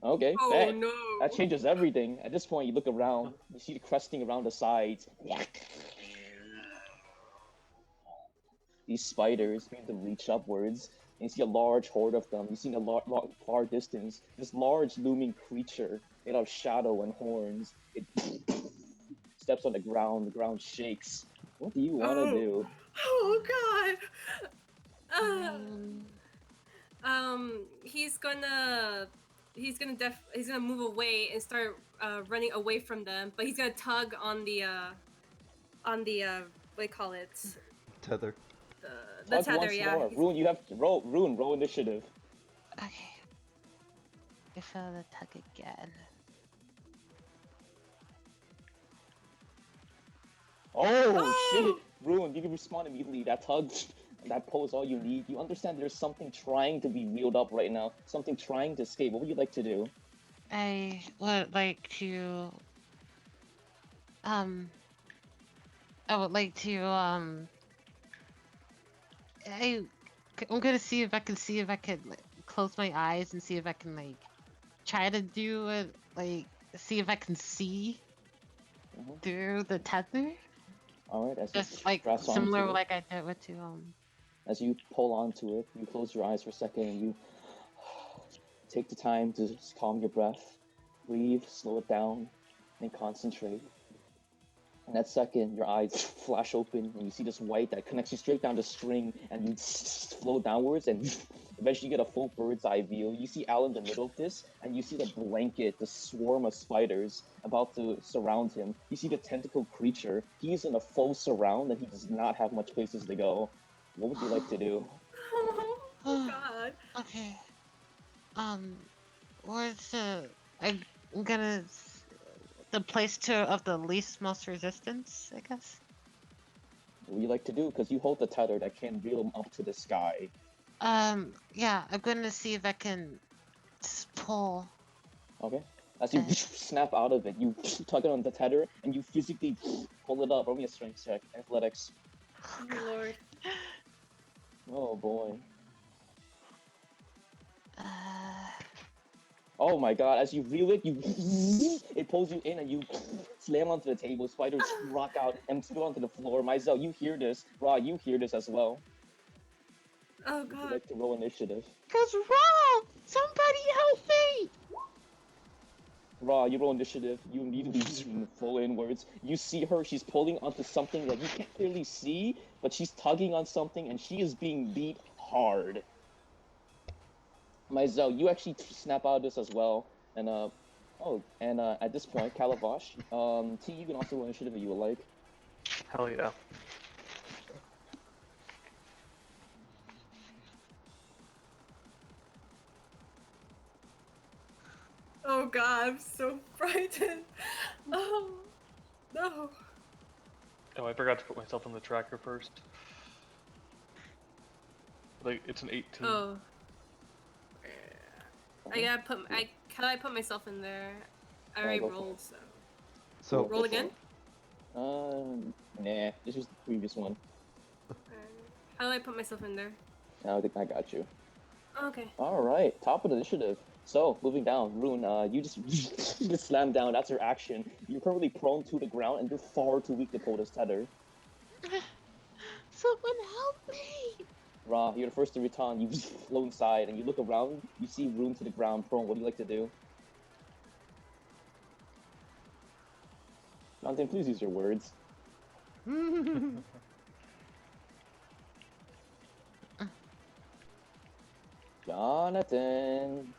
Speaker 3: okay,
Speaker 5: Oh
Speaker 3: bet. That
Speaker 5: no.
Speaker 3: changes everything. At this point, you look around, you see the cresting around the sides. These spiders begin to reach upwards, and you see a large horde of them. You see in the far distance this large looming creature made out of shadow and horns. It steps on the ground shakes. What do you want to
Speaker 5: Oh.
Speaker 3: do?
Speaker 5: Oh God.
Speaker 1: Um,
Speaker 5: He's gonna move away and start running away from them, but he's gonna tug on the what do you call it,
Speaker 2: Tether.
Speaker 5: the
Speaker 3: Tug
Speaker 5: tether.
Speaker 3: once
Speaker 5: Yeah.
Speaker 3: more. Rune, you have to roll initiative.
Speaker 1: okay. I feel the tug again.
Speaker 3: Oh shit!
Speaker 5: Oh.
Speaker 3: Ruin, you can respond immediately. That tug, that pull is all you need. You understand there's something trying to be reeled up right now. Something trying to escape. What would you like to do?
Speaker 1: I would like to um I would like to I I'm gonna see if I can like, close my eyes and see if I can like try to do it like see if I can see
Speaker 3: Mhm.
Speaker 1: through the tether.
Speaker 3: All right, as you
Speaker 1: Just like
Speaker 3: press onto
Speaker 1: similar
Speaker 3: it,
Speaker 1: like I did with
Speaker 3: as you pull onto it, you close your eyes for a second and you take the time to just calm your breath, breathe, slow it down, and concentrate. In that second, your eyes flash open and you see this white that connects you straight down the string, and you flow downwards and eventually you get a full bird's eye view. You see Al in the middle of this, and you see the blanket, the swarm of spiders about to surround him. You see the tentacle creature. He's in a full surround and he does not have much places to go. What would you like to do?
Speaker 5: Oh God.
Speaker 1: Okay. Um where's I'm gonna the place to of the least most resistance, I guess.
Speaker 3: What would you like to do? Because you hold the tether that can reel him up to the sky.
Speaker 1: Yeah, I'm gonna see if I can pull.
Speaker 3: Okay. As you snap out of it, you tug it on the tether and you physically pull it up. Roll me a strength check, athletics.
Speaker 1: Oh,
Speaker 5: Oh Lord.
Speaker 3: Oh boy.
Speaker 1: uh,
Speaker 3: Oh my god, as you reel it, you it pulls you in and you slam onto the table. Spiders rock out and spill onto the floor. Myzel, you hear this. Ra, you hear this as well.
Speaker 5: Oh
Speaker 3: Would you
Speaker 5: God.
Speaker 3: like to roll initiative?
Speaker 1: Cause wrong! Somebody help me!
Speaker 3: Ra, you roll initiative. You immediately full inwards. You see her. She's pulling onto something that you can't clearly see, but she's tugging on something and she is being beat hard. Myzel, you actually snap out of this as well. And at this point, Calavash, T, you can also roll initiative if you would like.
Speaker 7: Hell yeah.
Speaker 5: Oh God. I'm so frightened. Oh no.
Speaker 7: Oh, I forgot to put myself on the tracker first. Like, it's an 18.
Speaker 5: Oh. I gotta put. Can I put myself in there? I already
Speaker 3: Go for
Speaker 5: rolled,
Speaker 3: it.
Speaker 5: so
Speaker 2: So
Speaker 5: roll again.
Speaker 3: Nah, this was the previous one.
Speaker 5: How do I put myself in there?
Speaker 3: I think I got you.
Speaker 5: Okay.
Speaker 3: All right, top of the initiative. So moving down, Rune, you just you just slam down. That's your action. You're currently prone to the ground, and you're far too weak to pull this tether.
Speaker 1: Someone help me!
Speaker 3: Ra, you're the first to return. You just float inside, and you look around. You see Rune to the ground, prone. What do you like to do? Jonathan, please use your words. Jonathan.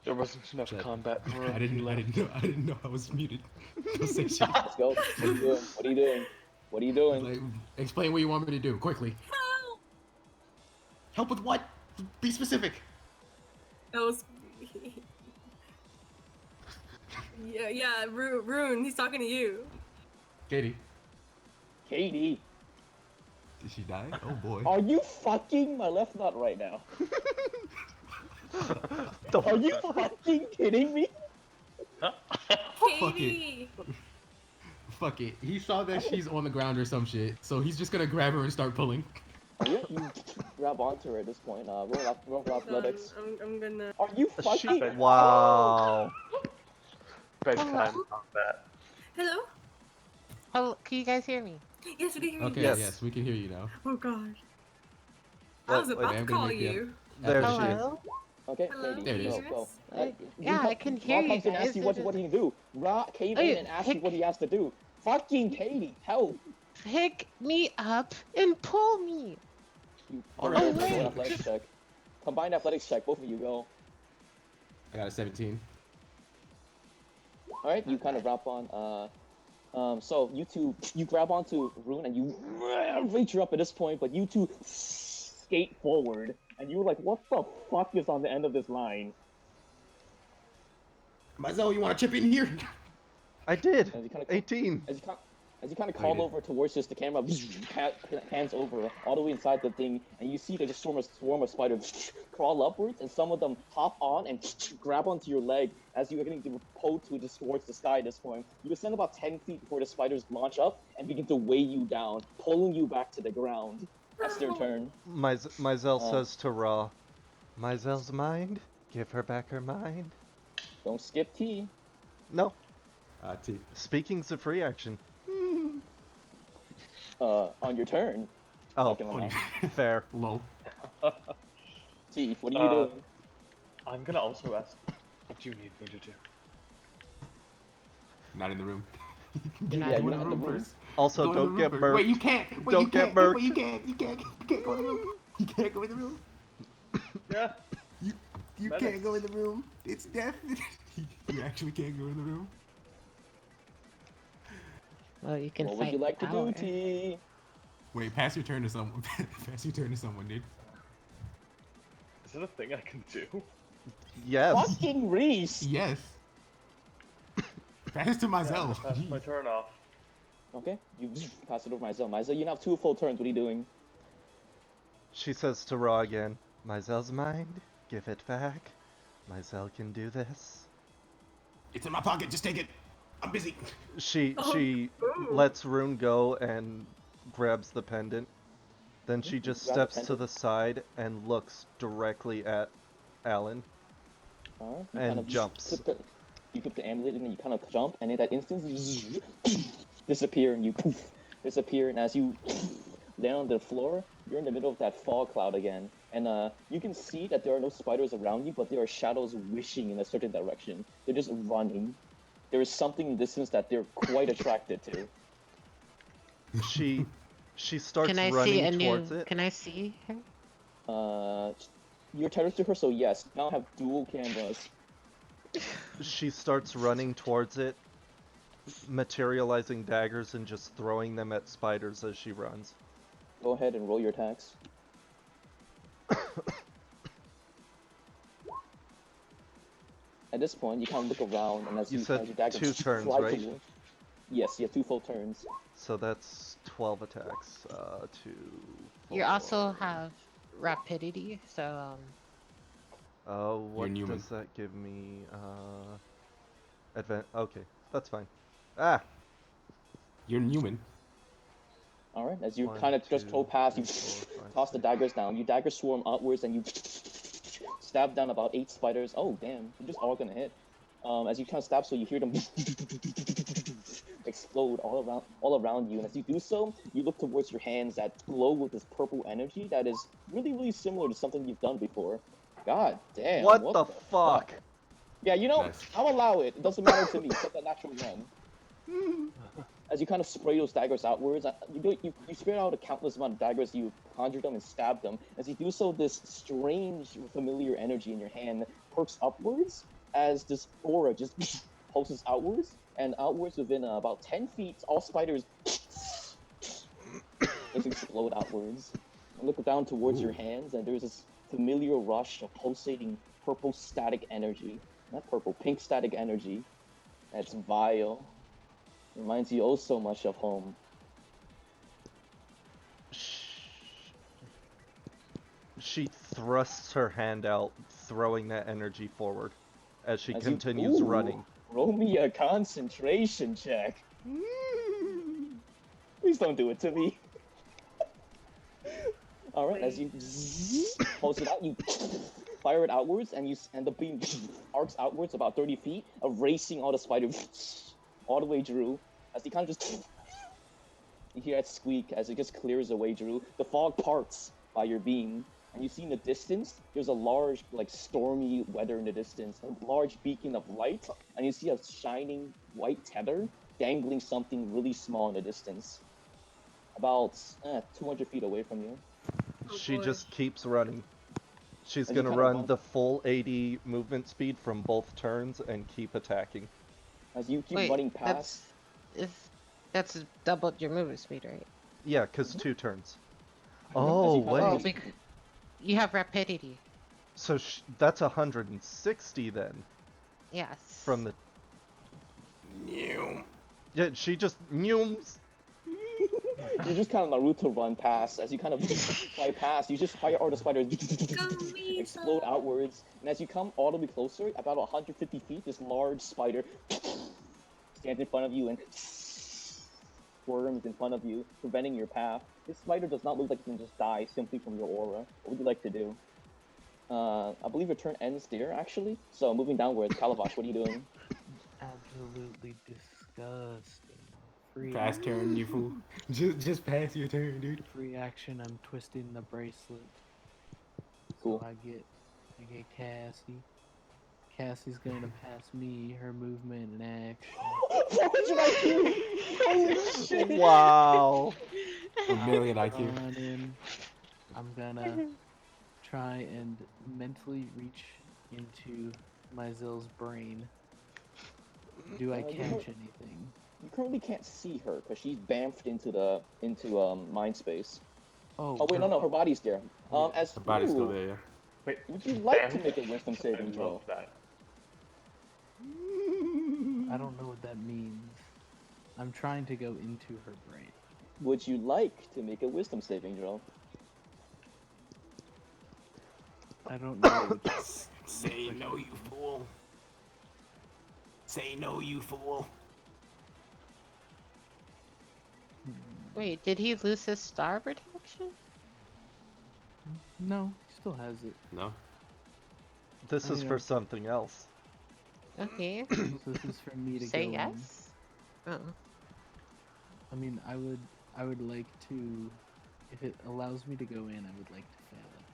Speaker 7: There wasn't enough
Speaker 6: Shit.
Speaker 7: combat for him.
Speaker 6: I
Speaker 7: he
Speaker 6: didn't
Speaker 7: left.
Speaker 6: know I was muted. Don't say shit.
Speaker 3: Let's go. What are you doing? What are you doing? What are you doing?
Speaker 6: Like, explain what you want me to do quickly.
Speaker 5: Help!
Speaker 6: Help with what? Be specific.
Speaker 5: That was. Yeah, Rune, he's talking to you.
Speaker 6: Katie,
Speaker 3: Katie,
Speaker 6: did she die? Oh boy.
Speaker 3: are you fucking my left nut right now? Are you fucking kidding me?
Speaker 5: Katie!
Speaker 6: Fuck it. He saw that she's on the ground or some shit, so he's just gonna grab her and start pulling.
Speaker 3: Yeah, you grab onto her at this point. Roll athletics.
Speaker 5: I'm gonna.
Speaker 3: Are you fucking?
Speaker 2: Wow.
Speaker 7: Bedtime combat.
Speaker 5: Hello?
Speaker 1: Oh, can you guys hear me?
Speaker 5: Yes, we can hear you.
Speaker 6: Okay,
Speaker 2: Yes.
Speaker 6: yes, we can hear you now.
Speaker 5: Oh gosh. I was
Speaker 2: Wait,
Speaker 5: about
Speaker 6: I'm
Speaker 5: to
Speaker 6: gonna
Speaker 5: call
Speaker 6: make the-
Speaker 5: you.
Speaker 2: There she is.
Speaker 1: Hello?
Speaker 3: Okay,
Speaker 5: Hello?
Speaker 3: Katie,
Speaker 6: There it is.
Speaker 3: go.
Speaker 1: Yeah, I can hear you
Speaker 3: comes in and asks
Speaker 1: guys.
Speaker 3: you what he can do. Ra came in and asked you what he has to do. Fucking Katie, help!
Speaker 1: Pick me up and pull me.
Speaker 3: You
Speaker 6: Alright,
Speaker 3: both
Speaker 1: wait.
Speaker 3: make an athletics check. Combined athletics check, both of you go.
Speaker 6: I got a 17.
Speaker 3: Alright, you kind of wrap on, so you two, you grab onto Rune and you reach her up at this point, but you two skate forward, and you're like, what the fuck is on the end of this line?
Speaker 6: Mazel, you want to chip in here?
Speaker 2: I did.
Speaker 3: As you kind of
Speaker 2: 18.
Speaker 3: As you kind of
Speaker 6: Oh,
Speaker 3: call
Speaker 6: you did.
Speaker 3: over towards just the camera, hands over all the way inside the thing, and you see there's a swarm of spiders crawl upwards, and some of them hop on and grab onto your leg as you are getting pulled towards the sky at this point. You descend about 10 feet before the spiders launch up and begin to weigh you down, pulling you back to the ground. That's their turn.
Speaker 2: Mizell says to Ra, Mizell's mind? Give her back her mind.
Speaker 3: Don't skip T.
Speaker 2: No.
Speaker 6: T.
Speaker 2: Speaking's a free action.
Speaker 3: On your turn.
Speaker 2: Oh,
Speaker 3: Fucking lie.
Speaker 2: fair.
Speaker 6: Low.
Speaker 3: T, what are you doing?
Speaker 7: I'm gonna also ask, what do you need me to do?
Speaker 6: Not in the room.
Speaker 1: You're not
Speaker 3: Yeah,
Speaker 1: in
Speaker 3: you're
Speaker 1: the
Speaker 3: not in the room.
Speaker 6: first.
Speaker 2: Also,
Speaker 6: Go in the
Speaker 2: don't
Speaker 6: room
Speaker 2: get
Speaker 6: first.
Speaker 2: burnt.
Speaker 6: Wait, you can't. Wait,
Speaker 2: Don't
Speaker 6: you
Speaker 2: get
Speaker 6: can't.
Speaker 2: burnt.
Speaker 6: Wait, you can't. You can't go in the room. You can't go in the room.
Speaker 7: Yeah.
Speaker 6: You
Speaker 7: Medics.
Speaker 6: can't go in the room. It's death. You actually can't go in the room.
Speaker 1: Well, you can
Speaker 3: What
Speaker 1: fight
Speaker 3: would you like to
Speaker 1: power.
Speaker 3: do, T?
Speaker 6: Wait, pass your turn to someone. Pass your turn to someone, dude.
Speaker 7: Is it a thing I can do?
Speaker 2: Yes.
Speaker 3: Fucking Reese!
Speaker 6: Yes. Pass to
Speaker 7: Yeah,
Speaker 6: myself.
Speaker 7: pass my turn off.
Speaker 3: Okay, you pass it over Mizell. Mizell, you now have 2 full turns. What are you doing?
Speaker 2: She says to Ra again, Mizell's mind? Give it back. Mizell can do this.
Speaker 6: It's in my pocket. Just take it. I'm busy.
Speaker 2: She
Speaker 5: Ooh.
Speaker 2: lets Rune go and grabs the pendant. Then she just
Speaker 3: Grab the
Speaker 2: steps to the side and looks directly at Alan.
Speaker 3: You
Speaker 2: And
Speaker 3: kind of
Speaker 2: jumps.
Speaker 3: You put the amulet in and you kind of jump, and in that instant, you disappear and you poof, disappear. And as you land on the floor, you're in the middle of that fog cloud again. And you can see that there are no spiders around you, but there are shadows wishing in a certain direction. They're just running. There is something in the distance that they're quite attracted to.
Speaker 2: She starts
Speaker 1: Can I see
Speaker 2: running
Speaker 1: a new?
Speaker 2: towards it.
Speaker 1: Can I see her?
Speaker 3: You're tethered to her, so yes, you now have dual cameras.
Speaker 2: She starts running towards it, materializing daggers and just throwing them at spiders as she runs.
Speaker 3: Go ahead and roll your attacks. At this point, you kind of look around, and as
Speaker 2: You said
Speaker 3: as your dagger
Speaker 2: 2 turns,
Speaker 3: fly
Speaker 2: right?
Speaker 3: towards- Yes, you have 2 full turns.
Speaker 2: So that's 12 attacks. 2.
Speaker 1: You also have rapidity, so
Speaker 2: What
Speaker 6: Newman.
Speaker 2: does that give me? Okay, that's fine. Ah!
Speaker 6: You're Newman.
Speaker 3: All right, as you
Speaker 2: 1,
Speaker 3: kind of just
Speaker 2: 2,
Speaker 3: go past, you
Speaker 2: 3, 4, 5,
Speaker 3: toss the
Speaker 2: 6.
Speaker 3: daggers down. You dagger swarm outwards, and you stab down about 8 spiders. Oh, damn, they're just all gonna hit. As you kind of stab, so you hear them explode all around you. And as you do so, you look towards your hands that glow with this purple energy that is really, really similar to something you've done before. God damn.
Speaker 2: What the fuck?
Speaker 3: Yeah, you know,
Speaker 6: Nice.
Speaker 3: I'll allow it. It doesn't matter to me. It's like a natural one. As you kind of spray those daggers outwards, you spray out a countless amount of daggers. You conjure them and stab them. As you do so, this strange, familiar energy in your hand perks upwards, as this aura just pulses outwards and outwards within about 10 feet, all spiders just explode outwards. You look down towards your
Speaker 6: Ooh.
Speaker 3: hands, and there's this familiar rush of pulsating purple static energy. Not purple, pink static energy. That's vile. Reminds you oh so much of home.
Speaker 2: She thrusts her hand out, throwing that energy forward as she
Speaker 3: As
Speaker 2: continues
Speaker 3: ooh,
Speaker 2: running.
Speaker 3: Roll me a concentration check. Please don't do it to me. All right, as you pulse it out, you fire it outwards, and the beam arcs outwards about 30 feet, erasing all the spiders all the way through. As you kind of just you hear that squeak as it just clears away, Drew. The fog parts by your beam, and you see in the distance there's a large, like stormy weather in the distance, a large beacon of light, and you see a shining white tether dangling something really small in the distance, about 200 feet away from you.
Speaker 5: Oh,
Speaker 2: She
Speaker 5: boy.
Speaker 2: just keeps running. She's
Speaker 3: As you
Speaker 2: gonna
Speaker 3: kinda
Speaker 2: run
Speaker 3: run-
Speaker 2: the full 80 movement speed from both turns and keep attacking.
Speaker 3: As you keep
Speaker 1: Wait,
Speaker 3: running past,
Speaker 1: that's doubled your movement speed, right?
Speaker 2: Yeah, because 2 turns.
Speaker 3: as
Speaker 2: Oh,
Speaker 3: you kinda
Speaker 1: Oh,
Speaker 2: wait.
Speaker 1: because you have rapidity.
Speaker 2: So that's 160 then.
Speaker 1: Yes.
Speaker 2: From the. Yeah, she just nyooms.
Speaker 3: you just kind of Naruto run past. As you kind of fly past, you just fire all the spiders explode outwards, and as you come all the way closer, about 150 feet, this large spider stands in front of you and squirms in front of you, preventing your path. This spider does not look like it can just die simply from your aura. What would you like to do? I believe your turn ends there, actually. So moving downwards, Calabash, what are you doing?
Speaker 9: Absolutely disgusting. Free
Speaker 6: Fast turn, you fool. Just pass your turn, dude.
Speaker 9: free action. I'm twisting the bracelet.
Speaker 3: Cool.
Speaker 9: So I get Cassie. Cassie's gonna pass me her movement and action.
Speaker 3: What's IQ? Holy shit!
Speaker 2: Wow.
Speaker 6: A million IQ.
Speaker 9: I'm gonna try and mentally reach into my Zill's brain. Do I catch anything?
Speaker 3: You currently can't see her because she's bamfed into mind space.
Speaker 9: Oh,
Speaker 3: Wait, no, her body's there. As
Speaker 6: The body's still there, yeah.
Speaker 7: Wait,
Speaker 3: would you like to
Speaker 7: bamf?
Speaker 3: make a wisdom
Speaker 7: I
Speaker 3: saving throw?
Speaker 7: love that.
Speaker 9: I don't know what that means. I'm trying to go into her brain.
Speaker 3: Would you like to make a wisdom saving throw?
Speaker 9: I don't know.
Speaker 6: Say no, you fool. Say no, you fool.
Speaker 1: Wait, did he lose his star protection?
Speaker 9: No, he still has it.
Speaker 6: No.
Speaker 2: This is for something else.
Speaker 1: Okay.
Speaker 9: So this is for me to
Speaker 1: Say
Speaker 9: go
Speaker 1: yes. Oh.
Speaker 9: in. I mean, I would like to, if it allows me to go in, I would like to fail it.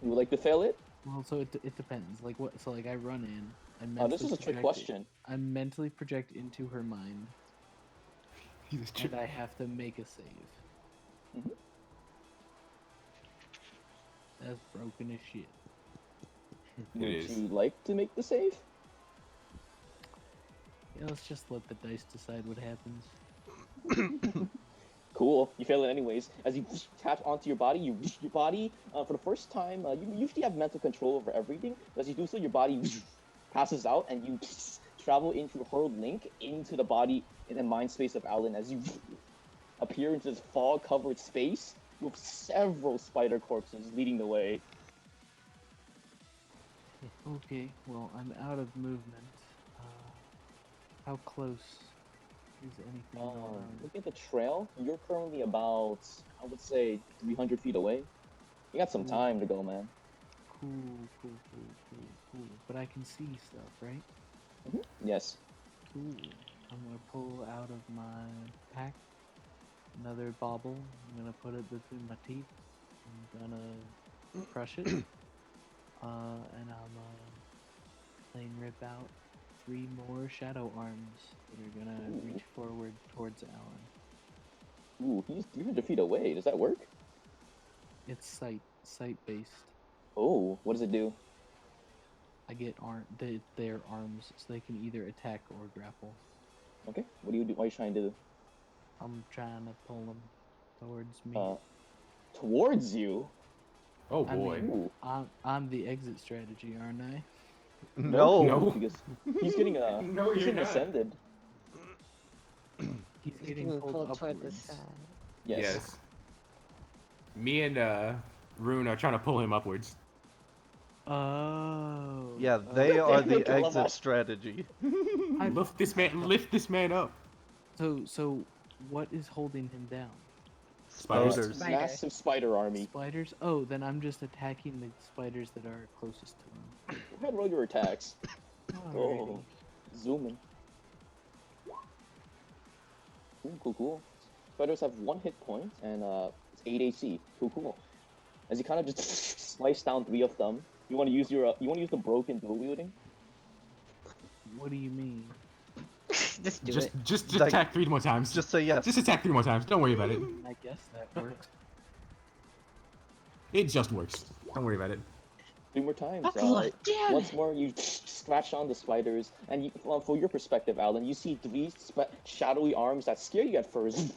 Speaker 3: You would like to fail it?
Speaker 9: Well, so it depends. Like what? So like I run in.
Speaker 3: This is a trick question.
Speaker 9: I mentally project into her mind, and I have to make a save.
Speaker 3: Mhm.
Speaker 9: That's broken as shit.
Speaker 3: Would
Speaker 6: is.
Speaker 3: you like to make the save?
Speaker 9: Yeah, let's just let the dice decide what happens.
Speaker 3: Cool. You fail it anyways. As you tap onto your body, your body for the first time. You usually have mental control over everything. But as you do so, your body passes out, and you travel into her link into the body in the mind space of Alan. As you appear into this fog-covered space with several spider corpses leading the way.
Speaker 9: Okay, well I'm out of movement. How close is anything going on?
Speaker 3: Looking at the trail, you're currently about, I would say, 300 feet away. You got some time to go, man.
Speaker 9: Cool. But I can see stuff, right?
Speaker 3: Yes.
Speaker 9: Cool. I'm gonna pull out of my pack another bauble. I'm gonna put it between my teeth. I'm gonna crush it. And I'm plain rip out 3 more shadow arms that are gonna reach forward towards Alan.
Speaker 3: Ooh, he's 300 feet away. Does that work?
Speaker 9: It's sight based.
Speaker 3: Oh, what does it do?
Speaker 9: I get their arms, so they can either attack or grapple.
Speaker 3: Okay. What do you do? What are you trying to do?
Speaker 9: I'm trying to pull them towards me.
Speaker 3: Towards you?
Speaker 6: Oh
Speaker 9: I
Speaker 6: boy.
Speaker 9: mean,
Speaker 3: Ooh.
Speaker 9: I'm the exit strategy, aren't I?
Speaker 2: No.
Speaker 6: No.
Speaker 3: because he's getting
Speaker 6: No,
Speaker 3: he's
Speaker 6: you're
Speaker 3: getting
Speaker 6: not.
Speaker 3: ascended.
Speaker 9: He's
Speaker 1: He's
Speaker 9: getting
Speaker 1: being
Speaker 9: pulled
Speaker 1: pulled toward the
Speaker 9: upwards.
Speaker 1: side.
Speaker 3: Yes.
Speaker 6: Me and Rune are trying to pull him upwards.
Speaker 9: Oh.
Speaker 2: Yeah, they are the
Speaker 3: Calabash.
Speaker 2: exit strategy.
Speaker 6: Lift this man up.
Speaker 9: So what is holding him down?
Speaker 2: Spiders.
Speaker 1: Spider.
Speaker 3: Massive spider army.
Speaker 9: Spiders? Oh, then I'm just attacking the spiders that are closest to him.
Speaker 3: Go ahead and roll your attacks.
Speaker 9: Alrighty.
Speaker 3: Oh, zooming. Cool. Spiders have 1 hit point and it's 8 AC. Cool. As you kind of just slice down 3 of them, you want to use the broken dual wielding.
Speaker 9: What do you mean?
Speaker 1: Just do
Speaker 6: Just
Speaker 1: it.
Speaker 6: just
Speaker 2: Like,
Speaker 6: attack 3 more times.
Speaker 2: Just say yes.
Speaker 6: Just attack 3 more times. Don't worry about it.
Speaker 9: I guess that works.
Speaker 6: It just works. Don't worry about it.
Speaker 3: 3 more times.
Speaker 1: Damn
Speaker 3: Once
Speaker 1: it.
Speaker 3: more, you scratch on the spiders, and for your perspective, Alan, you see 3 shadowy arms that scare you at first.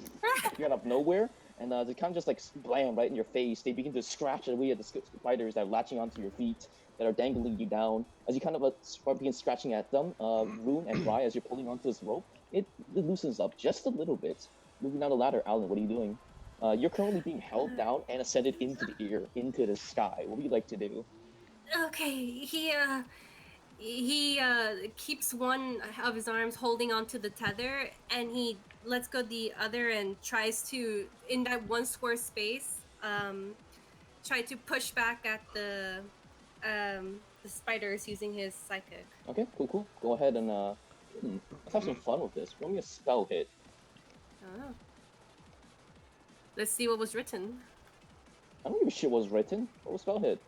Speaker 3: You out of nowhere, and they kind of just like blam right in your face. They begin to scratch away at the spiders that are latching onto your feet, that are dangling you down. As you kind of begin scratching at them, Rune and Rye, as you're pulling onto this rope, it loosens up just a little bit. Moving down the ladder, Alan, what are you doing? You're currently being held down and ascended into the air, into the sky. What would you like to do?
Speaker 5: Okay, he keeps one of his arms holding onto the tether, and he lets go the other and tries to, in that one square space, try to push back at the spiders using his psychic.
Speaker 3: Okay, cool. Go ahead and let's have some fun with this. Roll me a spell hit.
Speaker 5: Oh. Let's see what was written.
Speaker 3: I don't give a shit what was written. What was spell hit?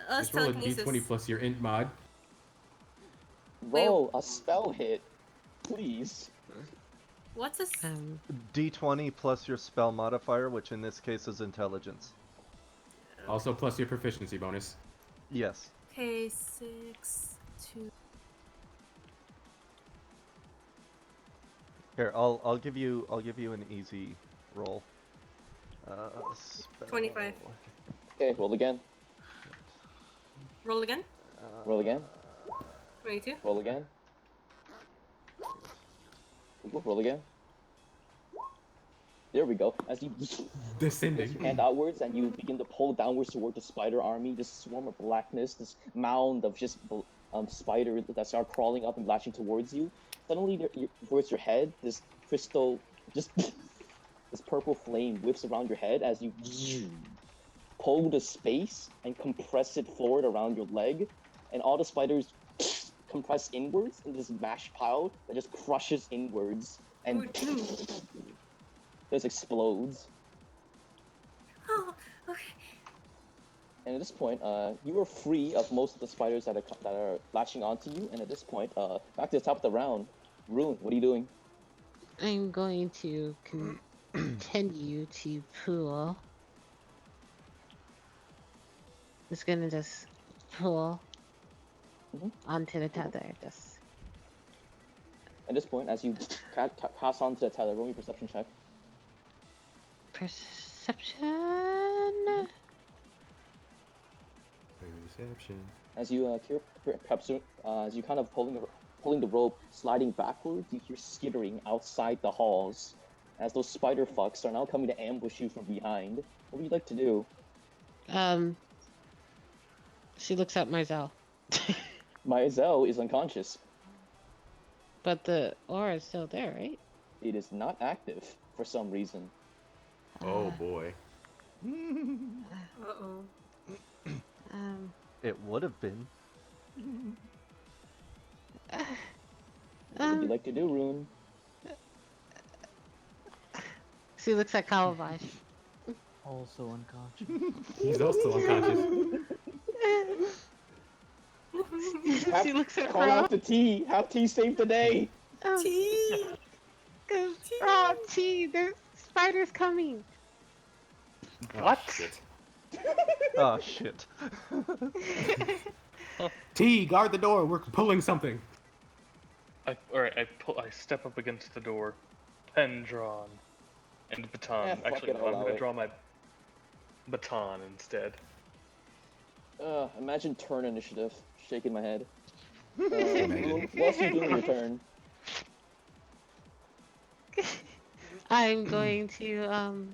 Speaker 5: Us
Speaker 6: Just roll a
Speaker 5: telekinesis.
Speaker 6: d20 plus your int mod.
Speaker 3: Roll a spell hit, please.
Speaker 5: What's a
Speaker 2: D20 plus your spell modifier, which in this case is intelligence.
Speaker 6: Also plus your proficiency bonus.
Speaker 2: Yes.
Speaker 5: Okay, 6, 2.
Speaker 2: Here, I'll give you an easy roll. Spell...
Speaker 5: 25.
Speaker 3: Okay, roll again.
Speaker 5: Roll again.
Speaker 3: Roll again.
Speaker 5: 22.
Speaker 3: Roll again. Roll again. There we go. As you
Speaker 6: Descending.
Speaker 3: place your hand outwards and you begin to pull downwards toward the spider army, this swarm of blackness, this mound of just spiders that start crawling up and lashing towards you. Suddenly, towards your head, this crystal, just this purple flame whips around your head as you pull the space and compress it forward around your leg, and all the spiders compress inwards in this mash pile that just crushes inwards and just explodes.
Speaker 5: Oh, okay.
Speaker 3: And at this point, you are free of most of the spiders that are latching onto you. And at this point, back to the top of the round, Rune, what are you doing?
Speaker 1: I'm going to continue to pull. Just gonna just pull onto the tether. Just.
Speaker 3: At this point, as you pass onto the tether, roll me a perception check.
Speaker 1: Perception.
Speaker 6: Perception.
Speaker 3: As you as you kind of pulling the rope, sliding backwards, you hear skittering outside the halls. As those spider fucks are now coming to ambush you from behind. What would you like to do?
Speaker 1: She looks at Marzel.
Speaker 3: Maisel is unconscious.
Speaker 1: But the aura is still there, right?
Speaker 3: It is not active for some reason.
Speaker 6: Oh boy.
Speaker 5: Uh-oh.
Speaker 2: It would have been.
Speaker 3: What would you like to do, Rune?
Speaker 1: She looks at Calabash.
Speaker 9: Also unconscious.
Speaker 6: He's also unconscious.
Speaker 1: She looks at
Speaker 3: Call
Speaker 1: Rob.
Speaker 3: out to T. Have T save the day.
Speaker 5: T.
Speaker 1: Rob, T, there's spiders coming.
Speaker 6: Oh,
Speaker 7: What?
Speaker 6: shit.
Speaker 2: Oh shit.
Speaker 6: T, guard the door. We're pulling something.
Speaker 7: Alright, I step up against the door, pen drawn, and baton.
Speaker 3: fuck
Speaker 7: Actually,
Speaker 3: it,
Speaker 7: no,
Speaker 3: I'll
Speaker 7: I'm
Speaker 3: allow
Speaker 7: gonna
Speaker 3: it.
Speaker 7: draw my baton instead.
Speaker 3: Imagine turn initiative. Shaking my head.
Speaker 6: Imagine.
Speaker 3: What else are you doing with your turn?
Speaker 1: I'm going to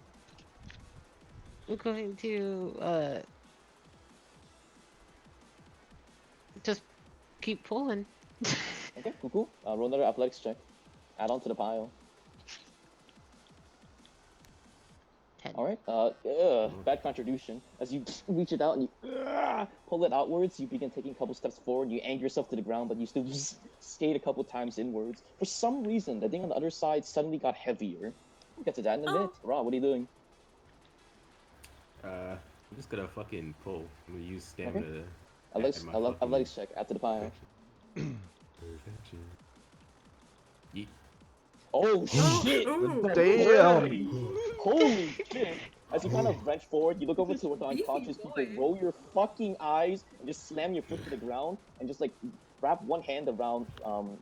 Speaker 1: just keep pulling.
Speaker 3: Okay, cool. Roll another athletics check. Add on to the pile.
Speaker 1: 10.
Speaker 3: All right. Bad contribution. As you reach it out and you pull it outwards, you begin taking a couple steps forward. You anchor yourself to the ground, but you still skate a couple times inwards. For some reason, the thing on the other side suddenly got heavier. We'll get to that in a minute. Rob, what are you doing?
Speaker 6: I'm just gonna fucking pull. I'm gonna use stamina.
Speaker 3: Okay. Athletics check. Add to the pile.
Speaker 6: Perfection. Yeet.
Speaker 3: Oh shit!
Speaker 2: Damn!
Speaker 3: Holy shit! As you kind of wrench forward, you look over to the unconscious people, roll your fucking eyes, and just slam your foot to the ground, and just like wrap one hand around Rune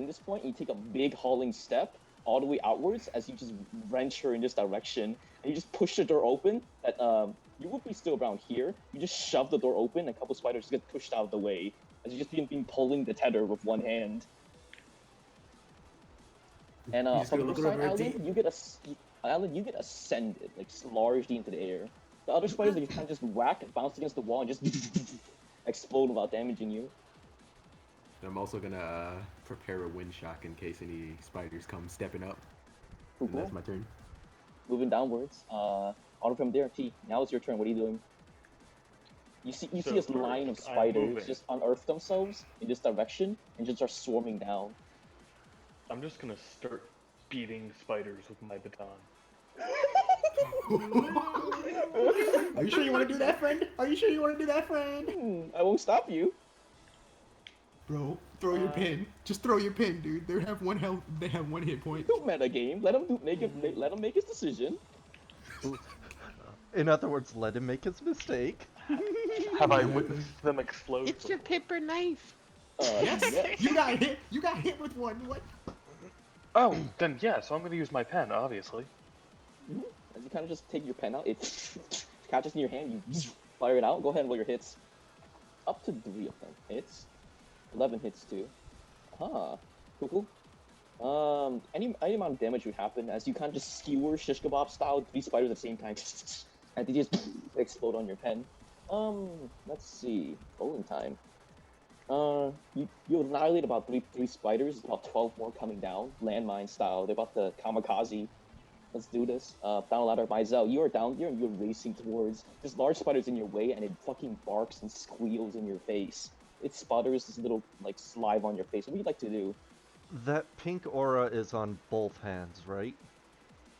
Speaker 3: at this point, and you take a big hauling step all the way outwards as you just wrench her in this direction, and you just push the door open. That you would be still around here. You just shove the door open, and a couple spiders get pushed out of the way as you just been pulling the tether with one hand. And from your side, Alan, you get ascended, like largely into the air. The other spiders that you kind of just whack, bounce against the wall, and just explode without damaging you.
Speaker 6: I'm also gonna prepare a wind shock in case any spiders come stepping up.
Speaker 3: Cool.
Speaker 6: And that's my turn.
Speaker 3: Moving downwards. On from there, T. Now it's your turn. What are you doing? You see this line of spiders just unearth themselves in this direction and just start swarming down.
Speaker 7: I'm just gonna start beating spiders with my baton.
Speaker 6: Are you sure you want to do that, friend? Are you sure you want to do that, friend?
Speaker 3: I won't stop you.
Speaker 6: Bro, throw your pin. Just throw your pin, dude. They have one health. They have one hit point.
Speaker 3: Don't meta game. Let him make his decision.
Speaker 2: In other words, let him make his mistake.
Speaker 7: Have I witnessed them explode?
Speaker 1: It's your paper knife.
Speaker 6: Yes. You got hit. You got hit with one. What?
Speaker 7: Oh, then yeah. So I'm gonna use my pen, obviously.
Speaker 3: As you kind of just take your pen out, it catches in your hand. You fire it out. Go ahead and roll your hits. Up to 3 of them hits. 11 hits too. Cool. Any amount of damage would happen as you kind of just skewer shish kebab style 3 spiders at the same time, and they just explode on your pen. Let's see. Rolling time. You annihilate about three spiders, about 12 more coming down, landmine style. They're about to kamikaze. Let's do this. Down a ladder. Mizell, you are down here and you're racing towards. This large spider's in your way and it fucking barks and squeals in your face. It sputters this little, like, saliva on your face. What would you like to do?
Speaker 2: That pink aura is on both hands, right?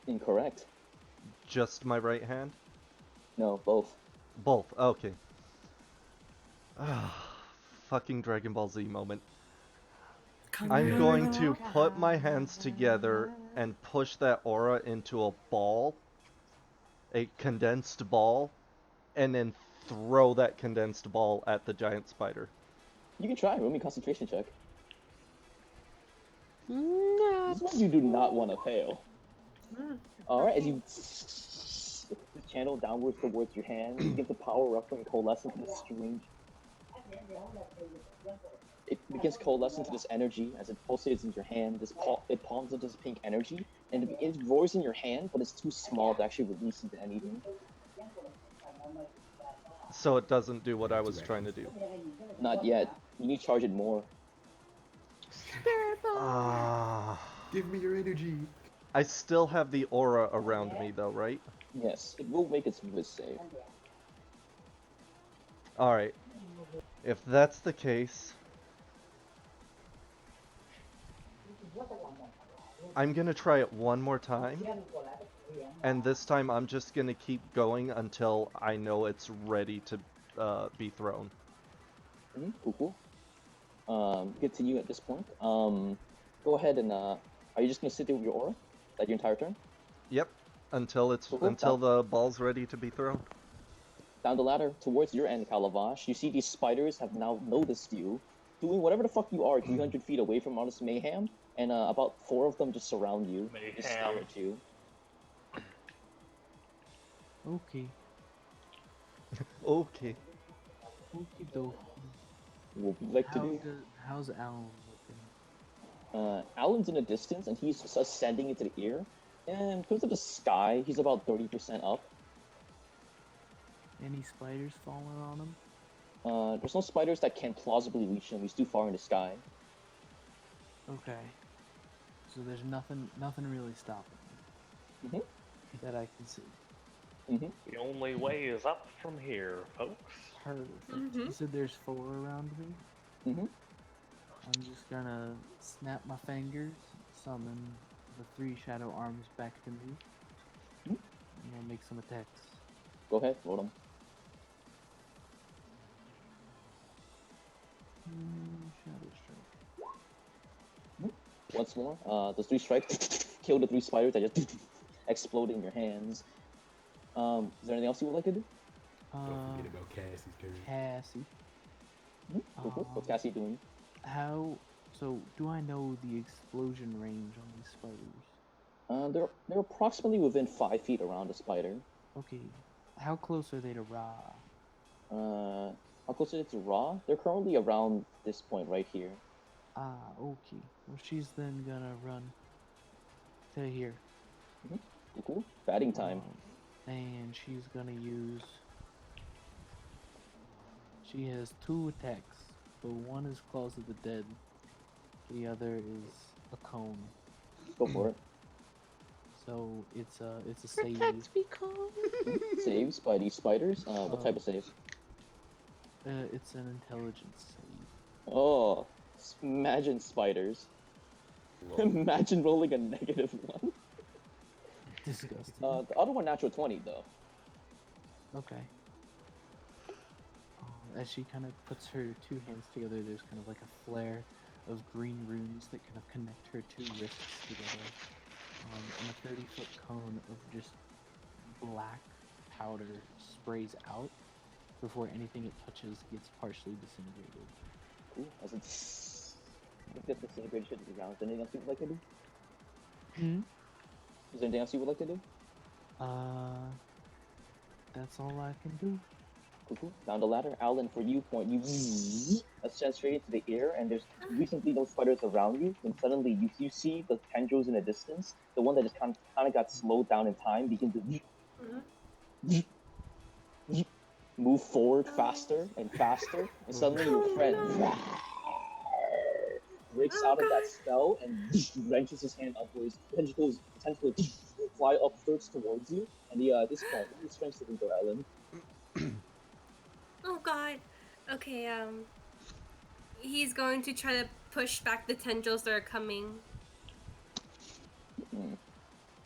Speaker 3: Incorrect.
Speaker 2: Just my right hand?
Speaker 3: No, both.
Speaker 2: Both, okay. Fucking Dragon Ball Z moment. I'm going to put my hands together and push that aura into a ball, a condensed ball, and then throw that condensed ball at the giant spider.
Speaker 3: You can try. Roll me a concentration check.
Speaker 1: No.
Speaker 3: This one you do not want to fail. Alright, as you channel downwards towards your hand, you begin to power up and coalesce into this strange. It begins coalescing to this energy as it pulsates into your hand. It palms into this pink energy, and it roars in your hand, but it's too small to actually release into anything.
Speaker 2: So it doesn't do what I was trying to do.
Speaker 3: Not yet. You need to charge it more.
Speaker 6: Give me your energy.
Speaker 2: I still have the aura around me though, right?
Speaker 3: Yes, it will make its risk save.
Speaker 2: Alright. If that's the case, I'm gonna try it one more time. And this time I'm just gonna keep going until I know it's ready to be thrown.
Speaker 3: Cool. Continue at this point. Go ahead and are you just gonna sit there with your aura? Your entire turn?
Speaker 2: Yep. Until it's until the ball's ready to be thrown.
Speaker 3: Down the ladder towards your end, Calavash, you see these spiders have now noticed you, doing whatever the fuck you are 300 feet away from Honest Mayhem, and about 4 of them just surround you, just stare
Speaker 7: Mayhem.
Speaker 3: at you.
Speaker 9: Okay.
Speaker 2: Okay.
Speaker 9: Okie dokie.
Speaker 3: What would you like to do?
Speaker 9: How's Alan looking?
Speaker 3: Alan's in the distance, and he's ascending into the air, and in terms of the sky, he's about 30% up.
Speaker 9: Any spiders falling on him?
Speaker 3: There's no spiders that can plausibly reach him. He's too far in the sky.
Speaker 9: Okay. So there's nothing really stopping him that I can see.
Speaker 7: The only way is up from here, folks.
Speaker 9: Perfect. You said there's 4 around me? I'm just gonna snap my fingers, summon the 3 shadow arms back to me. I'm gonna make some attacks.
Speaker 3: Go ahead, roll them.
Speaker 9: Shadow strike.
Speaker 3: Once more, the 3 strikes kill the 3 spiders that just explode in your hands. Is there anything else you would like to do?
Speaker 6: Don't forget about Cassie's turn.
Speaker 9: Cassie.
Speaker 3: Cool. What's Cassie doing?
Speaker 9: So do I know the explosion range on these spiders?
Speaker 3: They're approximately within 5 feet around the spider.
Speaker 9: Okay. How close are they to Ra?
Speaker 3: How close is it to Ra? They're currently around this point right here.
Speaker 9: Okay. Well, she's then gonna run to here.
Speaker 3: Cool. Batting time.
Speaker 9: And she's gonna use... She has 2 attacks, but one is Claws of the Dead. The other is a cone.
Speaker 3: Go for it.
Speaker 9: So it's a save.
Speaker 1: Protect me, cone.
Speaker 3: Saves by these spiders. What type of save?
Speaker 9: It's an intelligence save.
Speaker 3: Oh, imagine spiders. Imagine rolling a -1.
Speaker 9: Disgusting.
Speaker 3: The other one natural 20 though.
Speaker 9: Okay. As she kind of puts her 2 hands together, there's kind of like a flare of green runes that kind of connect her 2 wrists together. And a 30-foot cone of just black powder sprays out before anything it touches gets partially disintegrated.
Speaker 3: Cool. As it's get disintegrated shit to the ground. Is there anything else you would like to do? Is there anything else you would like to do?
Speaker 9: That's all I can do.
Speaker 3: Cool. Down the ladder, Alan, for you, point you ascend straight into the air, and there's recently no spiders around you. Then suddenly you see the tendrils in the distance. The one that just kind of got slowed down in time begin to move forward faster and faster, and suddenly your friend breaks out of that spell and wrenches his hand upwards. Tentacles fly upwards towards you, and at this point, what is strength saving throw, Alan?
Speaker 5: Oh god. Okay, he's going to try to push back the tendrils that are coming.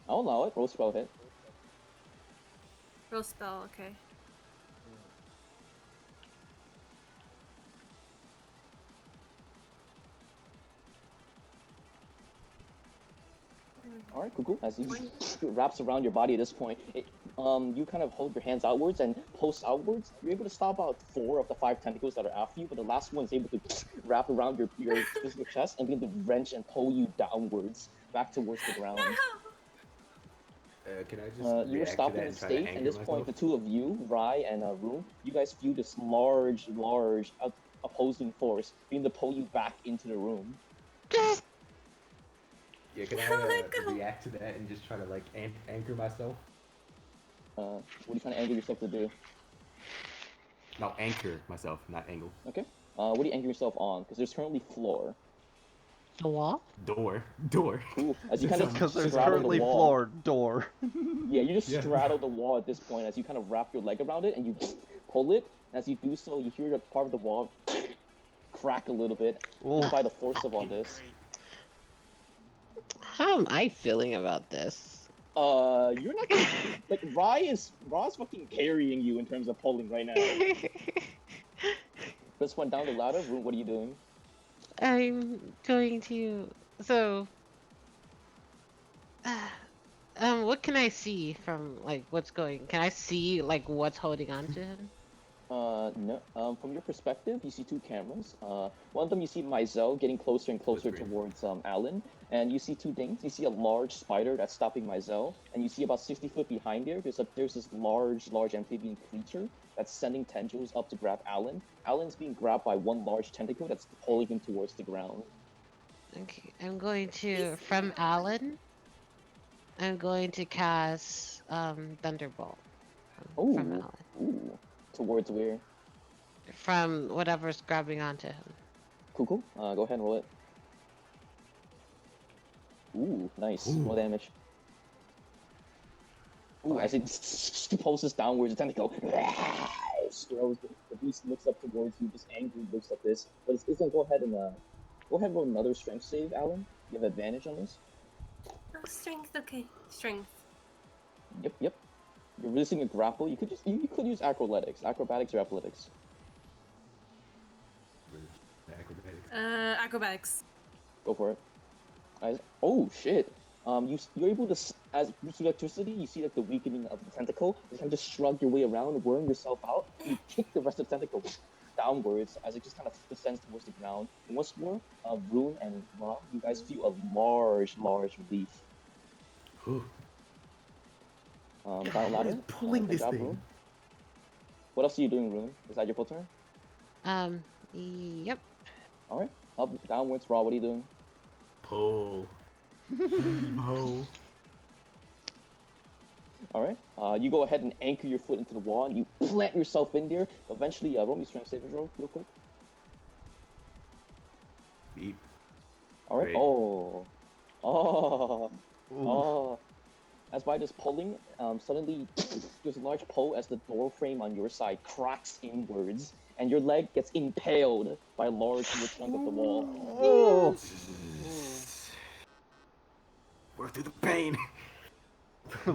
Speaker 3: I'll allow it. Roll spell hit.
Speaker 5: Roll spell, okay.
Speaker 3: Alright, cool. As he wraps around your body at this point, you kind of hold your hands outwards and pulse outwards. You're able to stop out 4 of the 5 tentacles that are after you, but the last one is able to wrap around your physical chest and begin to wrench and pull you downwards, back towards the ground.
Speaker 6: Can I just
Speaker 3: you were stopped in a state, and at this point, the 2 of you, Rai and Rune, you guys feel this large opposing force being to pull you back into the room.
Speaker 6: Yeah, can I react to that and just try to like anchor myself?
Speaker 3: What are you trying to angle yourself to do?
Speaker 6: No, anchor myself, not angle.
Speaker 3: Okay. What are you anchoring yourself on? Because there's currently floor.
Speaker 1: The wall?
Speaker 6: Door.
Speaker 3: Cool. As you kind of
Speaker 2: Because there's
Speaker 3: straddle
Speaker 2: currently
Speaker 3: the wall.
Speaker 2: floor, door.
Speaker 3: Yeah, you just straddle the wall at this point as you kind of wrap your leg around it and you pull it. As you do so, you hear a part of the wall crack a little bit by the force of all this.
Speaker 1: How am I feeling about this?
Speaker 3: You're not gonna, like Ra's fucking carrying you in terms of pulling right now. This one down the ladder. What are you doing?
Speaker 1: I'm going to What can I see from like what's going? Can I see like what's holding on to him?
Speaker 3: No. From your perspective, you see two cameras. One of them you see Mizell getting closer and closer
Speaker 6: screen.
Speaker 3: towards Alan, and you see two things. You see a large spider that's stopping Mizell, and you see about 60 foot behind there. There's this large amphibian creature that's sending tendrils up to grab Alan. Alan's being grabbed by one large tentacle that's pulling him towards the ground.
Speaker 1: Okay, I'm going to from Alan. I'm going to cast Thunderbolt from
Speaker 3: Oh,
Speaker 1: Alan.
Speaker 3: ooh, towards where?
Speaker 1: From whatever's grabbing onto him.
Speaker 3: Cool. Go ahead and roll it. Ooh, nice.
Speaker 6: Ooh.
Speaker 3: Roll damage. Ooh, as it pulses downwards, the tentacle swirls. The beast looks up towards you, just angry, looks at this. But it's gonna go ahead and roll another strength save, Alan. You have advantage on this.
Speaker 5: Oh, strength. Okay, strength.
Speaker 3: Yep. You're releasing a grapple. You could use acrobatics or athletics.
Speaker 6: Acrobatics.
Speaker 5: Acrobatics.
Speaker 3: Go for it. Oh shit. You're able to, as through electricity, you see like the weakening of the tentacle. You kind of just shrug your way around, worm yourself out, and you kick the rest of the tentacle downwards as it just kind of descends towards the ground. And what's more, Rune and Ra, you guys feel a large relief.
Speaker 6: Ooh.
Speaker 3: Battle ladder.
Speaker 6: Who's pulling this thing?
Speaker 3: Rune. What else are you doing, Rune? Is that your full turn?
Speaker 1: Yep.
Speaker 3: All right. Up, downwards, Ra. What are you doing?
Speaker 6: Pull. Mo.
Speaker 3: All right. You go ahead and anchor your foot into the wall, and you plant yourself in there. Eventually, roll me strength saving roll real quick.
Speaker 6: Beep.
Speaker 3: All right.
Speaker 6: Great.
Speaker 3: Oh. As by this pulling, suddenly there's a large pull as the door frame on your side cracks inwards, and your leg gets impaled by a large wood chunk of the wall.
Speaker 2: Oh.
Speaker 6: Work through the pain.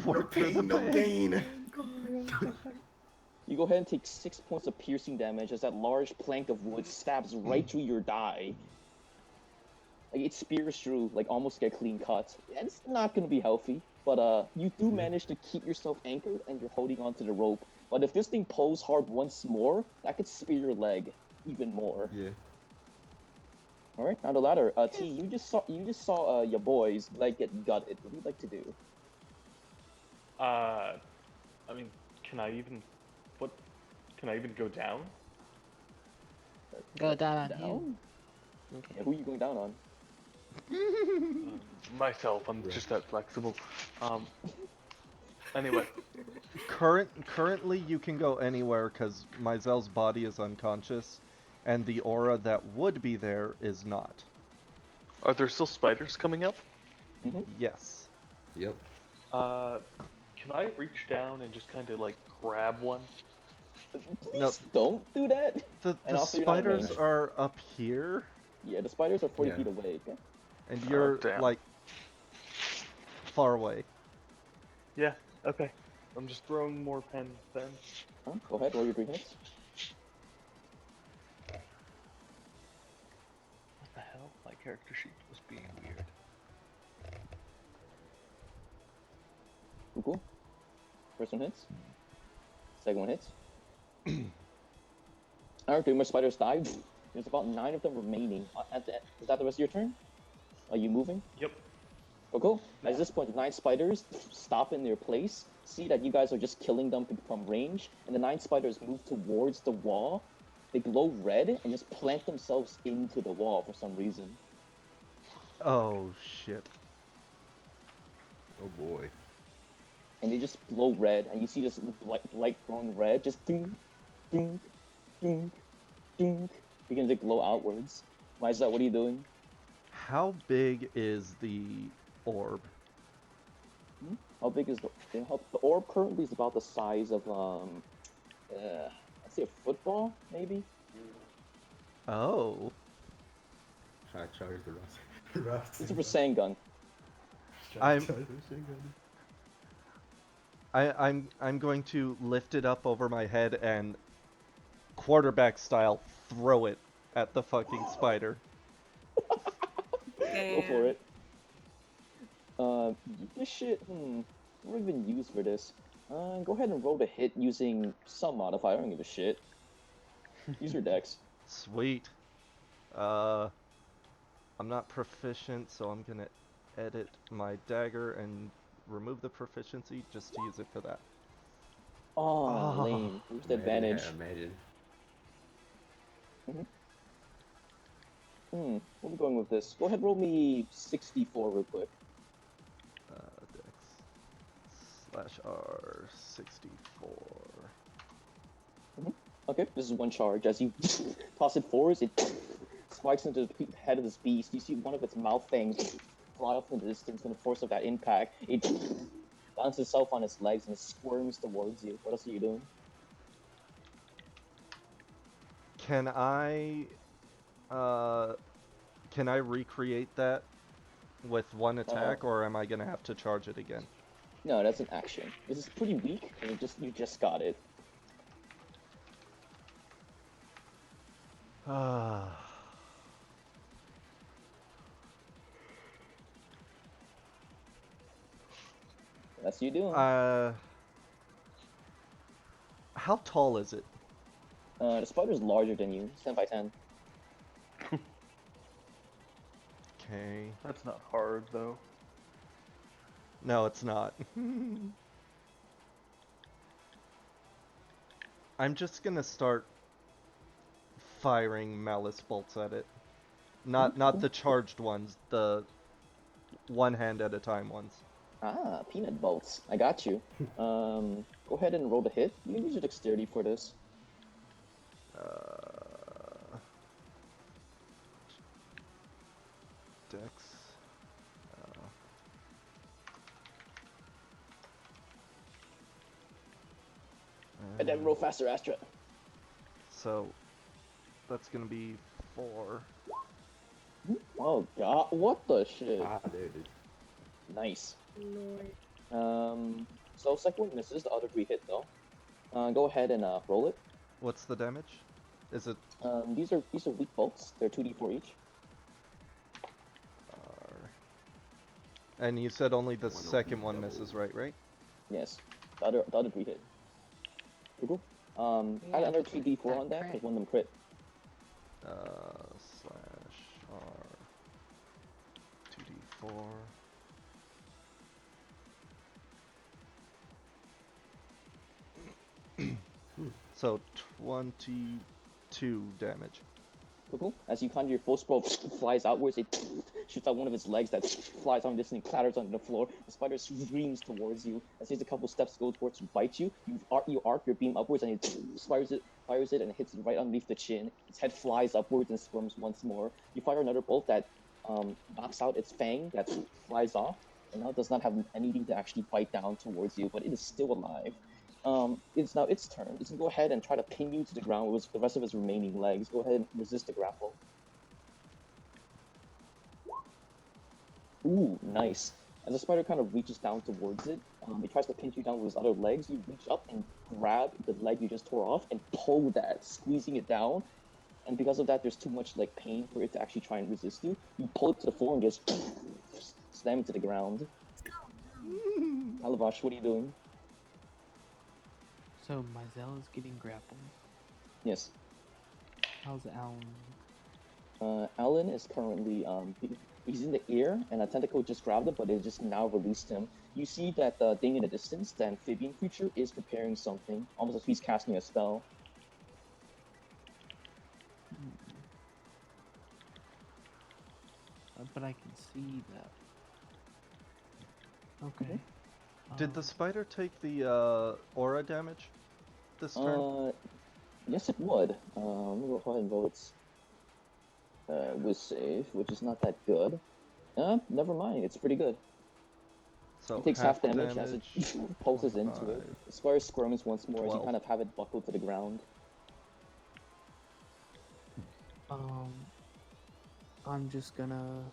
Speaker 2: Work through the
Speaker 6: no
Speaker 2: pain.
Speaker 6: gain.
Speaker 3: You go ahead and take 6 points of piercing damage as that large plank of wood stabs right through your thigh. Like it spears through, like almost get clean cut. And it's not gonna be healthy, but you do manage to keep yourself anchored and you're holding onto the rope. But if this thing pulls hard once more, that could spear your leg even more.
Speaker 6: Yeah.
Speaker 3: All right, now the ladder. T, you just saw your boy's leg get gutted. What do you like to do?
Speaker 7: I mean, can I even go down?
Speaker 1: Go down on you.
Speaker 3: Okay. Yeah, who are you going down on?
Speaker 7: Myself. I'm just that flexible. Anyway.
Speaker 2: Currently, you can go anywhere because Mizell's body is unconscious, and the aura that would be there is not.
Speaker 7: Are there still spiders coming up?
Speaker 3: Mm-hmm.
Speaker 2: Yes.
Speaker 6: Yep.
Speaker 7: Can I reach down and just kind of like grab one?
Speaker 3: Please don't do that.
Speaker 2: The spiders are up here.
Speaker 3: Yeah, the spiders are 40 feet away. Okay?
Speaker 2: And you're like far away.
Speaker 7: Yeah. Okay. I'm just throwing more pens then.
Speaker 3: Go ahead, roll your 3 hits.
Speaker 7: What the hell? My character sheet was being weird.
Speaker 3: Cool. First one hits. Second one hits. Alright, 3 more spiders died. There's about 9 of them remaining. Is that the rest of your turn? Are you moving?
Speaker 7: Yep.
Speaker 3: Oh, cool. At this point, the 9 spiders stop in their place, see that you guys are just killing them from range, and the 9 spiders move towards the wall. They glow red and just plant themselves into the wall for some reason.
Speaker 2: Oh, shit.
Speaker 6: Oh, boy.
Speaker 3: And they just glow red, and you see this light glowing red just ding, ding, ding, ding, begin to glow outwards. Myza, what are you doing?
Speaker 2: How big is the orb?
Speaker 3: How big is the orb? Currently is about the size of I'd say a football, maybe.
Speaker 2: Oh.
Speaker 6: I charged the Ross.
Speaker 3: It's a Rasengan.
Speaker 2: I'm going to lift it up over my head and quarterback style throw it at the fucking spider.
Speaker 3: Go for it. This shit, what have been used for this? Go ahead and roll the hit using some modifier. I don't give a shit. Use your dex.
Speaker 2: Sweet. I'm not proficient, so I'm gonna edit my dagger and remove the proficiency just to use it for that.
Speaker 3: Oh, lame. Where's the advantage?
Speaker 10: Imagine.
Speaker 3: Where are we going with this? Go ahead, roll me 64 real quick.
Speaker 2: Dex /R 64.
Speaker 3: Okay, this is one charge. As you toss it forwards, it spikes into the head of this beast. You see one of its mouth fangs fly off in the distance from the force of that impact. It bounces itself on its legs and it squirms towards you. What else are you doing?
Speaker 2: Can I recreate that with one attack, or am I gonna have to charge it again?
Speaker 3: No, that's an action. This is pretty weak, and you just got it. That's you doing.
Speaker 2: How tall is it?
Speaker 3: The spider's larger than you. It's 10 by 10.
Speaker 2: Okay.
Speaker 7: That's not hard, though.
Speaker 2: No, it's not. I'm just gonna start firing malice bolts at it. Not the charged ones, the one hand at a time ones.
Speaker 3: Ah, peanut bolts. I got you. Go ahead and roll the hit. You can use your dexterity for this.
Speaker 2: Dex.
Speaker 3: And then roll faster, Astra.
Speaker 2: So that's gonna be 4.
Speaker 3: Oh god, what the shit?
Speaker 10: Ah, dude.
Speaker 3: Nice.
Speaker 5: Lord.
Speaker 3: So second one misses, the other 3 hit though. Go ahead and roll it.
Speaker 2: What's the damage? Is it
Speaker 3: These are weak bolts. They're 2d4 each.
Speaker 2: And you said only the second one misses, right?
Speaker 3: Yes. The other 3 hit. Cool. Add another 2d4 on that because one of them crit.
Speaker 2: /R 2d4. So 22 damage.
Speaker 3: Cool. As you conjure your full spell flies outwards, it shoots out one of its legs that flies on this and clatters onto the floor. The spider screams towards you. As it takes a couple steps to go towards to bite you, you arc your beam upwards and it fires it and hits it right underneath the chin. Its head flies upwards and squirms once more. You fire another bolt that knocks out its fang that flies off, and now does not have anything to actually bite down towards you, but it is still alive. It's now its turn. It's gonna go ahead and try to pin you to the ground with the rest of its remaining legs. Go ahead and resist the grapple. Ooh, nice. As the spider kind of reaches down towards it, it tries to pin you down with its other legs. You reach up and grab the leg you just tore off and pull that, squeezing it down. And because of that, there's too much like pain for it to actually try and resist you. You pull it to the floor and just slam it to the ground. Alavash, what are you doing?
Speaker 9: So Mizell is getting grappled.
Speaker 3: Yes.
Speaker 9: How's Alan?
Speaker 3: Alan is currently he's in the air, and a tentacle just grabbed him, but it just now released him. You see that the thing in the distance, the amphibian creature, is preparing something, almost as if he's casting a spell.
Speaker 9: But I can see that. Okay.
Speaker 2: Did the spider take the aura damage this turn?
Speaker 3: Yes, it would. Let me go ahead and roll its with save, which is not that good. Never mind. It's pretty good.
Speaker 2: So
Speaker 3: it takes half damage as it pulses into it. The spider squirms once more
Speaker 2: 12.
Speaker 3: as you kind of have it buckled to the ground.
Speaker 9: I'm just gonna.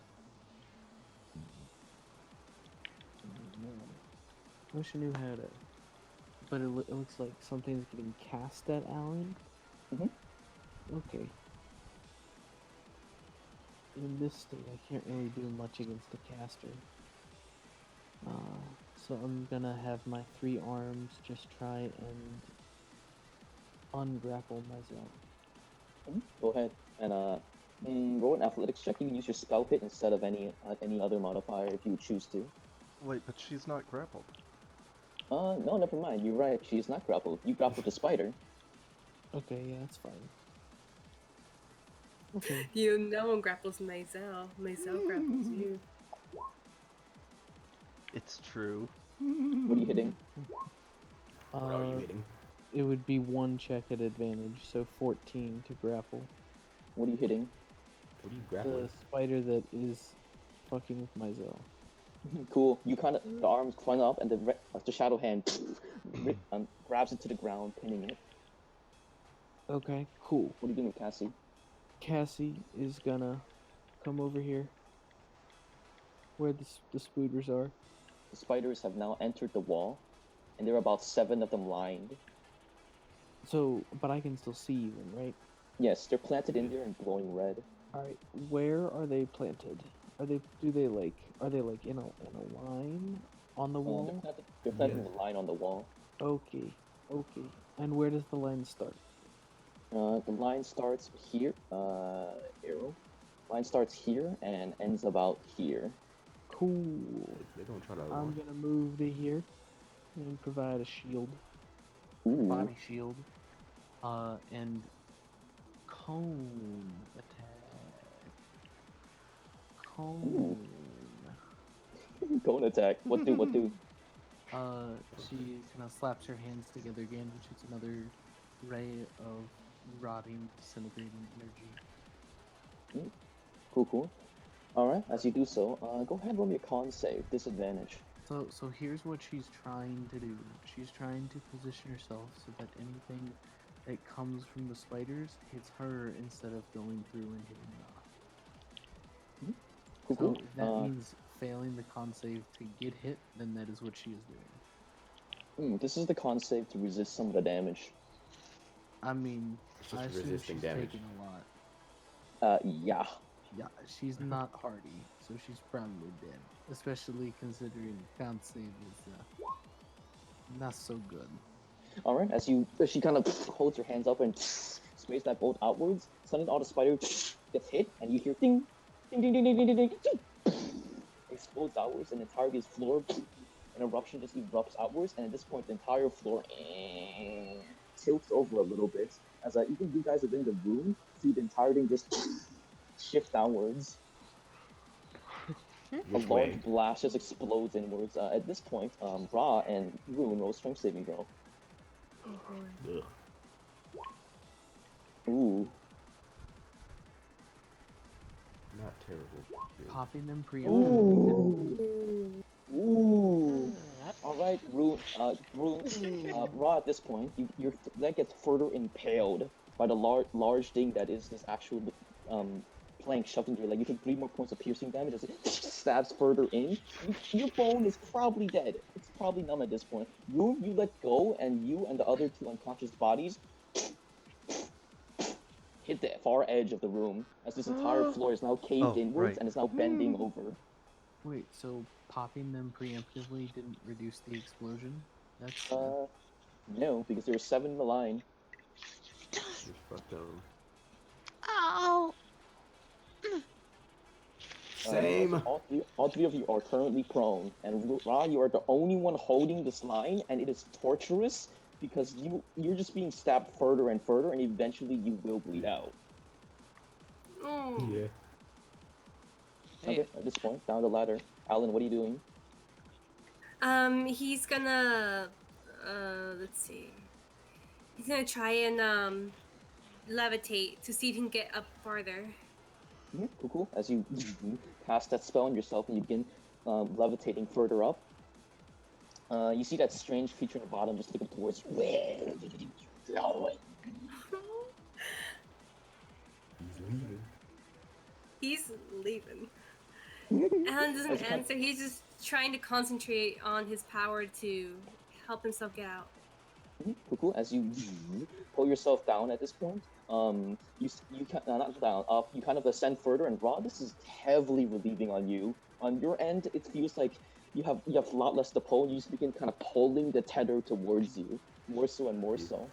Speaker 9: I wish I knew how to. But it looks like something's getting cast at Alan. Okay. In this state, I can't really do much against the caster. So I'm gonna have my 3 arms just try and ungrapple myself.
Speaker 3: Go ahead and roll an athletics check. You can use your spell hit instead of any other modifier if you choose to.
Speaker 2: Wait, but she's not grappled.
Speaker 3: No, never mind. You're right. She is not grappled. You grappled the spider.
Speaker 9: Okay, yeah, that's fine. Okay.
Speaker 5: No one grapples Maisel. Maisel grapples you.
Speaker 2: It's true.
Speaker 3: What are you hitting?
Speaker 6: What are you hitting?
Speaker 9: It would be 1 check at advantage, so 14 to grapple.
Speaker 3: What are you hitting?
Speaker 6: What are you grappling?
Speaker 9: The spider that is fucking with Myzel.
Speaker 3: Cool. You kind of the arms climb up, and the shadow hand grabs it to the ground, pinning it.
Speaker 9: Okay, cool.
Speaker 3: What are you doing with Cassie?
Speaker 9: Cassie is gonna come over here where the spooters are.
Speaker 3: The spiders have now entered the wall, and there are about 7 of them lined.
Speaker 9: So, but I can still see them, right?
Speaker 3: Yes, they're planted in there and glowing red.
Speaker 9: All right, where are they planted? Are they in a line on the wall?
Speaker 3: They're planted in a line on the wall.
Speaker 9: Okay. And where does the line start?
Speaker 3: The line starts here. Arrow. Line starts here and ends about here.
Speaker 9: Cool.
Speaker 6: They don't try to.
Speaker 9: I'm gonna move to here and provide a shield.
Speaker 3: Ooh.
Speaker 9: Body shield. And cone attack. Cone.
Speaker 3: Cone attack. What do?
Speaker 9: She kind of slaps her hands together again, and shoots another ray of rotting, disintegrating energy.
Speaker 3: Cool. Alright, as you do so, go ahead and roll me a con save, disadvantage.
Speaker 9: So here's what she's trying to do. She's trying to position herself so that anything that comes from the spiders hits her instead of going through and hitting Ra.
Speaker 3: Cool.
Speaker 9: So if that means failing the con save to get hit, then that is what she is doing.
Speaker 3: This is the con save to resist some of the damage.
Speaker 9: I mean,
Speaker 6: It's just
Speaker 9: I assume
Speaker 6: resisting
Speaker 9: she's
Speaker 6: damage.
Speaker 9: taking a lot.
Speaker 3: Yeah.
Speaker 9: Yeah, she's not hardy, so she's probably dead. Especially considering con save is not so good.
Speaker 3: Alright, as she kind of holds her hands up and sprays that bolt outwards, suddenly all the spiders gets hit, and you hear ding, ding, ding, ding, ding, ding, ding, ding, explodes outwards, and the entire floor, an eruption just erupts outwards, and at this point the entire floor tilts over a little bit, as even you guys within the room see the entire thing just shift downwards. A large blast just explodes inwards. At this point, Ra and Rune roll strength saving throw.
Speaker 6: Ugh.
Speaker 3: Ooh.
Speaker 6: Not terrible.
Speaker 9: Popping them preemptively.
Speaker 3: Ooh. Alright, Rune, Ra, at this point, your leg gets further impaled by the large thing that is this actual plank shoved into your leg. You take 3 more points of piercing damage as it stabs further in. Your bone is probably dead. It's probably numb at this point. Rune, you let go, and you and the other 2 unconscious bodies hit the far edge of the room as this entire floor is now caved inwards and is now bending over.
Speaker 9: Wait, so popping them preemptively didn't reduce the explosion? That's
Speaker 3: No, because there were 7 in the line.
Speaker 6: Just fucked up.
Speaker 1: Oh.
Speaker 6: Same.
Speaker 3: All three of you are currently prone, and Ra, you are the only one holding this line, and it is torturous because you're just being stabbed further and further, and eventually you will bleed out.
Speaker 5: Oh.
Speaker 6: Yeah.
Speaker 3: Okay, at this point, down the ladder. Alan, what are you doing?
Speaker 5: He's gonna let's see. He's gonna try and levitate to see if he can get up farther.
Speaker 3: Cool. As you cast that spell on yourself and you begin levitating further up, you see that strange creature in the bottom just looking towards you.
Speaker 5: He's leaving. Alan doesn't answer. He's just trying to concentrate on his power to help himself get out.
Speaker 3: Cool. As you pull yourself down at this point, you not down, up. You kind of ascend further, and Ra, this is heavily relieving on you. On your end, it feels like you have a lot less to pull, and you just begin kind of pulling the tether towards you, more so and more
Speaker 6: Yeah.
Speaker 3: so.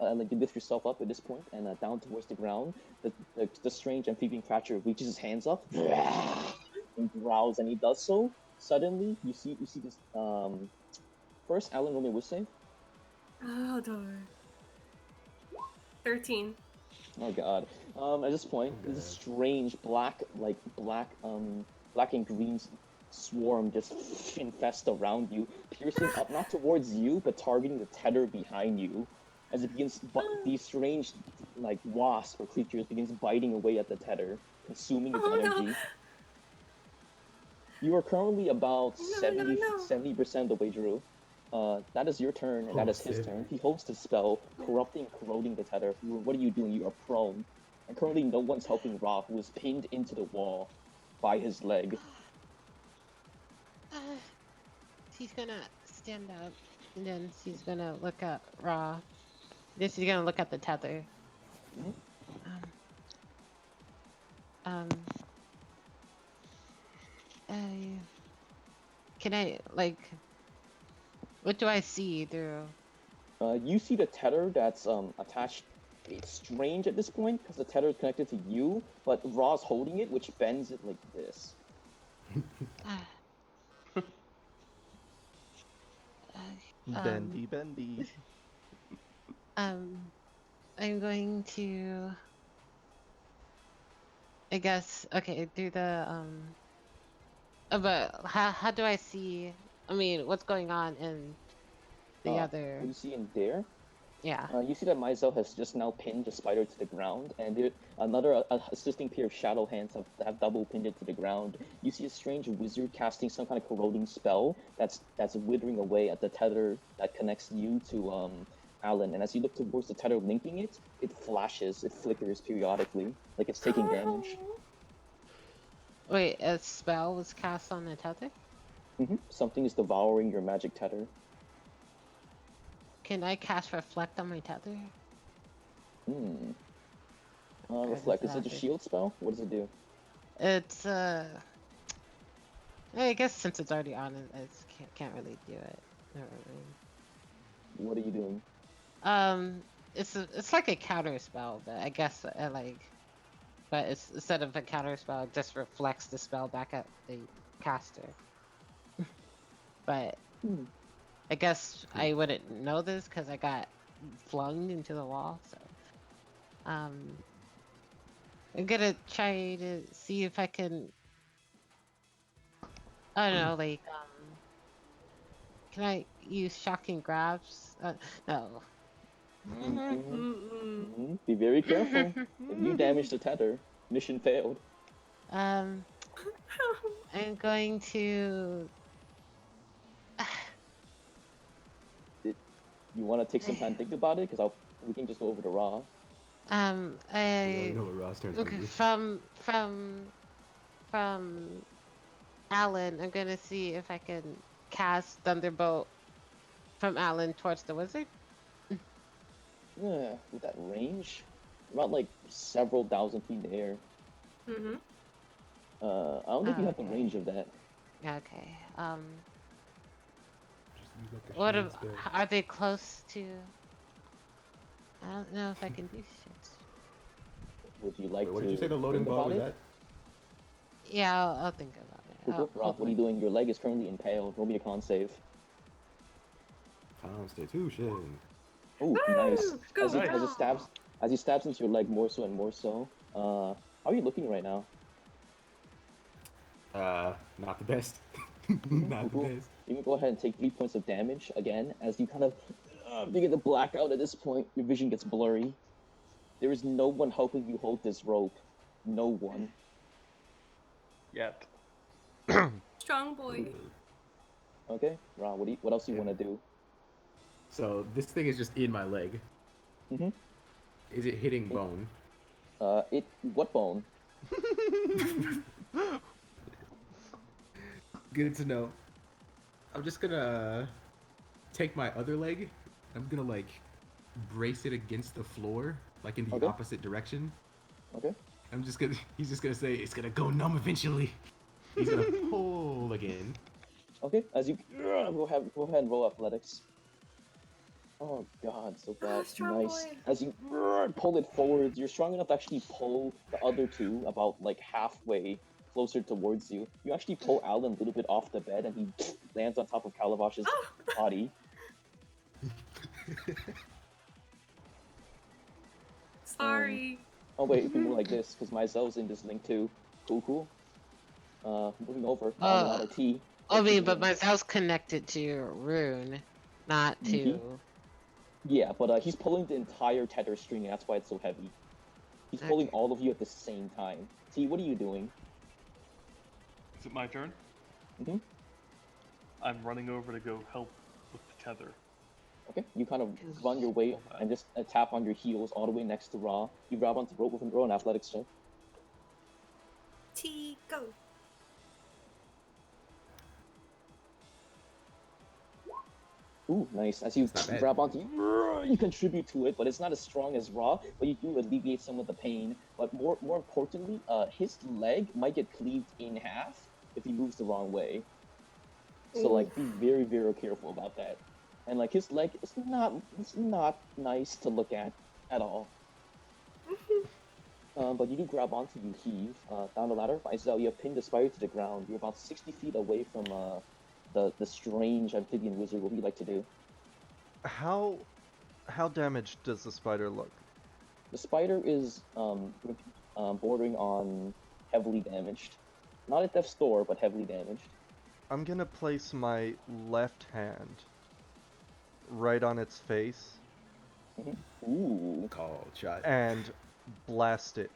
Speaker 3: And like you lift yourself up at this point, and down towards the ground. The strange amphibian creature reaches his hands up and growls, and he does so. Suddenly, you see this. First, Alan, roll me a wisdom save.
Speaker 5: Oh darn. 13.
Speaker 3: Oh God. At this point,
Speaker 6: Oh,
Speaker 3: there's a
Speaker 6: God.
Speaker 3: strange black and green swarm just infest around you, piercing up not towards you, but targeting the tether behind you. As it begins, but these strange like wasp or creatures begins biting away at the tether, consuming its
Speaker 5: Oh no.
Speaker 3: energy. You are currently about
Speaker 5: No, no, no.
Speaker 3: 70% of the way through. That is your turn, and that
Speaker 6: Oh,
Speaker 3: is his turn.
Speaker 6: 70.
Speaker 3: He holds the spell, corrupting, corroding the tether. What are you doing? You are prone. And currently, no one's helping Ra, who is pinned into the wall by his leg.
Speaker 1: She's gonna stand up, and then she's gonna look at Ra. Then she's gonna look at the tether.
Speaker 3: Mhm.
Speaker 1: Um. Uh, can I like? What do I see through?
Speaker 3: You see the tether that's attached. It's strange at this point because the tether is connected to you, but Ra's holding it, which bends it like this.
Speaker 1: Uh,
Speaker 2: Bendy, bendy.
Speaker 1: um, I'm going to. I guess okay. Through the but how do I see? I mean, what's going on in the
Speaker 3: What
Speaker 1: other?
Speaker 3: you see in there?
Speaker 1: Yeah.
Speaker 3: You see that Maizel has just now pinned the spider to the ground, and another assisting pair of shadow hands have double pinned it to the ground. You see a strange wizard casting some kind of corroding spell that's withering away at the tether that connects you to Alan. And as you look towards the tether linking it, it flashes, it flickers periodically, like it's taking damage.
Speaker 1: Wait, a spell was cast on the tether?
Speaker 3: Something is devouring your magic tether.
Speaker 1: Can I cast reflect on my tether?
Speaker 3: Hmm.
Speaker 1: Or does
Speaker 3: Reflect.
Speaker 1: it
Speaker 3: Is it
Speaker 1: have
Speaker 3: a
Speaker 1: to-
Speaker 3: shield spell? What does it do?
Speaker 1: It's I guess since it's already on, I just can't really do it. Never mind.
Speaker 3: What are you doing?
Speaker 1: It's like a counter spell, but I guess but it's instead of a counter spell, it just reflects the spell back at the caster. But
Speaker 3: Hmm.
Speaker 1: I guess I wouldn't know this because I got flung into the wall. So I'm gonna try to see if I can. I don't know, like can I use shocking grabs? No.
Speaker 3: Be very careful. If you damage the tether, mission failed.
Speaker 1: I'm going to.
Speaker 3: You want to take some time to think about it? Because we can just go over to Raw.
Speaker 6: We already know what Ross turns
Speaker 1: Okay,
Speaker 6: to be.
Speaker 1: from Alan, I'm gonna see if I can cast Thunderbolt from Alan towards the wizard.
Speaker 3: Yeah, with that range, about like several thousand feet in the air.
Speaker 5: Mm-hmm.
Speaker 3: I don't think you have the
Speaker 1: Okay.
Speaker 3: range of that.
Speaker 1: Okay.
Speaker 6: Just use like a
Speaker 1: What
Speaker 6: shield spell.
Speaker 1: are they close to? I don't know if I can do shit.
Speaker 3: Would you like
Speaker 6: Wait, what
Speaker 3: to
Speaker 6: did you say the loading
Speaker 3: think
Speaker 6: bar
Speaker 3: about
Speaker 6: was
Speaker 3: it?
Speaker 6: at?
Speaker 1: Yeah, I'll think about it.
Speaker 3: Cool. Rob, what are you doing? Your leg is currently impaled. Roll me a con save.
Speaker 6: Constitution.
Speaker 3: Oh, nice.
Speaker 5: Go,
Speaker 3: As
Speaker 7: Nice.
Speaker 3: he stabs into your leg more so and more so. How are you looking right now?
Speaker 6: Not the best. Not the
Speaker 3: Cool.
Speaker 6: best.
Speaker 3: You can go ahead and take 3 points of damage again as you kind of begin to black out at this point. Your vision gets blurry. There is no one helping you hold this rope. No one.
Speaker 7: Yet.
Speaker 5: Strong boy.
Speaker 3: Okay, Ron, what else do you
Speaker 6: Yeah.
Speaker 3: want to do?
Speaker 6: So this thing is just in my leg.
Speaker 3: Mhm.
Speaker 6: Is it hitting bone?
Speaker 3: What bone?
Speaker 6: Good to know. I'm just gonna take my other leg. I'm gonna like brace it against the floor, like in the
Speaker 3: Okay.
Speaker 6: opposite direction.
Speaker 3: Okay.
Speaker 6: He's just gonna say it's gonna go numb eventually. He's gonna pull again.
Speaker 3: Okay, as you go ahead and roll athletics. Oh god, so
Speaker 5: Ah,
Speaker 3: bad.
Speaker 5: strong
Speaker 3: Nice.
Speaker 5: boy.
Speaker 3: As you pull it forwards, you're strong enough to actually pull the other two about like halfway closer towards you. You actually pull Alan a little bit off the bed, and he lands on top of Calavash's
Speaker 5: Oh,
Speaker 3: body.
Speaker 5: sorry.
Speaker 3: Oh wait, if you move like this, because my Zell's in this link too. Cool. Moving over down the ladder T.
Speaker 1: I mean, but my house connected to your rune, not to.
Speaker 3: Yeah, but he's pulling the entire tether string, and that's why it's so heavy. He's pulling all of you at the same time. T, what are you doing?
Speaker 7: Is it my turn?
Speaker 3: Mm-hmm.
Speaker 7: I'm running over to go help with the tether.
Speaker 3: Okay, you kind of run your way and just tap on your heels all the way next to Ra. You grab onto the rope with him, roll an athletics check.
Speaker 5: T, go.
Speaker 3: Ooh, nice. As you grab onto, you contribute to it, but it's not as strong as Ra. But you do alleviate some of the pain. But more importantly, his leg might get cleaved in half if he moves the wrong way. So like, be very, very careful about that. And like, his leg, it's not nice to look at all. But you do grab onto, you heave down the ladder. Isaiah, you have pinned the spider to the ground. You're about 60 feet away from the strange amphibian wizard. What would you like to do?
Speaker 2: How damaged does the spider look?
Speaker 3: The spider is bordering on heavily damaged. Not at death's door, but heavily damaged.
Speaker 2: I'm gonna place my left hand right on its face.
Speaker 3: Ooh.
Speaker 6: Call shot.
Speaker 2: And blast it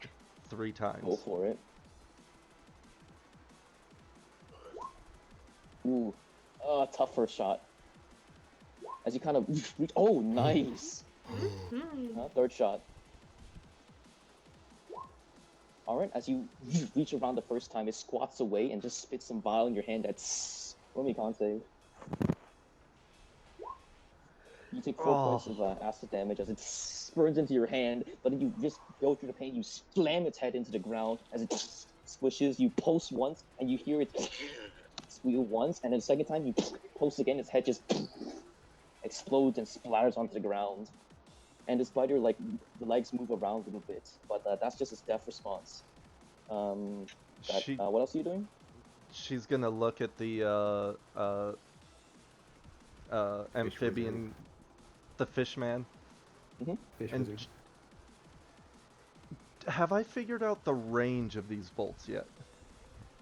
Speaker 2: 3 times.
Speaker 3: Go for it. Ooh. Tough first shot. As you kind of reach. Oh, nice! Third shot. Alright, as you reach around the first time, it squats away and just spits some bile in your hand. That's. Roll me con save. You take 4 points of acid damage as it burns into your hand, but then you just go through the pain. You slam its head into the ground as it squishes. You pulse once, and you hear it squeal once, and then the second time you pulse again, its head just explodes and splatters onto the ground. And the spider, like, the legs move around a little bit, but that's just its death response. What else are you doing?
Speaker 2: She's gonna look at the amphibian, the fish man.
Speaker 6: Fish
Speaker 2: and
Speaker 6: wizard.
Speaker 2: Have I figured out the range of these bolts yet?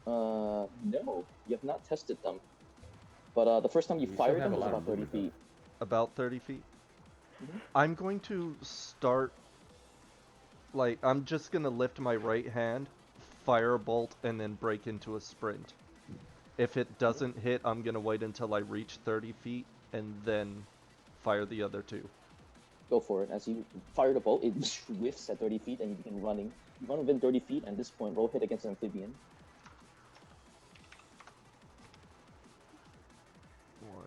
Speaker 3: No, you have not tested them. But the first time you fired them, it was about 30 feet.
Speaker 2: About 30 feet? I'm going to start, like, I'm just gonna lift my right hand, fire a bolt, and then break into a sprint. If it doesn't hit, I'm gonna wait until I reach 30 feet, and then fire the other 2.
Speaker 3: Go for it. As you fire the bolt, it whiffs at 30 feet, and you begin running. You run within 30 feet, and at this point, roll hit against an amphibian.
Speaker 2: 1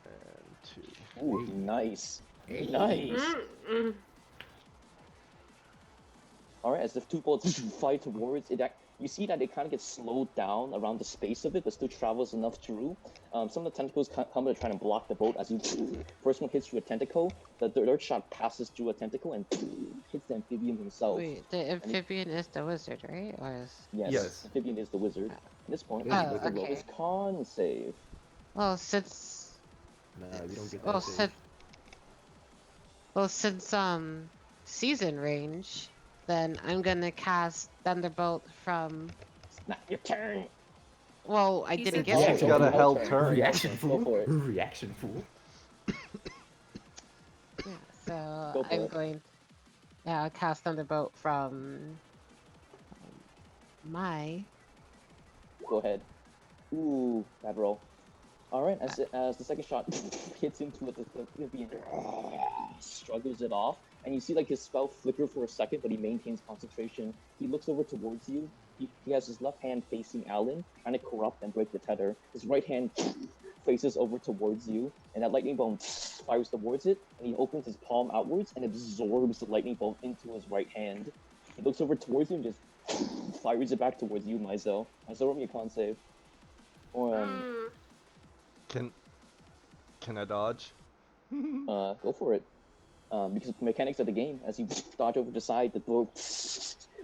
Speaker 2: and 2.
Speaker 3: Ooh, nice. Nice. Alright, as the 2 bolts fly towards it, you see that it kind of gets slowed down around the space of it, but still travels enough through. Some of the tentacles come to try and block the bolt. As you first one hits through a tentacle, the third shot passes through a tentacle and hits the amphibian himself.
Speaker 1: Wait, the amphibian is the wizard, right? Or is...
Speaker 3: Yes, amphibian is the wizard. At this point,
Speaker 1: okay.
Speaker 3: roll his con save.
Speaker 1: Well, since...
Speaker 6: No, you don't get that save.
Speaker 1: Since season range, then I'm gonna cast Thunderbolt from.
Speaker 3: It's not your turn.
Speaker 1: Well, I didn't get
Speaker 2: it. You got a held turn.
Speaker 6: Reaction fool.
Speaker 3: Go for it.
Speaker 6: Reaction fool.
Speaker 1: Yeah, so I'm going. Yeah, I'll cast Thunderbolt from my.
Speaker 3: Go ahead. Ooh, bad roll. Alright, as the second shot hits into it, the amphibian struggles it off, and you see like his spell flicker for a second, but he maintains concentration. He looks over towards you. He has his left hand facing Alan, trying to corrupt and break the tether. His right hand faces over towards you, and that lightning bolt fires towards it, and he opens his palm outwards and absorbs the lightning bolt into his right hand. He looks over towards you and just fires it back towards you, Myzel. Myzel, roll me a con save. Or
Speaker 2: Can I dodge?
Speaker 3: go for it. Because of the mechanics of the game, as you dodge over the side, the throw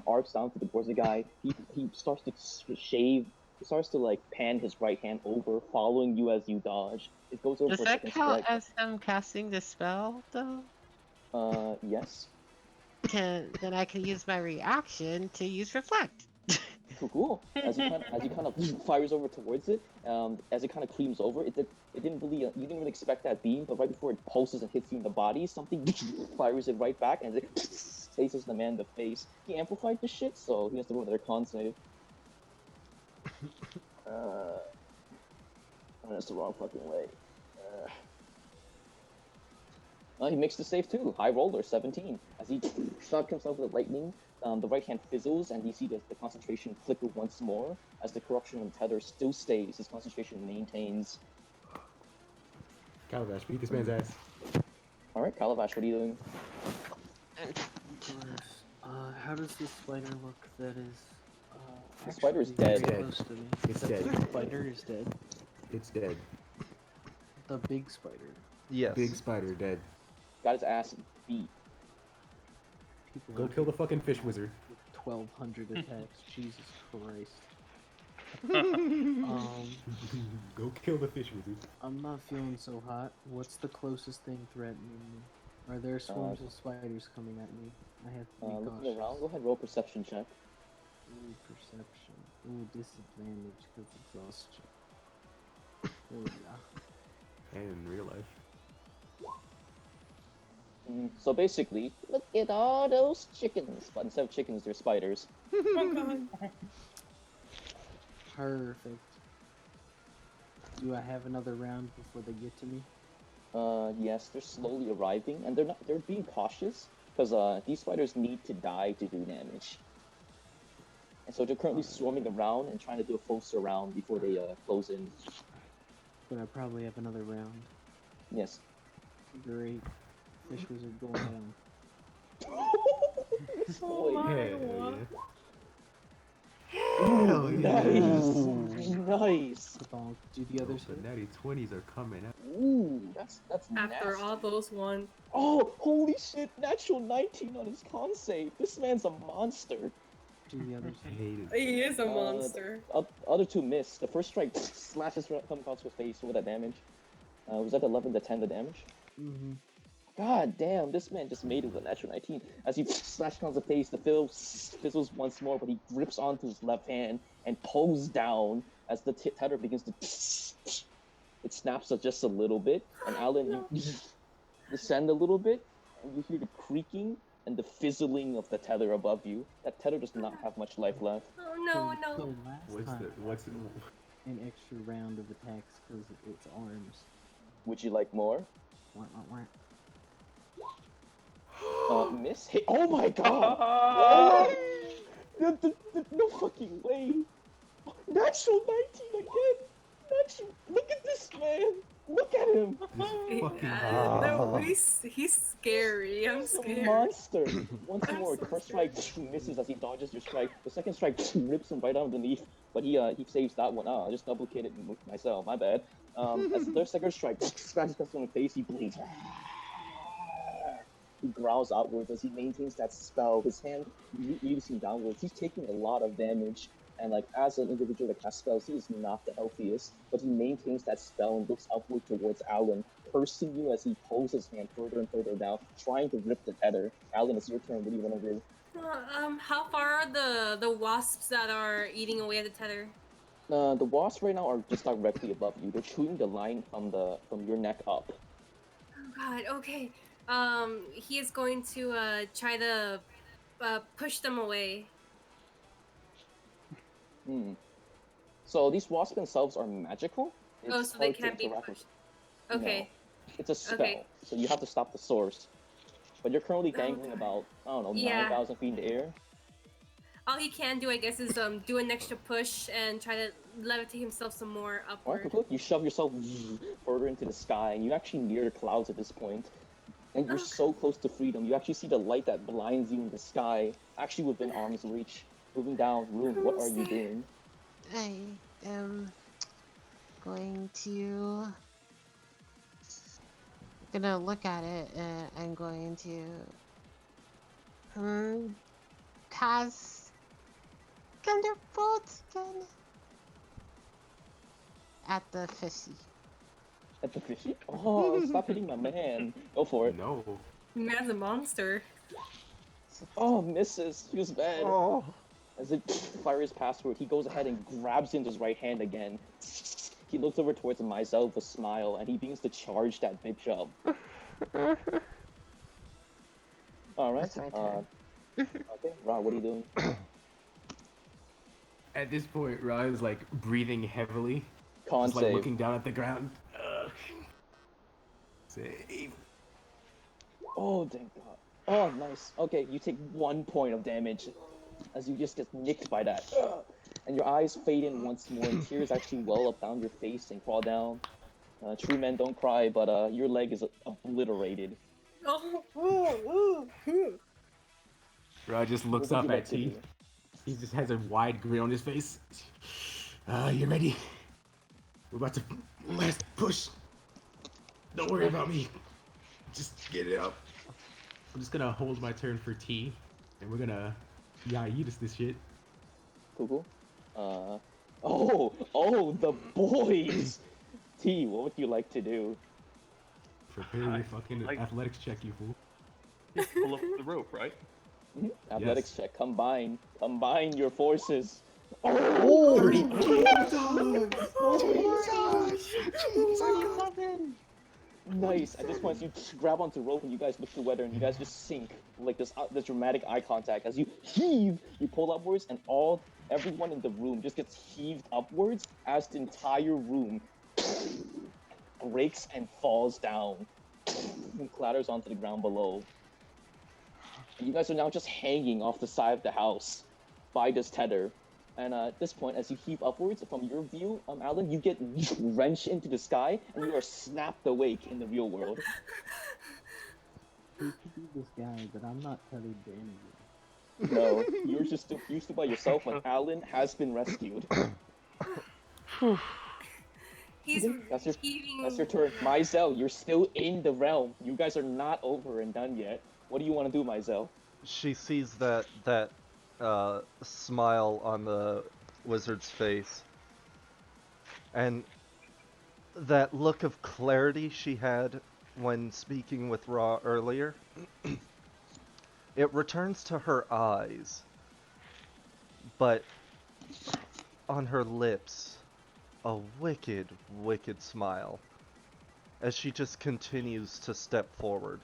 Speaker 3: arcs down towards the guy. He starts to shave. He starts to like pan his right hand over, following you as you dodge. It goes over
Speaker 1: Does
Speaker 3: for a
Speaker 1: that
Speaker 3: second
Speaker 1: count
Speaker 3: strike.
Speaker 1: as him casting the spell, though?
Speaker 3: Yes.
Speaker 1: Then I can use my reaction to use reflect.
Speaker 3: Cool. As you kind of fires over towards it, as it kind of creams over, it didn't really you didn't really expect that beam, but right before it pulses and hits you in the body, something fires it right back and it places the man in the face. He amplified the shit, so he has to roll another con save. That's the wrong fucking way. He makes the save too. High roller, 17. As he shot himself with lightning, the right hand fizzles, and you see the concentration flicker once more. As the corruption and tether still stays, his concentration maintains.
Speaker 6: Calabash, beat this man's ass.
Speaker 3: Alright, Calabash, what are you doing?
Speaker 9: How does the spider look that is
Speaker 3: The spider is
Speaker 9: actually
Speaker 3: dead.
Speaker 9: very close to me?
Speaker 6: It's
Speaker 9: The
Speaker 6: dead.
Speaker 9: spider is dead.
Speaker 6: It's dead.
Speaker 9: The big spider.
Speaker 2: Yes.
Speaker 6: Big spider dead.
Speaker 3: Got his ass beat.
Speaker 9: People
Speaker 6: Go
Speaker 9: out
Speaker 6: kill
Speaker 9: here
Speaker 6: the fucking fish wizard.
Speaker 9: with 1,200 attacks. Jesus Christ.
Speaker 6: Go kill the fish wizard.
Speaker 9: I'm not feeling so hot. What's the closest thing threatening me? Are there swarms of spiders coming at me? I have to be
Speaker 3: Looking
Speaker 9: cautious.
Speaker 3: around, go ahead, roll perception check.
Speaker 9: Ooh, perception. Ooh, disadvantage because exhaustion. Oh yeah.
Speaker 6: And in real life.
Speaker 3: So basically, look at all those chickens. But instead of chickens, they're spiders.
Speaker 5: Oh god.
Speaker 9: Perfect. Do I have another round before they get to me?
Speaker 3: Yes, they're slowly arriving, and they're being cautious, because these spiders need to die to do damage. And so they're currently swarming around and trying to do a full surround before they close in.
Speaker 9: But I probably have another round.
Speaker 3: Yes.
Speaker 9: Great. Fish wizard going down.
Speaker 3: Boy.
Speaker 6: Hell
Speaker 3: Ooh,
Speaker 6: yeah.
Speaker 3: nice. Nice.
Speaker 9: Bonk. Do the others
Speaker 6: The
Speaker 9: hit?
Speaker 6: natty 20s are coming out.
Speaker 3: Ooh, that's
Speaker 5: After
Speaker 3: nasty.
Speaker 5: all those one.
Speaker 3: Oh, holy shit! Natural 19 on his con save. This man's a monster.
Speaker 9: Do the others
Speaker 6: I
Speaker 9: hit?
Speaker 6: hate it.
Speaker 5: He is a monster.
Speaker 3: Other two miss. The first strike slashes come across his face with that damage. Was that 11 to 10 the damage?
Speaker 9: Mm-hmm.
Speaker 3: God damn, this man just made it with a natural 19. As he slashes on the face, the fizzles once more, but he grips onto his left hand and pulls down as the tether begins to. It snaps just a little bit, and Alan, you descend a little bit, and you hear the creaking and the fizzling of the tether above you. That tether does not have much life left.
Speaker 5: Oh no, no.
Speaker 6: What's the
Speaker 9: An extra round of attacks because it's arms.
Speaker 3: Would you like more?
Speaker 9: Wah, wah, wah.
Speaker 3: Miss? Hey, oh my god! Oh my... No fucking way! Natural 19 again! Natural... Look at this man! Look at him!
Speaker 6: this fucking
Speaker 5: No, he's scary. I'm
Speaker 3: He's a
Speaker 5: scared.
Speaker 3: monster! Once
Speaker 5: I'm
Speaker 3: more,
Speaker 5: so
Speaker 3: the first
Speaker 5: scared.
Speaker 3: strike misses as he dodges your strike. The second strike rips him right underneath, but he saves that one. I just duplicated it with myself, my bad. As the second strike scratches him in the face, he bleeds. He growls outwards as he maintains that spell. His hand reducing downwards. He's taking a lot of damage, and like as an individual that casts spells, he is not the healthiest. But he maintains that spell and looks upward towards Alan, cursing you as he pulls his hand further and further down, trying to rip the tether. Alan, it's your turn. What do you want to do?
Speaker 5: How far are the wasps that are eating away at the tether?
Speaker 3: The wasps right now are just directly above you. They're chewing the line from your neck up.
Speaker 5: Oh god, okay. He is going to try to push them away.
Speaker 3: So these wasps themselves are magical.
Speaker 5: Oh,
Speaker 3: It's
Speaker 5: so they
Speaker 3: hard to
Speaker 5: can't be
Speaker 3: interact with.
Speaker 5: pushed. Okay.
Speaker 3: No, it's a spell,
Speaker 5: Okay.
Speaker 3: so you have to stop the source. But you're currently dangling
Speaker 5: Okay.
Speaker 3: about, I don't know,
Speaker 5: Yeah.
Speaker 3: 9,000 feet in the air.
Speaker 5: All he can do, I guess, is do an extra push and try to levitate himself some more
Speaker 3: Alright,
Speaker 5: upward.
Speaker 3: cool. You shove yourself further into the sky, and you actually near the clouds at this point. and you're so close to freedom. You actually see the light that blinds you in the sky, actually within arm's reach. Moving down, Rune, what are you doing?
Speaker 1: I am going to gonna look at it and I'm going to cast Thunderbolt again at the fishy.
Speaker 3: At the fishy? Oh, stop hitting my man. Go for it.
Speaker 6: No.
Speaker 5: Man's a monster.
Speaker 3: Oh, misses. Feels bad.
Speaker 2: Oh.
Speaker 3: As it fires password, he goes ahead and grabs into his right hand again. He looks over towards Mizell with a smile, and he begins to charge that bitch up. Alright,
Speaker 1: That's my turn.
Speaker 3: okay, Ra, what are you doing?
Speaker 6: At this point, Ra is like breathing heavily,
Speaker 3: Con
Speaker 6: just like
Speaker 3: save.
Speaker 6: looking down at the ground. Save.
Speaker 3: Oh, thank God. Oh, nice. Okay, you take 1 point of damage as you just get nicked by that. And your eyes fade in once more, and tears actually well up down your face and crawl down. True men don't cry, but your leg is obliterated.
Speaker 5: Oh.
Speaker 6: Ra just looks
Speaker 3: What would
Speaker 6: up
Speaker 3: you
Speaker 6: at
Speaker 3: like to
Speaker 6: T.
Speaker 3: do?
Speaker 6: He just has a wide grin on his face. You ready? We're about to last push. Don't worry about me. Just get it up. I'm just gonna hold my turn for T, and we're gonna hiatus this shit.
Speaker 3: Cool. Oh, the boys! T, what would you like to do?
Speaker 6: Prepare your fucking athletics check, you fool.
Speaker 7: Just pull up the rope, right?
Speaker 3: Athletics check. Combine your forces.
Speaker 2: Oh!
Speaker 1: 37.
Speaker 3: Nice. At this point, you grab onto rope and you guys look together and you guys just sink like this dramatic eye contact as you heave. You pull upwards and everyone in the room just gets heaved upwards as the entire room breaks and falls down and clatters onto the ground below. And you guys are now just hanging off the side of the house by this tether. And at this point, as you heave upwards from your view, Alan, you get wrenched into the sky and you are snapped awake in the real world.
Speaker 9: I hate to be this guy, but I'm not telling Danny.
Speaker 3: No, you're just still by yourself when Alan has been rescued.
Speaker 5: He's
Speaker 3: That's your
Speaker 5: heaving.
Speaker 3: turn. Mizell, you're still in the realm. You guys are not over and done yet. What do you want to do, Mizell?
Speaker 2: She sees that smile on the wizard's face, and that look of clarity she had when speaking with Ra earlier. It returns to her eyes, but on her lips, a wicked, wicked smile, as she just continues to step forward,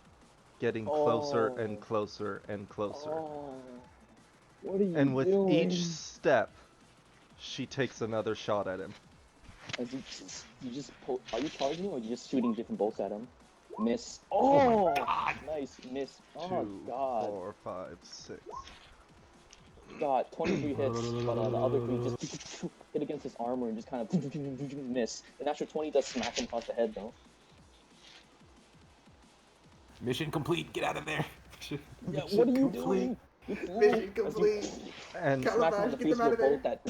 Speaker 2: getting closer and closer and closer.
Speaker 3: Oh, what are you
Speaker 2: And with
Speaker 3: doing?
Speaker 2: each step, she takes another shot at him.
Speaker 3: As you just are you charging or are you just shooting different bolts at him? Miss. Oh,
Speaker 6: my God.
Speaker 3: Nice miss. Oh
Speaker 2: 2,
Speaker 3: God.
Speaker 2: 4, 5, 6.
Speaker 3: God, 23 hits, but the other 3 just hit against his armor and just kind of miss. The natural 20 does smack him across the head though.
Speaker 6: Mission complete. Get out of there.
Speaker 3: Yeah, what are you doing? You fool.
Speaker 6: Mission complete.
Speaker 2: And
Speaker 3: Smack him in the face with a bolt that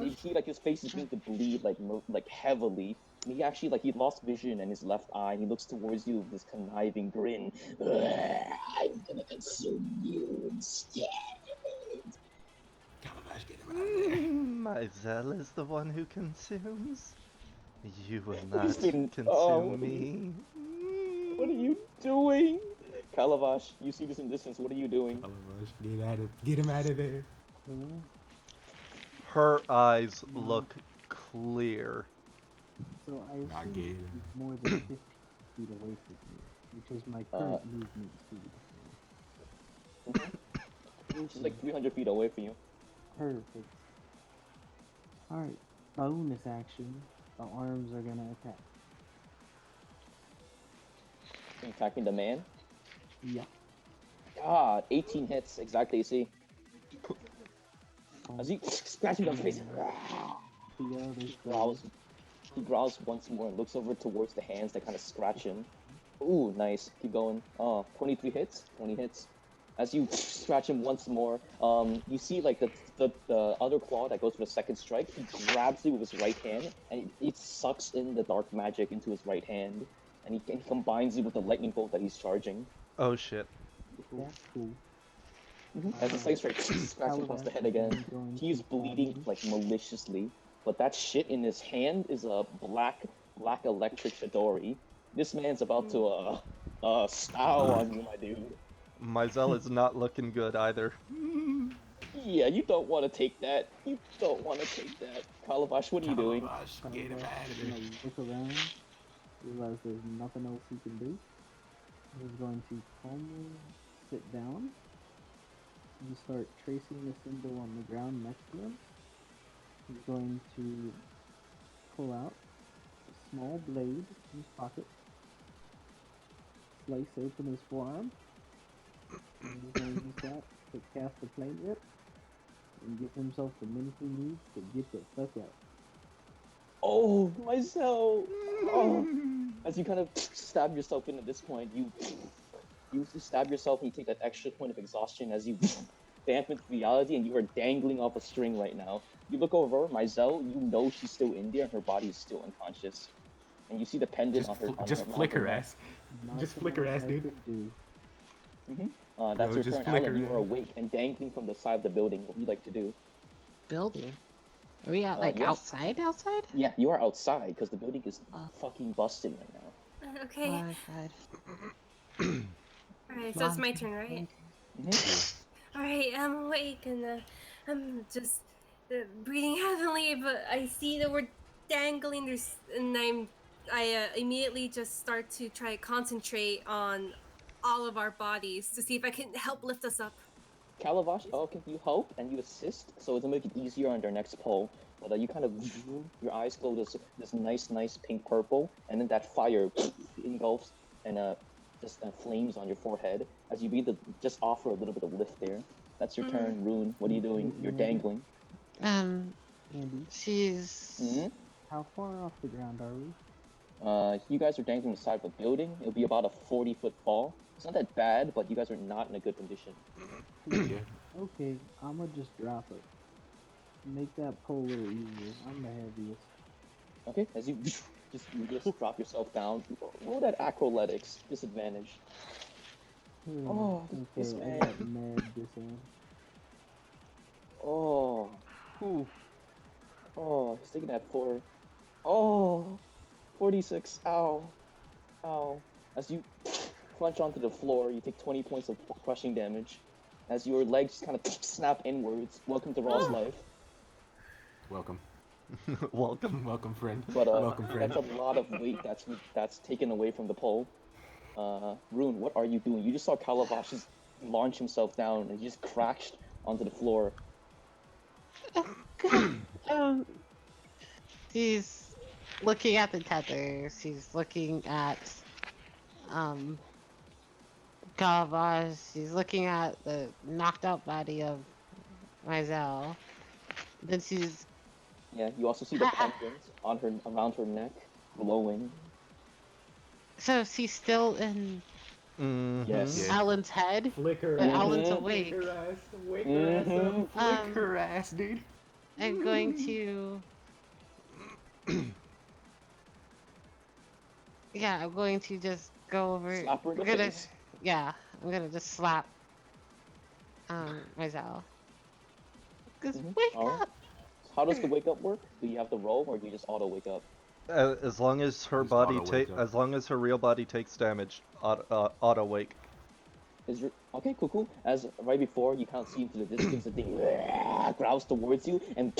Speaker 3: you see like his face is beginning to bleed like heavily. And he actually he lost vision in his left eye and he looks towards you with this conniving grin. I'm gonna consume you instead.
Speaker 6: Calabash, get him out of there.
Speaker 2: Mizell is the one who consumes. You will not
Speaker 3: didn't-
Speaker 2: consume
Speaker 3: oh,
Speaker 2: me.
Speaker 3: What are you doing? Calabash, you see this in distance, what are you doing?
Speaker 6: Calabash, get him out of there.
Speaker 2: Her eyes look clear.
Speaker 9: So I
Speaker 6: I
Speaker 9: assume
Speaker 6: get it.
Speaker 9: he's more than 50 feet away from me, which is my current movement speed.
Speaker 3: She's like 300 feet away from you.
Speaker 9: Perfect. Alright, bonus action. The arms are gonna attack.
Speaker 3: Attacking the man.
Speaker 9: Yeah.
Speaker 3: God, 18 hits, exactly, see. As he scratches him on the face. He growls once more and looks over towards the hands that kind of scratch him. Ooh, nice. Keep going. 23 hits. 20 hits. As you scratch him once more, you see like the other claw that goes for the second strike. He grabs you with his right hand, and it sucks in the dark magic into his right hand, and he combines it with the lightning bolt that he's charging.
Speaker 2: Oh shit.
Speaker 6: Cool.
Speaker 9: That's cool.
Speaker 3: As the second strike scratches him across the
Speaker 9: Calabash
Speaker 3: head
Speaker 9: is
Speaker 3: again,
Speaker 9: then going
Speaker 3: he is
Speaker 9: to stab
Speaker 3: bleeding
Speaker 9: you.
Speaker 3: like maliciously. But that shit in his hand is a black electric Chidori. This man's about to style on you, my dude.
Speaker 2: Mizell is not looking good either.
Speaker 3: Yeah, you don't want to take that. You don't want to take that. Calabash, what are you doing?
Speaker 6: Calabash, get him
Speaker 9: Calabash
Speaker 6: out
Speaker 9: is
Speaker 6: of
Speaker 9: gonna
Speaker 6: there.
Speaker 9: look around, realize there's nothing else he can do. He's going to calmly sit down and start tracing the symbol on the ground next to him. He's going to pull out a small blade from his pocket, slice open his forearm, and he's going to use that to cast a flame whip and give himself the minute he needs to get the fuck out.
Speaker 3: Oh, myself. Oh, as you kind of stab yourself in at this point, you stab yourself and you take that extra point of exhaustion as you vamp into reality, and you are dangling off a string right now. You look over Mizell, you know she's still in there and her body is still unconscious. And you see the pendant
Speaker 6: Just
Speaker 3: around
Speaker 6: flick
Speaker 3: her
Speaker 6: her
Speaker 3: neck.
Speaker 6: ass. Just
Speaker 9: Nothing
Speaker 6: flick her
Speaker 9: else
Speaker 6: ass,
Speaker 9: I
Speaker 6: dude.
Speaker 9: could do.
Speaker 3: That's
Speaker 6: Yo,
Speaker 3: your
Speaker 6: just
Speaker 3: turn,
Speaker 6: flick
Speaker 3: Alan.
Speaker 6: her
Speaker 3: You are
Speaker 6: ass.
Speaker 3: awake and dangling from the side of the building. What would you like to do?
Speaker 1: Building. Are we at like
Speaker 3: Yes.
Speaker 1: outside? Outside?
Speaker 3: Yeah, you are outside because the building is
Speaker 1: Oh.
Speaker 3: fucking busting right now.
Speaker 5: Okay.
Speaker 1: My God.
Speaker 5: All right. So it's my turn, right? All right. I'm awake and I'm just breathing heavily, but I see that we're dangling. And I immediately just start to try to concentrate on all of our bodies to see if I can help lift us up.
Speaker 3: Calavash, okay, you help and you assist, so it'll make it easier on their next pull. But you kind of your eyes glow this nice pink purple, and then that fire engulfs and just flames on your forehead as you begin to just offer a little bit of lift there. That's your turn, Rune. What are you doing?
Speaker 9: Hey,
Speaker 3: You're
Speaker 9: Andy.
Speaker 3: dangling.
Speaker 9: Andy,
Speaker 1: She's.
Speaker 3: hmm
Speaker 9: how far off the ground are we?
Speaker 3: You guys are dangling on the side of a building. It'll be about a 40-foot fall. It's not that bad, but you guys are not in a good condition.
Speaker 6: Yeah.
Speaker 9: Okay, I'ma just drop it. Make that pull a little easier. I'm the heaviest.
Speaker 3: Okay, as you just drop yourself down. Roll that acroletics disadvantage. Oh, this
Speaker 9: Okay, I
Speaker 3: man.
Speaker 9: got mad disadvantage.
Speaker 3: Oh,
Speaker 6: Ooh.
Speaker 3: he's taking that for. Oh, 46. Ow, ow. As you crunch onto the floor, you take 20 points of crushing damage. As your legs kind of snap inwards. Welcome to Raw's life.
Speaker 6: Welcome.
Speaker 2: Welcome.
Speaker 6: Welcome, friend.
Speaker 3: But
Speaker 6: Welcome, friend.
Speaker 3: that's a lot of weight that's taken away from the pole. Rune, what are you doing? You just saw Calavash just launch himself down and he just crashed onto the floor.
Speaker 1: um, she's looking at the tether. She's looking at Gavage. She's looking at the knocked out body of Mizell. Then she's.
Speaker 3: Yeah, you also see the pendant on her around her neck glowing.
Speaker 1: So she's still in
Speaker 3: Yes.
Speaker 6: Yeah.
Speaker 1: Alan's head,
Speaker 6: Flick her
Speaker 1: but
Speaker 6: ass.
Speaker 1: Alan's
Speaker 3: Mhm.
Speaker 1: awake.
Speaker 6: Flick her ass. Wake her ass up. Flick her
Speaker 1: Um,
Speaker 6: ass, dude.
Speaker 1: I'm going to. Yeah, I'm going to just go over.
Speaker 3: Slap her in the
Speaker 1: I'm gonna.
Speaker 3: face.
Speaker 1: Yeah, I'm gonna just slap Mizell. Just wake
Speaker 3: All right.
Speaker 1: up.
Speaker 3: How does the wake up work? Do you have to roll or do you just auto wake up?
Speaker 2: As long as her
Speaker 6: Just
Speaker 2: body
Speaker 6: auto wakes up.
Speaker 2: as long as her real body takes damage, auto wake.
Speaker 3: Is your okay? Cool. As right before you can't see into the distance, the thing growls towards you and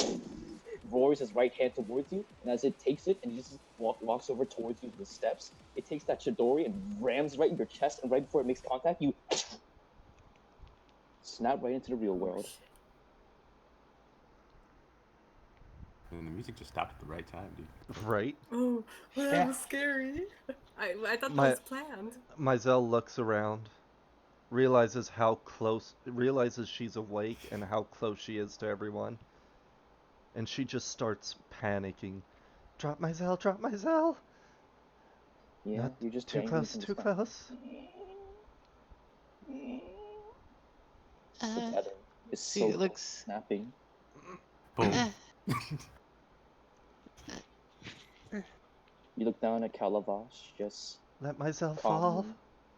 Speaker 3: roars his right hand towards you. And as it takes it and he just walks over towards you to the steps, it takes that Chidori and rams right in your chest. And right before it makes contact, you snap right into the real world.
Speaker 6: And the music just stopped at the right time, dude.
Speaker 2: Right?
Speaker 5: Oh, well, that
Speaker 3: Yeah.
Speaker 5: was scary. I thought that
Speaker 2: My-
Speaker 5: was planned.
Speaker 2: Mizell looks around, realizes she's awake and how close she is to everyone. And she just starts panicking. Drop Mizell, drop Mizell!
Speaker 3: Yeah,
Speaker 2: Not
Speaker 3: you're just
Speaker 2: too
Speaker 3: dangling
Speaker 2: close,
Speaker 3: from the
Speaker 2: too
Speaker 3: sky.
Speaker 2: close.
Speaker 3: The tether is
Speaker 1: See,
Speaker 3: so
Speaker 1: it
Speaker 3: close to
Speaker 1: looks.
Speaker 3: snapping.
Speaker 6: Boom.
Speaker 3: You look down at Calavash, just
Speaker 2: Let myself fall.
Speaker 3: calmly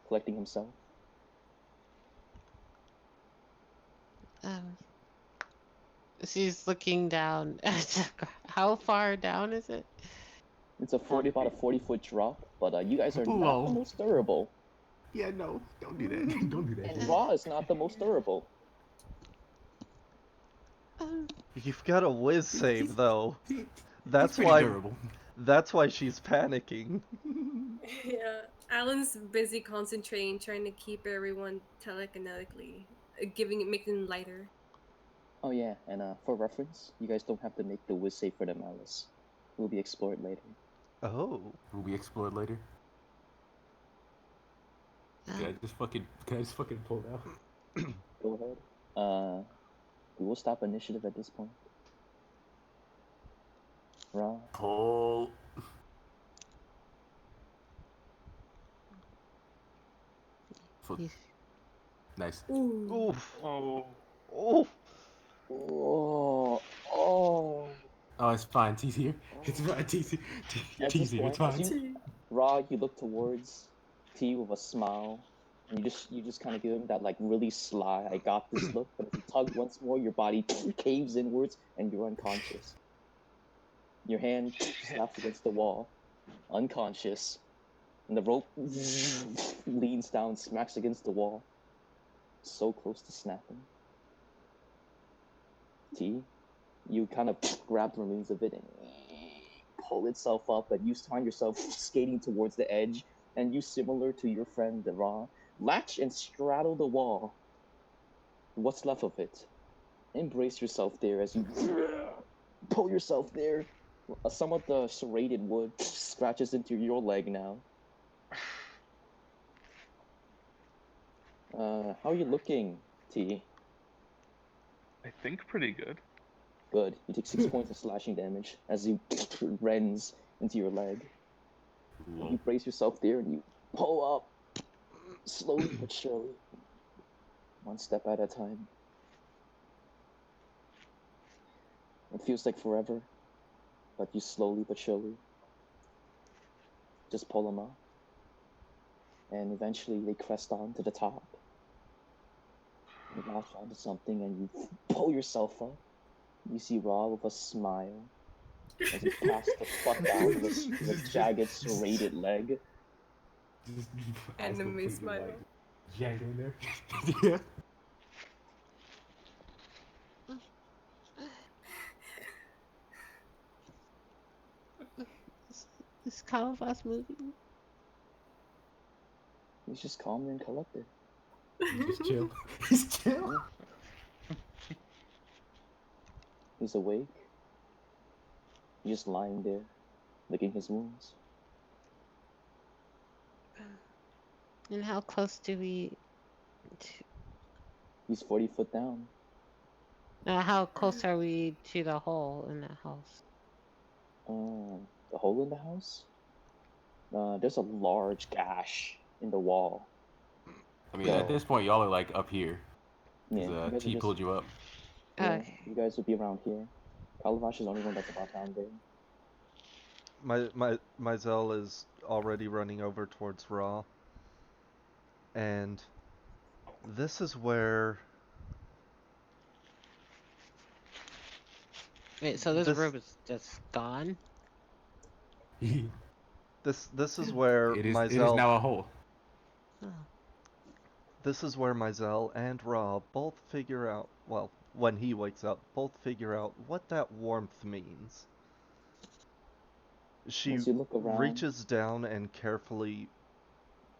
Speaker 3: collecting himself.
Speaker 1: Um, she's looking down. How far down is it?
Speaker 3: It's about a 40-foot drop, but you guys are not the
Speaker 6: Whoa.
Speaker 3: most durable.
Speaker 6: Yeah, no, don't do that. Don't do that.
Speaker 3: And
Speaker 6: shit.
Speaker 3: Ra is not the most durable.
Speaker 1: Um,
Speaker 2: You've got a whiz save though.
Speaker 6: He's
Speaker 2: That's
Speaker 6: pretty
Speaker 2: why.
Speaker 6: durable.
Speaker 2: That's why she's panicking.
Speaker 5: Yeah, Alan's busy concentrating, trying to keep everyone telekinetically, making it lighter.
Speaker 3: Oh yeah, and for reference, you guys don't have to make the whiz save for the malice. It will be explored later.
Speaker 2: Oh.
Speaker 6: Will be explored later. Can I just fucking pull it out?
Speaker 3: Go ahead. We will stop initiative at this point. Ra,
Speaker 6: Pull.
Speaker 1: he's-
Speaker 6: Nice.
Speaker 5: Ooh.
Speaker 2: Oof.
Speaker 7: Oh.
Speaker 2: Oof.
Speaker 3: oh, oh.
Speaker 6: Oh, it's fine. T's here. It's fine. T's here.
Speaker 3: At
Speaker 6: T's
Speaker 3: this
Speaker 6: here. It's
Speaker 3: point, as
Speaker 6: fine.
Speaker 3: you, Ra, you look towards T with a smile, and you just kind of give him that like really sly, I got this look. But if you tug once more, your body caves inwards, and you're unconscious. Your hand slaps against the wall, unconscious, and the rope leans down, smacks against the wall, so close to snapping. T, you kind of grab the remains of it and pull itself up, but you find yourself skating towards the edge, and you, similar to your friend Ra, latch and straddle the wall. What's left of it? Embrace yourself there as you pull yourself there. Some of the serrated wood scratches into your leg now. How are you looking, T?
Speaker 7: I think pretty good.
Speaker 3: Good. You take 6 points of slashing damage as you rends into your leg. And you brace yourself there and you pull up, slowly but surely, one step at a time. It feels like forever, but you slowly but surely just pull them up. And eventually they crest on to the top. You latch onto something and you pull yourself up. You see Ra with a smile as he casts the fuck out of his jagged, serrated leg.
Speaker 5: Enemy smile.
Speaker 6: Jagged in there. Yeah.
Speaker 1: Is Calabas moving?
Speaker 3: He's just calm and collected.
Speaker 6: Just chill. He's chill.
Speaker 3: He's awake. He's just lying there, licking his wounds.
Speaker 1: And how close do we?
Speaker 3: He's 40 foot down.
Speaker 1: How close are we to the hole in the house?
Speaker 3: The hole in the house? There's a large gash in the wall.
Speaker 6: I mean, at this point, y'all are like up here.
Speaker 3: Yeah, you guys
Speaker 6: T
Speaker 3: are
Speaker 6: pulled you up.
Speaker 3: yeah,
Speaker 1: Okay.
Speaker 3: you guys would be around here. Kalavash is the only one that's about down there.
Speaker 2: My Zell is already running over towards Ra. And this is where
Speaker 1: Wait, so this
Speaker 2: This-
Speaker 1: room is just gone?
Speaker 2: this is where
Speaker 6: It is
Speaker 2: Mizell
Speaker 6: now a hole.
Speaker 1: Oh.
Speaker 2: This is where Mizell and Ra both figure out, well, when he wakes up, both figure out what that warmth means. She
Speaker 3: As you look around,
Speaker 2: reaches down and carefully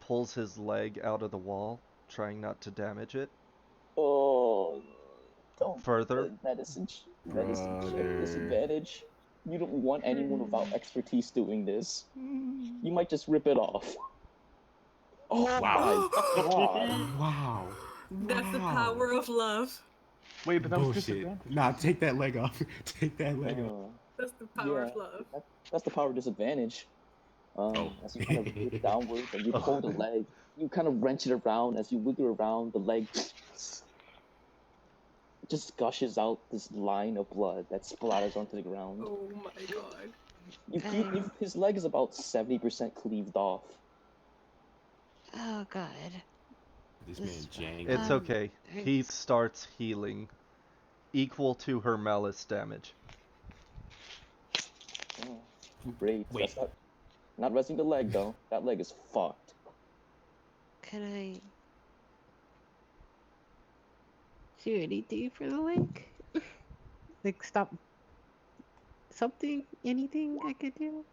Speaker 2: pulls his leg out of the wall, trying not to damage it
Speaker 3: oh, don't
Speaker 2: further.
Speaker 3: medicine check
Speaker 6: Brother.
Speaker 3: disadvantage. You don't want anyone without expertise doing this. You might just rip it off. Oh
Speaker 6: Wow.
Speaker 3: my god.
Speaker 6: Wow.
Speaker 5: That's the power of love.
Speaker 7: Wait, but that was
Speaker 6: Bullshit.
Speaker 7: disadvantage.
Speaker 6: Nah, take that leg off. Take that leg off.
Speaker 3: Uh,
Speaker 5: That's the power
Speaker 3: Yeah.
Speaker 5: of love.
Speaker 3: that's the power of disadvantage. As you kind of look downwards and you
Speaker 2: Oh.
Speaker 3: pull the leg, you kind of wrench it around. As you wiggle around, the leg just gushes out this line of blood that splatters onto the ground.
Speaker 5: Oh my god.
Speaker 3: His leg is about 70% cleaved off.
Speaker 1: Oh god.
Speaker 6: This man Jang.
Speaker 2: It's okay. He starts healing, equal to her malice damage.
Speaker 3: Oh, great.
Speaker 6: Wait.
Speaker 3: That's not resting the leg though. That leg is fucked.
Speaker 1: Can I do anything for the leg? Like stop something? Anything I could do?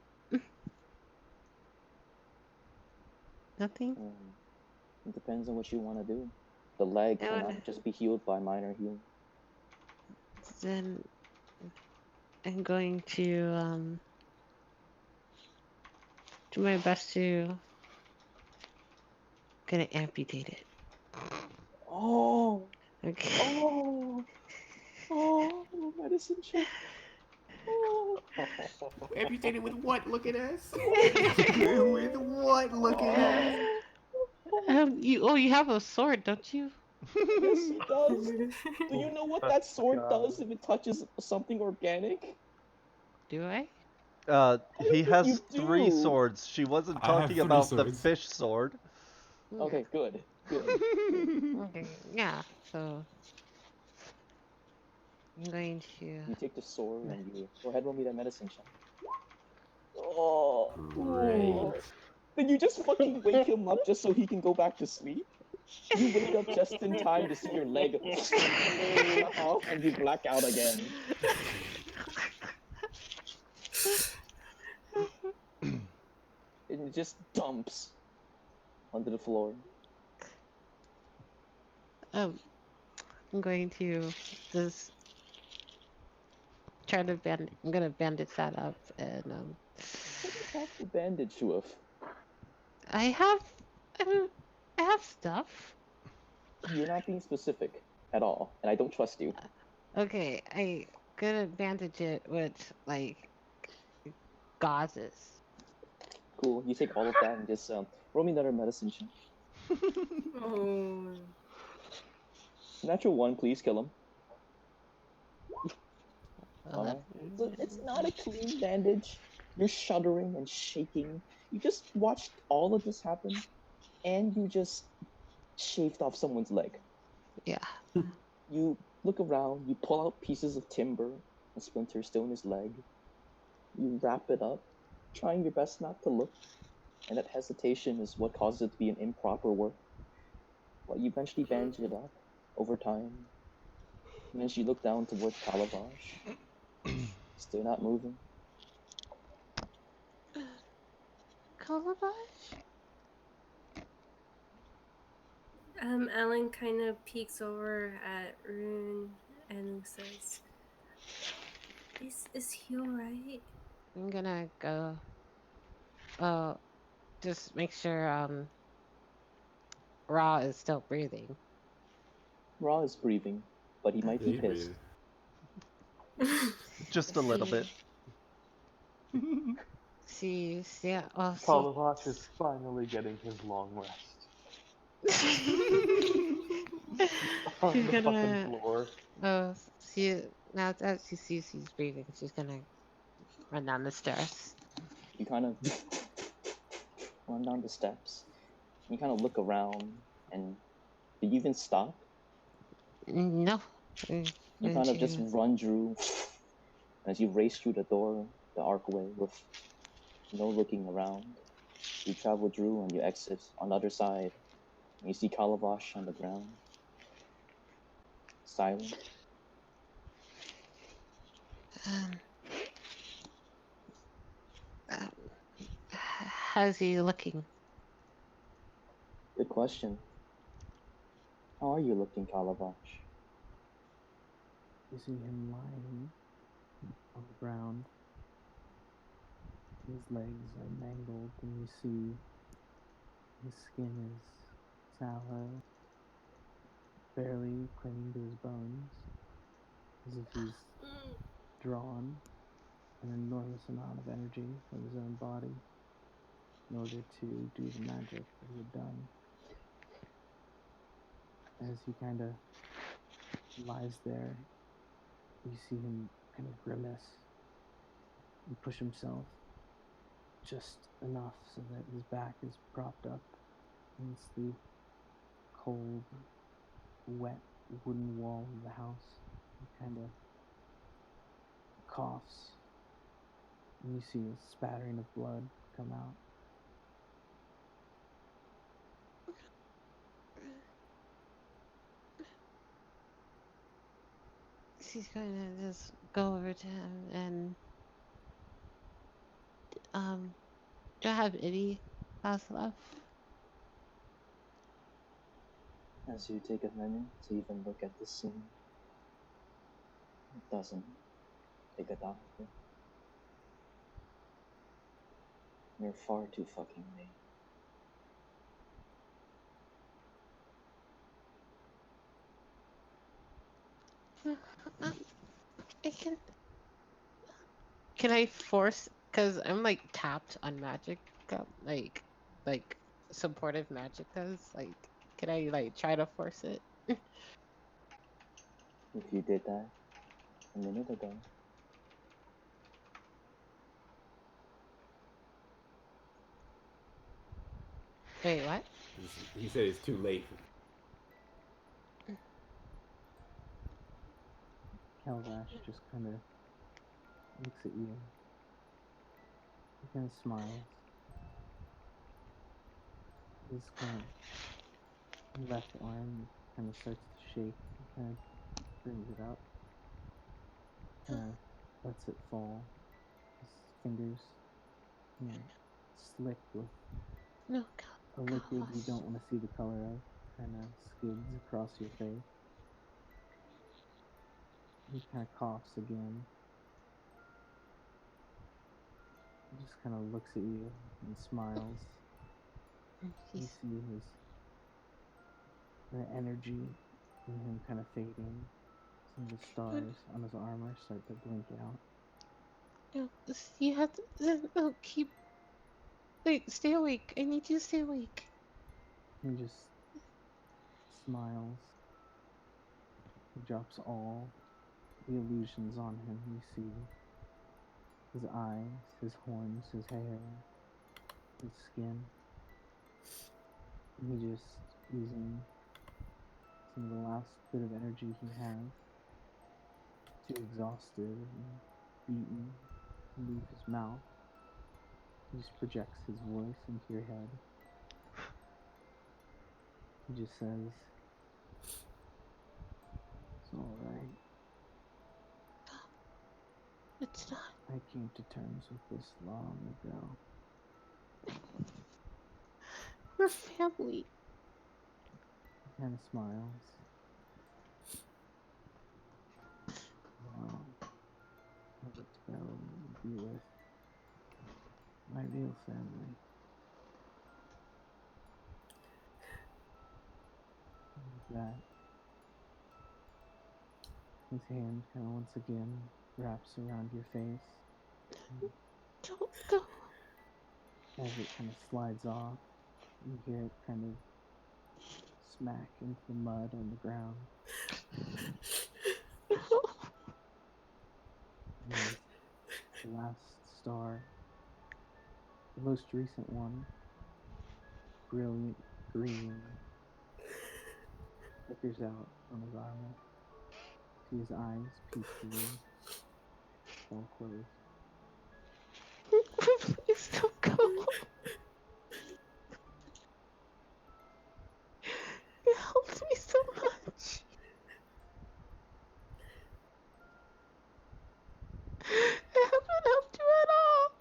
Speaker 1: Nothing?
Speaker 3: It depends on what you want to do. The leg cannot just be healed by minor healing.
Speaker 1: Then I'm going to do my best to gonna amputate it.
Speaker 3: Oh,
Speaker 1: Okay.
Speaker 3: oh, medicine check. Oh.
Speaker 6: Amputated with what? Look at us. With what? Look at us.
Speaker 1: You have a sword, don't you?
Speaker 3: Yes, he does. Do you know what that sword does if it touches something organic?
Speaker 1: Do I?
Speaker 2: He has
Speaker 3: You
Speaker 2: 3
Speaker 3: do.
Speaker 2: swords. She wasn't
Speaker 6: I have
Speaker 2: talking
Speaker 6: 3
Speaker 2: about the
Speaker 6: swords.
Speaker 2: fish sword.
Speaker 3: Okay, good.
Speaker 1: Okay, yeah, so I'm going to
Speaker 3: You take the sword and you go ahead and roll me that medicine check. Oh,
Speaker 6: Great.
Speaker 3: Then you just fucking wake him up just so he can go back to sleep? You wake up just in time to see your leg off and you black out again. It just dumps onto the floor.
Speaker 1: I'm going to just try to I'm gonna bandage that up and
Speaker 3: What do you have to bandage with?
Speaker 1: I have I have stuff.
Speaker 3: You're not being specific at all, and I don't trust you.
Speaker 1: Okay, I gonna bandage it with like gauzes.
Speaker 3: Cool. You take all of that and just roll me another medicine check.
Speaker 5: Oh.
Speaker 3: Natural 1, please kill him.
Speaker 1: Well,
Speaker 3: Alright. So it's not a clean bandage. You're shuddering and shaking. You just watched all of this happen, and you just shaved off someone's leg.
Speaker 1: yeah.
Speaker 3: You look around, you pull out pieces of timber and splinters still in his leg. You wrap it up, trying your best not to look, and that hesitation is what causes it to be an improper work. But you eventually bandage it up over time. And as you look down towards Calabash, still not moving.
Speaker 1: Calabash?
Speaker 5: Alan kind of peeks over at Rune and says, Is he alright?
Speaker 1: I'm gonna go just make sure Ra is still breathing.
Speaker 3: Ra is breathing, but he might be
Speaker 6: He
Speaker 3: pissed.
Speaker 2: Just a little bit.
Speaker 1: See, yeah,
Speaker 7: Kalavash is finally getting his long rest. On
Speaker 1: she's
Speaker 7: the
Speaker 1: gonna
Speaker 7: fucking floor.
Speaker 1: see now that she sees he's breathing, she's gonna run down the stairs.
Speaker 3: You kind of run down the steps. You kind of look around, and do you even stop?
Speaker 1: No.
Speaker 3: You kind of just run through. As you race through the door, the archway, with no looking around, you travel through and you exit on the other side. And you see Calabash on the ground, silent.
Speaker 1: How's he looking?
Speaker 3: Good question. How are you looking, Calabash?
Speaker 9: You see him lying on the ground. His legs are mangled, and you see his skin is sallow, barely clinging to his bones, as if he's drawn an enormous amount of energy from his own body. in order to do the magic that he had done. As he kind of lies there, you see him kind of grimace and push himself just enough so that his back is propped up against the cold, wet wooden wall of the house. He kind of coughs, and you see a spattering of blood come out.
Speaker 1: She's going to just go over to him and do I have any house left?
Speaker 3: As you take a minute to even look at the scene, it doesn't take a doctor. You're far too fucking late.
Speaker 1: I can I force, because I'm like tapped on magic, like supportive magic does, like can I like try to force it?
Speaker 3: If you did that a minute ago,
Speaker 1: Wait, what?
Speaker 10: He said it's too late.
Speaker 9: Calabash just kind of looks at you. He kind of smiles. His kind of left arm kind of starts to shake. He kind of brings it up. Kind of lets it fall. His fingers, slick with
Speaker 1: No,
Speaker 9: a liquid you
Speaker 1: gosh.
Speaker 9: don't want to see the color of. Kind of skids across your face. He kind of coughs again. He just kind of looks at you and smiles. You see the energy in him kind of fading. Some of the stars on his armor start to blink out.
Speaker 1: No, you have to, no, wait, stay awake. I need you to stay awake.
Speaker 9: He just smiles. He drops all the illusions on him. You see his eyes, his horns, his hair, his skin. And he just, using some of the last bit of energy he has, too exhausted and beaten to leave his mouth. He just projects his voice into your head. He just says, "It's all right.
Speaker 1: It's not.
Speaker 9: I came to terms with this long ago."
Speaker 1: We're family.
Speaker 9: He kind of smiles. Well, I get to go and be with my real family. And with that, his hand kind of once again wraps around your face.
Speaker 1: Don't go.
Speaker 9: As it kind of slides off, you hear it kind of smack into the mud on the ground. And the last star, the most recent one, brilliant green, flickers out on his armor. See his eyes peek through, all closed.
Speaker 1: Please don't go. It helps me so much. It hasn't helped you at all.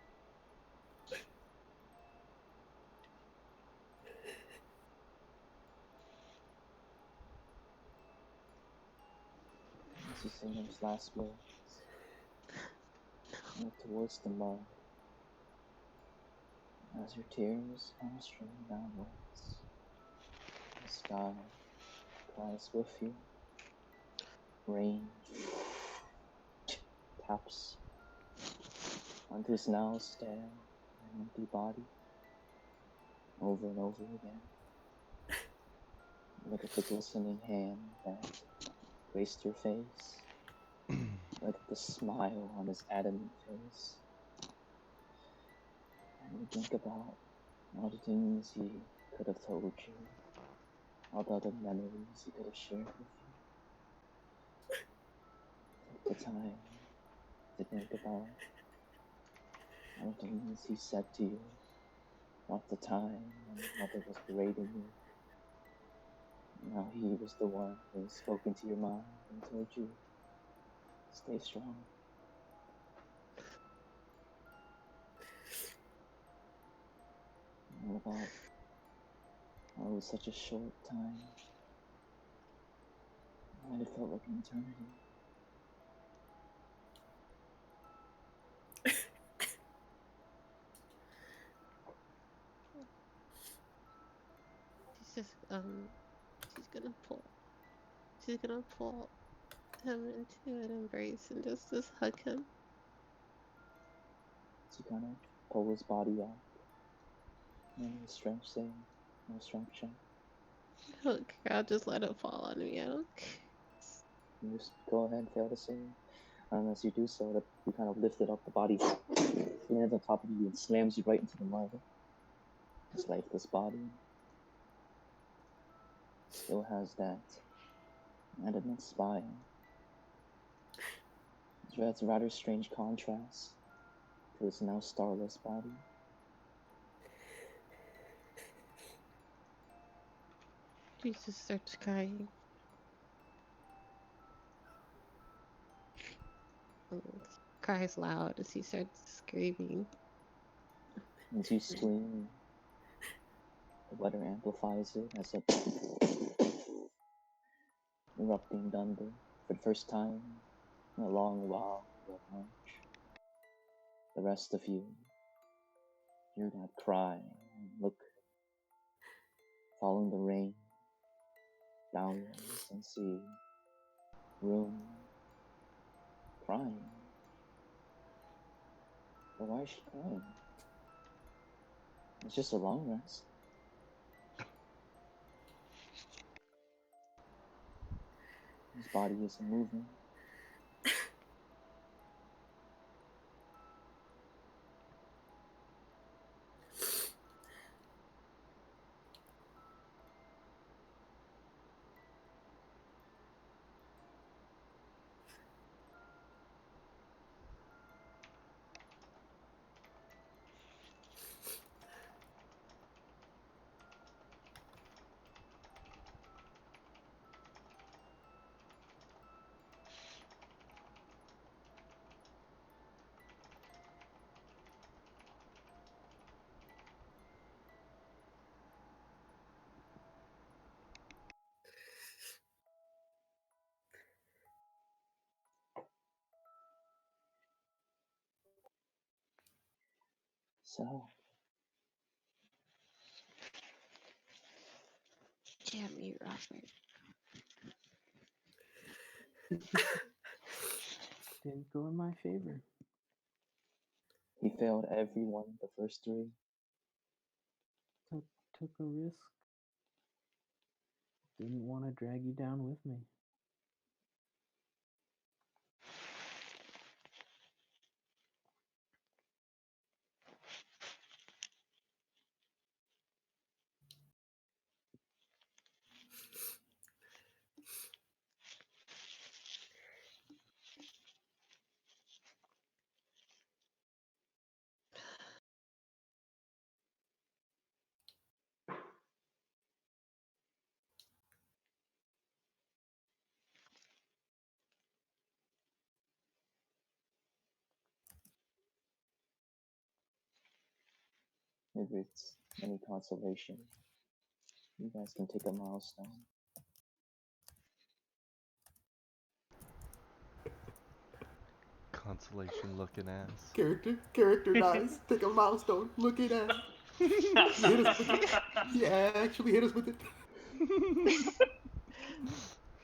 Speaker 3: as you say those last words, look towards the mud. As your tears come streaming downwards, the sky cries with you. Rain taps onto his now stare and empty body. over and over again. Look at the glistening hand that graced your face. Look at the smile on his adamant face. And you think about all the things he could have told you, all the other memories he could have shared with you. Take the time to think about all the things he said to you, about the time when mother was berating you. Now he was the one who spoke into your mind and told you, stay strong. And about how it was such a short time. Might have felt like an eternity.
Speaker 11: She's gonna pull him into an embrace and just hug him.
Speaker 3: So kind of pull his body up. And strength save, no strength check.
Speaker 11: I don't care, I'll just let it fall on me, I don't care.
Speaker 3: You just go ahead and fail to save. As you do so, you kind of lifted up the body, lands on top of you, and slams you right into the mud. His lifeless body still has that adamant spine. It's a rather strange contrast to his now starless body.
Speaker 11: Jesus starts crying. Cries loud as he starts screaming.
Speaker 3: As you scream, the weather amplifies it as a erupting thunder. For the first time in a long while, March. The rest of you hear that cry and look, following the rain downwards, and see Room crying. But why is she crying? It's just a long rest. His body isn't moving. So,
Speaker 11: Damn you, Robert.
Speaker 9: Didn't go in my favor.
Speaker 3: he failed every one of the first three.
Speaker 9: Took a risk. Didn't want to drag you down with me.
Speaker 3: If it's any consolation, you guys can take a milestone.
Speaker 2: Consolation looking ass.
Speaker 6: Character dies. Take a milestone. Looking at. He actually hit us with it.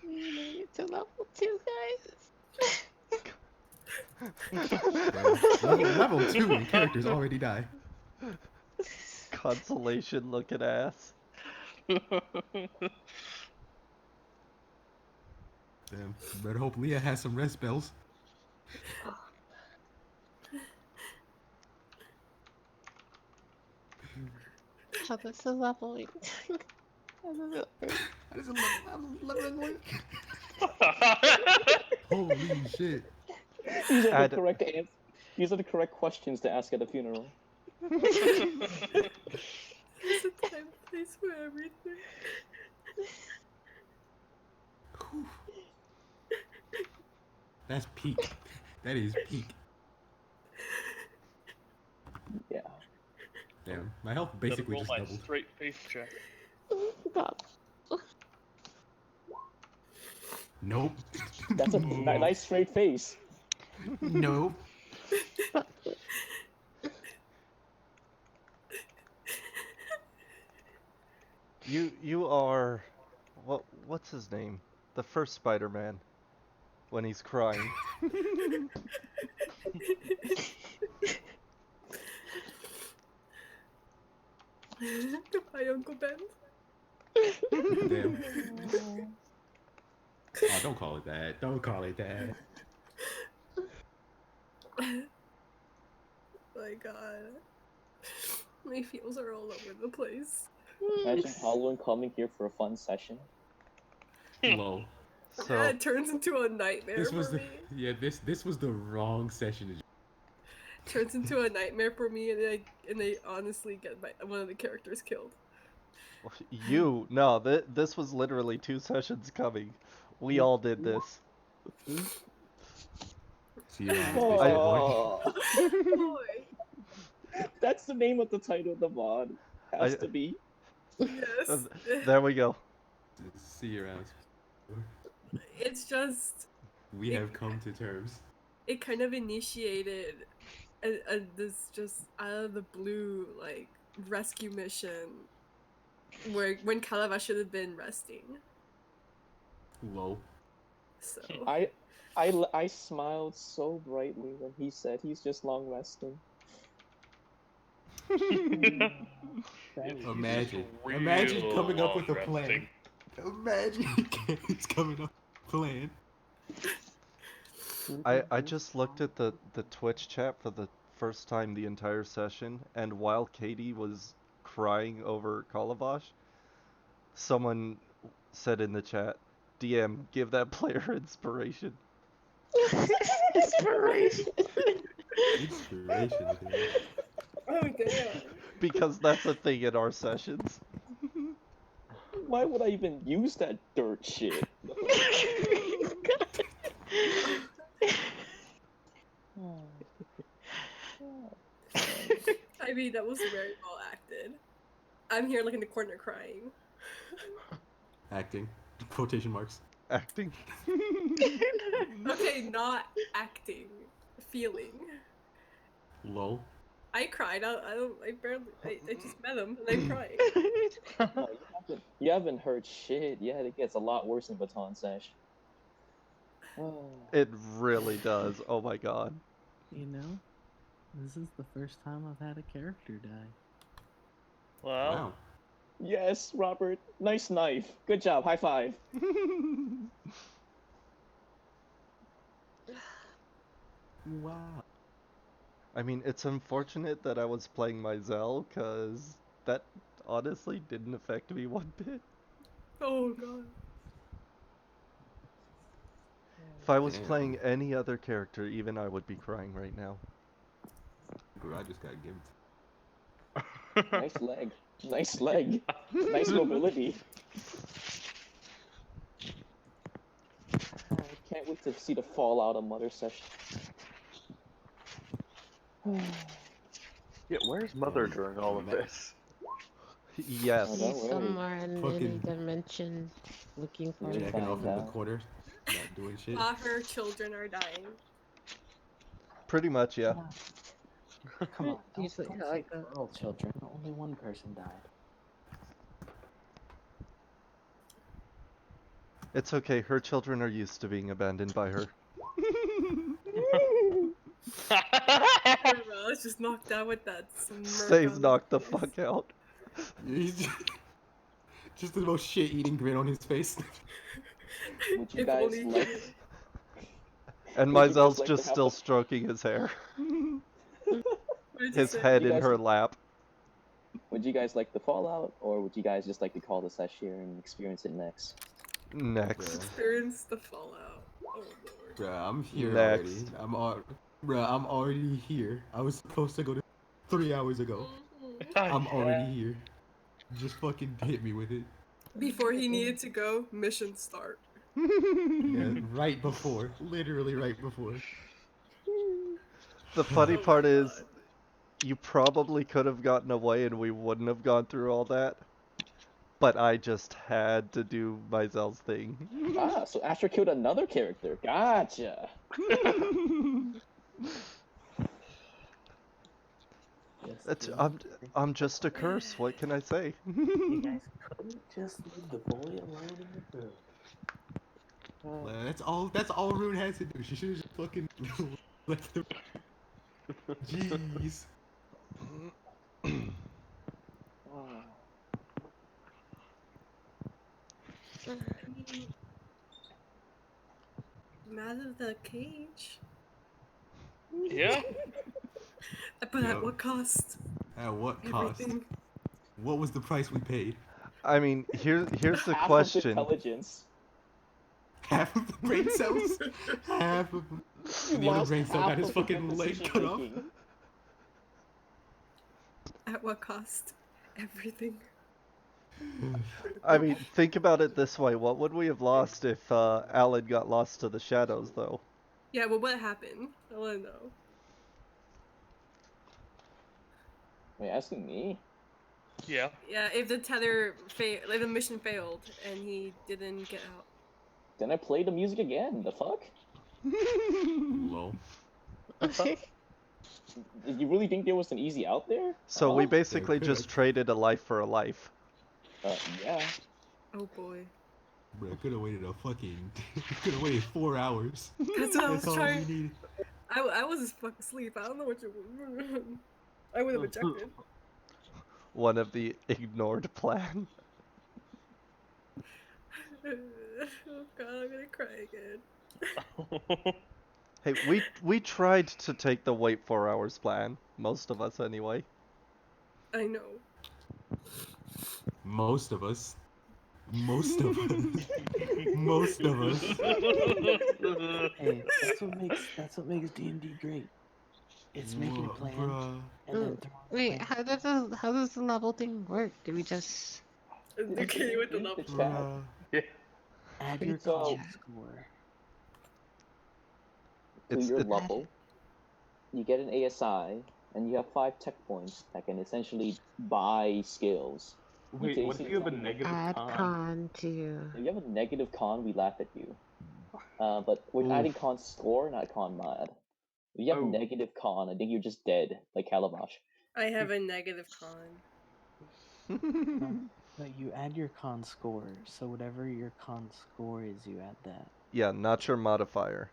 Speaker 11: We made it to level 2, guys.
Speaker 6: Bro, level 2 and characters already die.
Speaker 2: Consolation looking ass.
Speaker 6: Damn. Better hope Leah has some rest spells.
Speaker 11: How this is leveling. How does it work?
Speaker 6: How does it leveling work? Holy shit.
Speaker 3: These are the correct answers. These are the correct questions to ask at a funeral.
Speaker 5: There's a time and place for everything.
Speaker 6: That's peak. That is peak.
Speaker 3: Yeah.
Speaker 6: Damn. My health basically
Speaker 7: roll
Speaker 6: just
Speaker 7: my
Speaker 6: doubled.
Speaker 7: straight face check.
Speaker 11: God.
Speaker 6: Nope.
Speaker 3: That's a nice straight face.
Speaker 6: Nope.
Speaker 2: You are what's his name? The first Spider-Man. When he's crying.
Speaker 5: Goodbye, Uncle Ben.
Speaker 6: Damn. Oh, don't call it that. Don't call it that.
Speaker 5: My God. My feels are all over the place.
Speaker 3: Imagine Halloween coming here for a fun session.
Speaker 6: Low.
Speaker 2: So
Speaker 5: It turns into a nightmare
Speaker 6: This was
Speaker 5: for
Speaker 6: the
Speaker 5: me.
Speaker 6: this was the wrong session to
Speaker 5: Turns into a nightmare for me, and they honestly get one of the characters killed.
Speaker 2: no, this was literally 2 sessions coming. We all did this.
Speaker 6: see you around, Space Cowboy.
Speaker 5: Boy.
Speaker 3: That's the name of the title of the mod. Has to be.
Speaker 5: Yes.
Speaker 2: There we go.
Speaker 6: See you around.
Speaker 5: It's just
Speaker 6: We have come to terms.
Speaker 5: it kind of initiated this just out of the blue like rescue mission where when Calabash should have been resting.
Speaker 6: Low.
Speaker 5: So
Speaker 3: I smiled so brightly when he said he's just long resting.
Speaker 6: Imagine
Speaker 7: Real
Speaker 6: coming up with a
Speaker 7: long
Speaker 6: plan.
Speaker 7: resting.
Speaker 6: Imagine he's coming up with a plan.
Speaker 2: I just looked at the Twitch chat for the first time the entire session, and while Katie was crying over Calabash, someone said in the chat, DM, give that player inspiration.
Speaker 11: Inspiration.
Speaker 6: Inspiration, dude.
Speaker 5: oh damn.
Speaker 2: Because that's a thing in our sessions.
Speaker 3: Why would I even use that dirt shit?
Speaker 5: I mean that was very well acted. I'm here like in the corner crying.
Speaker 6: Acting. Quotation marks.
Speaker 2: Acting.
Speaker 5: Okay, not acting, feeling.
Speaker 6: Low.
Speaker 5: I cried. I just met him and I'm crying.
Speaker 3: No, you haven't heard shit yet. It gets a lot worse in Baton Sesh.
Speaker 2: It really does. Oh my god.
Speaker 9: You know, this is the first time I've had a character die.
Speaker 7: Well,
Speaker 6: Wow.
Speaker 3: Yes, Robert. Nice knife. Good job. High five.
Speaker 6: Wow.
Speaker 2: I mean, it's unfortunate that I was playing my Zell, because that honestly didn't affect me one bit.
Speaker 5: Oh god.
Speaker 2: If I was
Speaker 6: Damn.
Speaker 2: playing any other character, even I would be crying right now.
Speaker 6: Bro, I just got gimped.
Speaker 3: Nice leg. Nice leg. Nice mobility. I can't wait to see the fallout of Mother Session.
Speaker 7: yeah, where's Mother during all of this?
Speaker 2: Yes.
Speaker 3: Oh, don't
Speaker 11: He's
Speaker 3: worry.
Speaker 11: somewhere in any
Speaker 6: Fucking-
Speaker 11: dimension looking for
Speaker 3: You'll
Speaker 11: his
Speaker 6: Jacking off in the
Speaker 3: out.
Speaker 6: corner. Not doing shit.
Speaker 5: While her children are dying.
Speaker 2: Pretty much, yeah.
Speaker 4: Come on, don't
Speaker 11: Usually
Speaker 4: say
Speaker 11: like that.
Speaker 4: girl children. Only one person died.
Speaker 2: It's okay, her children are used to being abandoned by her.
Speaker 5: is just knocked out with that smirk
Speaker 2: Stays
Speaker 5: on
Speaker 2: knocked the
Speaker 5: his face.
Speaker 2: fuck out.
Speaker 6: He's just the most shit-eating grin on his face.
Speaker 3: Would you
Speaker 5: If
Speaker 3: guys
Speaker 5: only he
Speaker 3: like?
Speaker 5: could.
Speaker 2: And
Speaker 3: Would you guys
Speaker 2: Maisel's
Speaker 3: like to
Speaker 2: just
Speaker 3: have
Speaker 2: still
Speaker 3: the-
Speaker 2: stroking his hair.
Speaker 5: What did you
Speaker 2: His
Speaker 5: say?
Speaker 2: head
Speaker 3: You
Speaker 2: in
Speaker 3: guys-
Speaker 2: her lap.
Speaker 3: Would you guys like the Fallout, or would you guys just like to call the sesh here and experience it next?
Speaker 2: Next.
Speaker 5: Experience the fallout. Oh lord.
Speaker 6: Bruh, I'm here
Speaker 2: Next.
Speaker 6: already. I'm already here. I was supposed to go to 3 hours ago. I'm already here. Just fucking hit me with it.
Speaker 5: Before he needed to go, mission start.
Speaker 6: Yeah, right before. Literally right before.
Speaker 2: The funny
Speaker 5: Oh
Speaker 2: part
Speaker 5: my
Speaker 2: is,
Speaker 5: God.
Speaker 2: you probably could have gotten away and we wouldn't have gone through all that. But I just had to do Maisel's thing.
Speaker 3: Ah, so Asher killed another character. Gotcha.
Speaker 9: Yes,
Speaker 2: That's,
Speaker 9: dude.
Speaker 2: I'm just a curse. What can I say?
Speaker 9: You guys couldn't just leave the boy alone in the room.
Speaker 6: That's all Rune had to do. She should have just fucking left him. Jeez.
Speaker 5: I'm out of the cage.
Speaker 7: Yeah.
Speaker 5: But at
Speaker 6: Yo.
Speaker 5: what cost?
Speaker 6: At what cost?
Speaker 5: Everything.
Speaker 6: What was the price we paid?
Speaker 2: I mean, here's the
Speaker 3: Half of
Speaker 2: question.
Speaker 3: intelligence.
Speaker 6: Half of the brain cells? Half of
Speaker 3: You
Speaker 6: the other
Speaker 3: lost
Speaker 6: brain cell
Speaker 3: half
Speaker 6: got his
Speaker 3: of the
Speaker 6: fucking leg
Speaker 3: decision
Speaker 6: cut off.
Speaker 3: making.
Speaker 5: At what cost? Everything.
Speaker 2: I mean, think about it this way. What would we have lost if Alan got lost to the shadows, though?
Speaker 5: Yeah, well, what happened? I want to know.
Speaker 3: Wait, asking me?
Speaker 7: Yeah.
Speaker 5: Yeah, if the tether if the mission failed and he didn't get out.
Speaker 3: Then I played the music again. The fuck?
Speaker 6: Lol.
Speaker 3: Did you really think there was an easy out there?
Speaker 2: So we
Speaker 3: Huh?
Speaker 2: basically just traded a life for a life.
Speaker 3: Yeah.
Speaker 5: Oh boy.
Speaker 6: Bro, could have waited a fucking. Could have waited 4 hours.
Speaker 5: That's what I was
Speaker 6: That's all
Speaker 5: trying.
Speaker 6: we needed.
Speaker 5: I was just fucking asleep. I don't know what you. I would have ejected.
Speaker 2: One of the ignored plan.
Speaker 5: Oh god, I'm gonna cry again.
Speaker 2: Hey, we tried to take the wait 4 hours plan. Most of us, anyway.
Speaker 5: I know.
Speaker 6: Most of us. Most of us. Most of us.
Speaker 9: Hey, that's what makes D&D great. It's making a
Speaker 6: Whoa,
Speaker 9: plan
Speaker 6: bruh.
Speaker 9: and then throwing a
Speaker 1: Wait,
Speaker 9: plan.
Speaker 1: how does the level thing work? Do we just
Speaker 5: Okay, with the
Speaker 3: Read
Speaker 5: level.
Speaker 3: the chat.
Speaker 6: Bruh.
Speaker 7: Yeah.
Speaker 9: Add your
Speaker 3: So-
Speaker 9: con score.
Speaker 3: To
Speaker 2: It's-
Speaker 3: your
Speaker 2: it-
Speaker 3: level, you get an ASI, and you have 5 tech points that can essentially buy skills.
Speaker 7: Wait,
Speaker 3: can
Speaker 7: what if
Speaker 3: see
Speaker 7: you have a
Speaker 3: something like-
Speaker 7: negative
Speaker 1: add
Speaker 7: con?
Speaker 1: con to?
Speaker 3: If you have a negative con, we laugh at you. But we're adding con score, not con mod. If you have
Speaker 7: Oh.
Speaker 3: negative con, I think you're just dead, like Calabash.
Speaker 5: I have a negative con.
Speaker 9: No, you add your con score. So whatever your con score is, you add that.
Speaker 2: Yeah, not your modifier.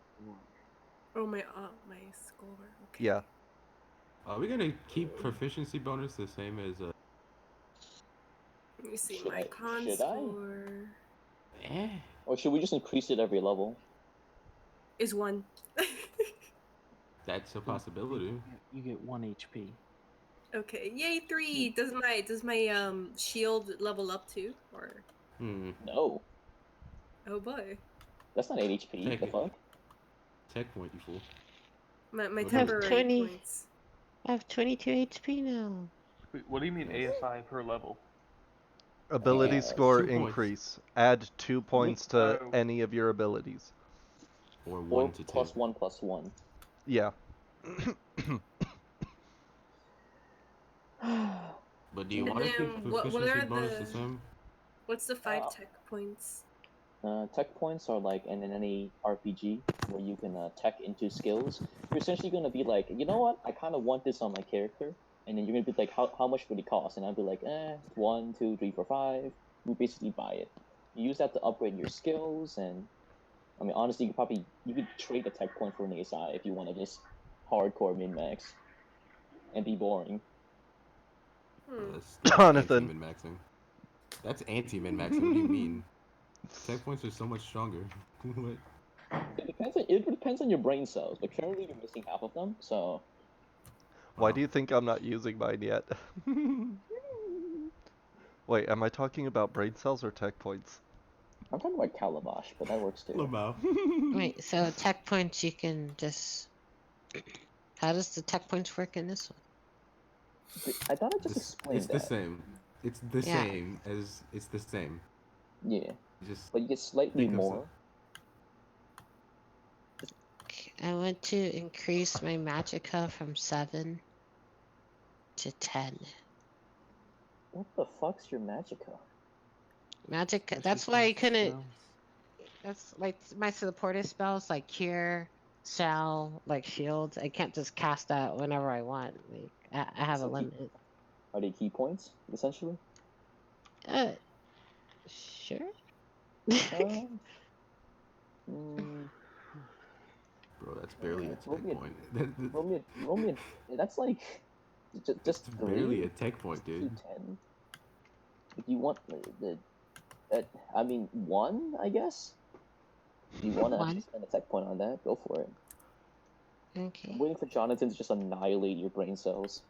Speaker 5: Oh my score. Okay.
Speaker 2: Yeah.
Speaker 6: Are we gonna keep proficiency bonus the same as
Speaker 5: Let me see
Speaker 3: Should
Speaker 5: my
Speaker 3: I-
Speaker 5: con
Speaker 3: should I?
Speaker 5: score
Speaker 3: Or should we just increase it every level?
Speaker 5: is 1.
Speaker 6: That's a possibility.
Speaker 9: You get 1 HP.
Speaker 5: Okay. Yay, 3. Does my shield level up too? Or
Speaker 6: Hmm.
Speaker 3: No.
Speaker 5: oh boy.
Speaker 3: That's not 8 HP,
Speaker 6: Take
Speaker 3: the
Speaker 6: it.
Speaker 3: fuck?
Speaker 6: Tech point, you fool.
Speaker 5: My
Speaker 6: Okay.
Speaker 5: temporary
Speaker 11: 20.
Speaker 5: points.
Speaker 11: I have 22 HP now.
Speaker 7: Wait, what do you mean ASI per level?
Speaker 2: Ability
Speaker 3: Uh,
Speaker 2: score
Speaker 6: 2 points.
Speaker 2: increase. Add 2 points to
Speaker 7: Oh.
Speaker 2: any of your abilities.
Speaker 6: Or
Speaker 3: Or
Speaker 6: 1 to 2.
Speaker 3: +1/+1.
Speaker 2: Yeah.
Speaker 6: But do you
Speaker 5: And
Speaker 6: want to
Speaker 5: then
Speaker 6: keep
Speaker 5: what
Speaker 6: proficiency
Speaker 5: are
Speaker 6: bonus the
Speaker 5: the-
Speaker 6: same?
Speaker 5: What's the 5
Speaker 3: Uh,
Speaker 5: tech points?
Speaker 3: Tech points are like in any RPG where you can tech into skills. You're essentially going to be like, you know what? I kind of want this on my character. And then you're going to be like, how much would it cost? And I'll be like, 1, 2, 3, 4, 5. You basically buy it. You use that to upgrade your skills. And I mean, honestly, you could trade a tech point for an ASI if you want to just hardcore min max. and be boring.
Speaker 6: That's
Speaker 2: Jonathan.
Speaker 6: anti-min-maxing. That's anti-min-maxing. What do you mean? Tech points are so much stronger. What?
Speaker 3: It depends on your brain cells, but currently you're missing half of them, so.
Speaker 2: Why do you think I'm not using mine yet? Wait, am I talking about brain cells or tech points?
Speaker 3: I'm talking about Calabash, but that works too.
Speaker 6: Lamau.
Speaker 11: Wait, so tech points you can just. How does the tech points work in this one?
Speaker 3: I thought I just explained
Speaker 6: It's
Speaker 3: that.
Speaker 6: the same. It's the
Speaker 11: Yeah.
Speaker 6: same as it's the same.
Speaker 3: Yeah,
Speaker 6: Just
Speaker 3: but you get slightly
Speaker 6: think of
Speaker 3: more.
Speaker 11: I want to increase my magicka from 7 to 10.
Speaker 3: What the fuck's your Magicka?
Speaker 11: Magicka. That's why I couldn't. That's like my supportive spells, like cure, shell, like shields. I can't just cast that whenever I want. Like I have a limit.
Speaker 3: Are they key points, essentially?
Speaker 11: Sure.
Speaker 6: Bro, that's barely a tech point.
Speaker 3: Roll me that's like just
Speaker 6: It's
Speaker 3: 3.
Speaker 6: barely a tech point, dude.
Speaker 3: 10. If you want I mean 1, I guess. If you want to actually spend a tech point on that, go for it.
Speaker 11: Okay.
Speaker 3: I'm waiting for Jonathan to just annihilate your brain cells.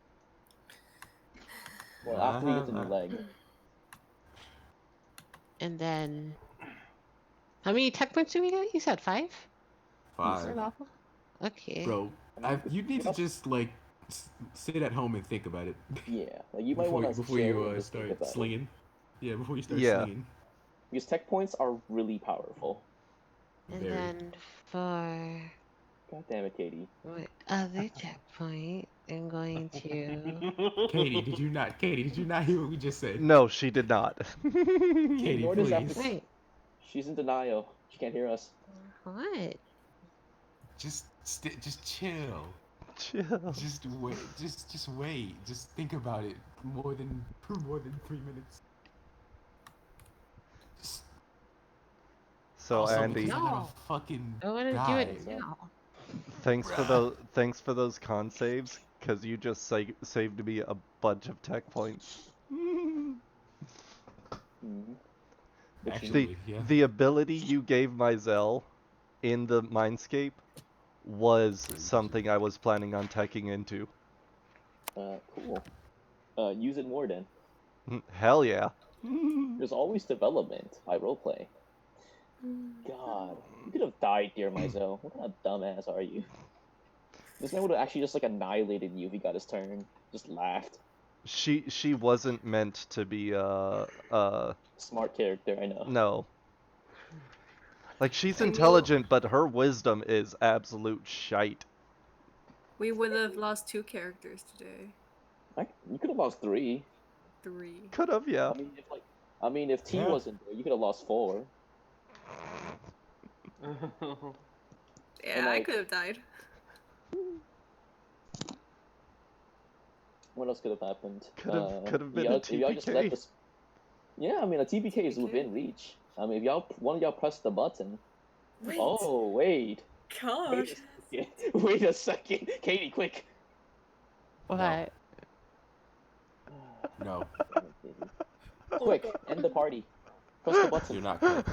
Speaker 3: Well, after he gets a new leg.
Speaker 11: And then, how many tech points do we get? You said 5?
Speaker 6: 5.
Speaker 11: Okay.
Speaker 6: Bro, you need to just like sit at home and think about it.
Speaker 3: Yeah, like you might want to
Speaker 6: before you start slinging. Yeah, before you start slinging.
Speaker 3: Because tech points are really powerful.
Speaker 11: And then for
Speaker 3: God damn it, Katie.
Speaker 11: my other checkpoint, I'm going to.
Speaker 6: Katie, did you not hear what we just said?
Speaker 2: No, she did not.
Speaker 6: Katie, please.
Speaker 3: Wait. She's in denial. She can't hear us.
Speaker 11: What?
Speaker 6: Just chill.
Speaker 2: Chill.
Speaker 6: Just wait. Just wait. Just think about it more than 3 minutes.
Speaker 2: So
Speaker 6: also,
Speaker 2: Andy,
Speaker 11: I want to do it now.
Speaker 2: Thanks for those con saves, cause you just saved me a bunch of tech points.
Speaker 6: Actually,
Speaker 2: the ability you gave Mizell in the Mindscape was something I was planning on teching into.
Speaker 3: Cool. Use it more then.
Speaker 2: Hell yeah.
Speaker 3: There's always development by roleplay. God, you could have died, dear Mizell. What kind of dumbass are you? This man would have actually just like annihilated you if he got his turn. Just laughed.
Speaker 2: She wasn't meant to be
Speaker 3: smart character, I know.
Speaker 2: No. Like she's intelligent, but her wisdom is absolute shite.
Speaker 12: We would have lost 2 characters today.
Speaker 3: You could have lost 3.
Speaker 12: 3.
Speaker 2: Could have, yeah.
Speaker 3: I mean, if T wasn't there, you could have lost 4.
Speaker 12: Yeah, I could have died.
Speaker 3: What else could have happened?
Speaker 2: Could have been a TPK.
Speaker 3: Yeah, I mean, a TPK is within reach. I mean, if one of y'all press the button.
Speaker 12: Wait.
Speaker 3: Oh, wait.
Speaker 12: God.
Speaker 3: Wait a second. Katie, quick.
Speaker 11: What?
Speaker 6: No.
Speaker 3: Quick, end the party. Press the button.
Speaker 6: You're not quick.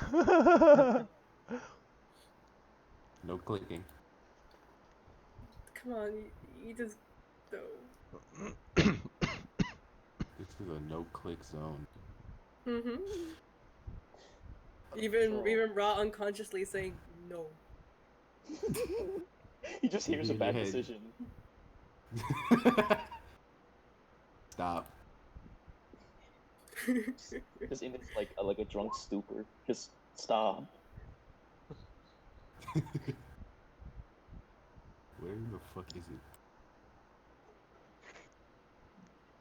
Speaker 6: No clicking.
Speaker 12: Come on, you just go.
Speaker 6: This is a no-click zone.
Speaker 12: Even Ra unconsciously saying no.
Speaker 3: He just hears a bad decision.
Speaker 6: Stop.
Speaker 3: Just in like a drunk stupor. Just stop.
Speaker 6: Where the fuck is it?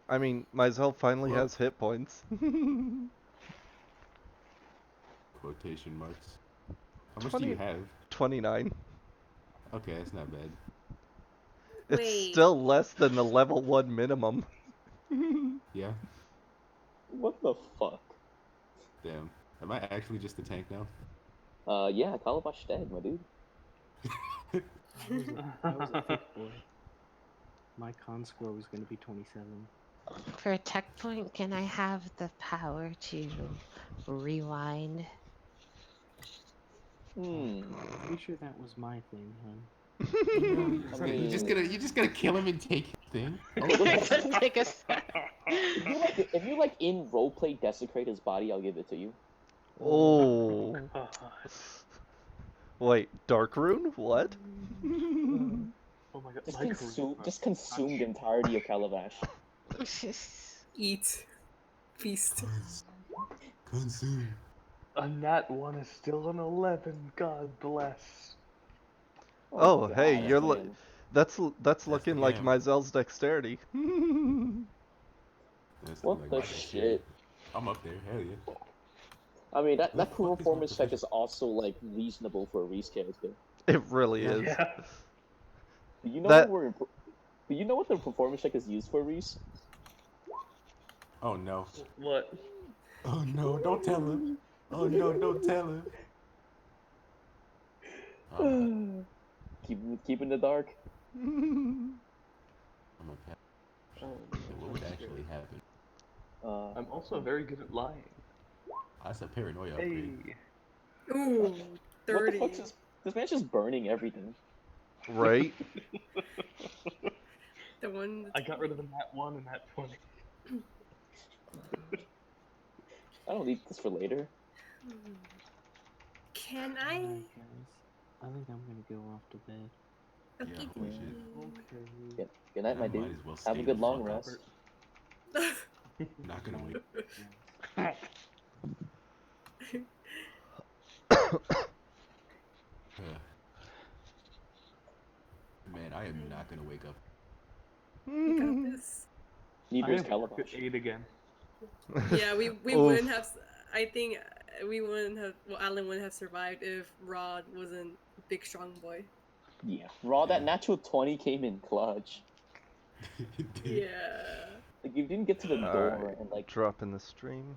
Speaker 2: I mean, Mizell finally has hit points.
Speaker 6: Quotation marks. How much do you have?
Speaker 2: 29.
Speaker 6: Okay, that's not bad.
Speaker 2: It's still less than the level 1 minimum.
Speaker 6: Yeah.
Speaker 3: What the fuck?
Speaker 6: Damn. Am I actually just a tank now?
Speaker 3: Yeah, Calabash dead, my dude.
Speaker 9: I was a thick boy. My con score was going to be 27.
Speaker 11: For a tech point, can I have the power to rewind?
Speaker 9: Pretty sure that was my thing, hun.
Speaker 10: So you're just gonna kill him and take his thing?
Speaker 11: Take a step.
Speaker 3: if you like in roleplay desecrate his body, I'll give it to you.
Speaker 2: Oh. Wait, Dark Rune? What?
Speaker 7: Oh my god,
Speaker 3: Just consume the entirety of Calabash.
Speaker 12: Eat. Feast.
Speaker 6: Consume.
Speaker 7: A nat 1 is still an 11, God bless.
Speaker 2: Oh,
Speaker 3: God,
Speaker 2: hey, that's looking like
Speaker 10: game.
Speaker 2: Myzel's dexterity.
Speaker 3: What the shit?
Speaker 10: I'm up there, hell yeah.
Speaker 3: I mean, that
Speaker 10: Who the fuck is my
Speaker 3: performance check is
Speaker 10: proficient?
Speaker 3: also like reasonable for a Reese character.
Speaker 2: It really
Speaker 10: Yeah.
Speaker 2: is.
Speaker 7: Yeah.
Speaker 3: Do you know
Speaker 2: That-
Speaker 3: Do you know what the performance check is used for, Reese?
Speaker 10: Oh no.
Speaker 7: What?
Speaker 10: Oh no, don't tell him. Oh no, don't tell him.
Speaker 3: Keep in the dark.
Speaker 10: I'm a pet.
Speaker 7: Oh,
Speaker 10: What would actually happen?
Speaker 7: I'm also very good at lying.
Speaker 10: That's a paranoia upgrade.
Speaker 7: Hey.
Speaker 12: Ooh, 30.
Speaker 3: What the fuck is this man's just burning everything?
Speaker 2: Right?
Speaker 12: The one.
Speaker 7: I got rid of the nat 1 and nat 20.
Speaker 3: I don't need this for later.
Speaker 5: Can I?
Speaker 9: Alright, guys. I think I'm gonna go off to bed.
Speaker 5: Okay.
Speaker 10: Yeah, push it.
Speaker 7: Okay.
Speaker 3: Good night, my
Speaker 10: Might
Speaker 3: dude.
Speaker 10: as well
Speaker 3: Have a
Speaker 10: stay
Speaker 3: good
Speaker 10: the
Speaker 3: long
Speaker 10: fuck up.
Speaker 3: rest.
Speaker 10: Not gonna wait. Man, I am not gonna wake up.
Speaker 12: We got this.
Speaker 3: Neither
Speaker 7: I
Speaker 3: is
Speaker 7: have
Speaker 3: Calabash.
Speaker 7: work at 8 again.
Speaker 12: Yeah, we wouldn't have. I think we wouldn't have. Well, Alan wouldn't have survived if Rod wasn't a big strong boy.
Speaker 3: Yeah. Raw, that natural 20 came in clutch.
Speaker 12: Yeah.
Speaker 3: Like, you didn't get to the door
Speaker 2: Alright,
Speaker 3: and, like,
Speaker 2: drop in the stream.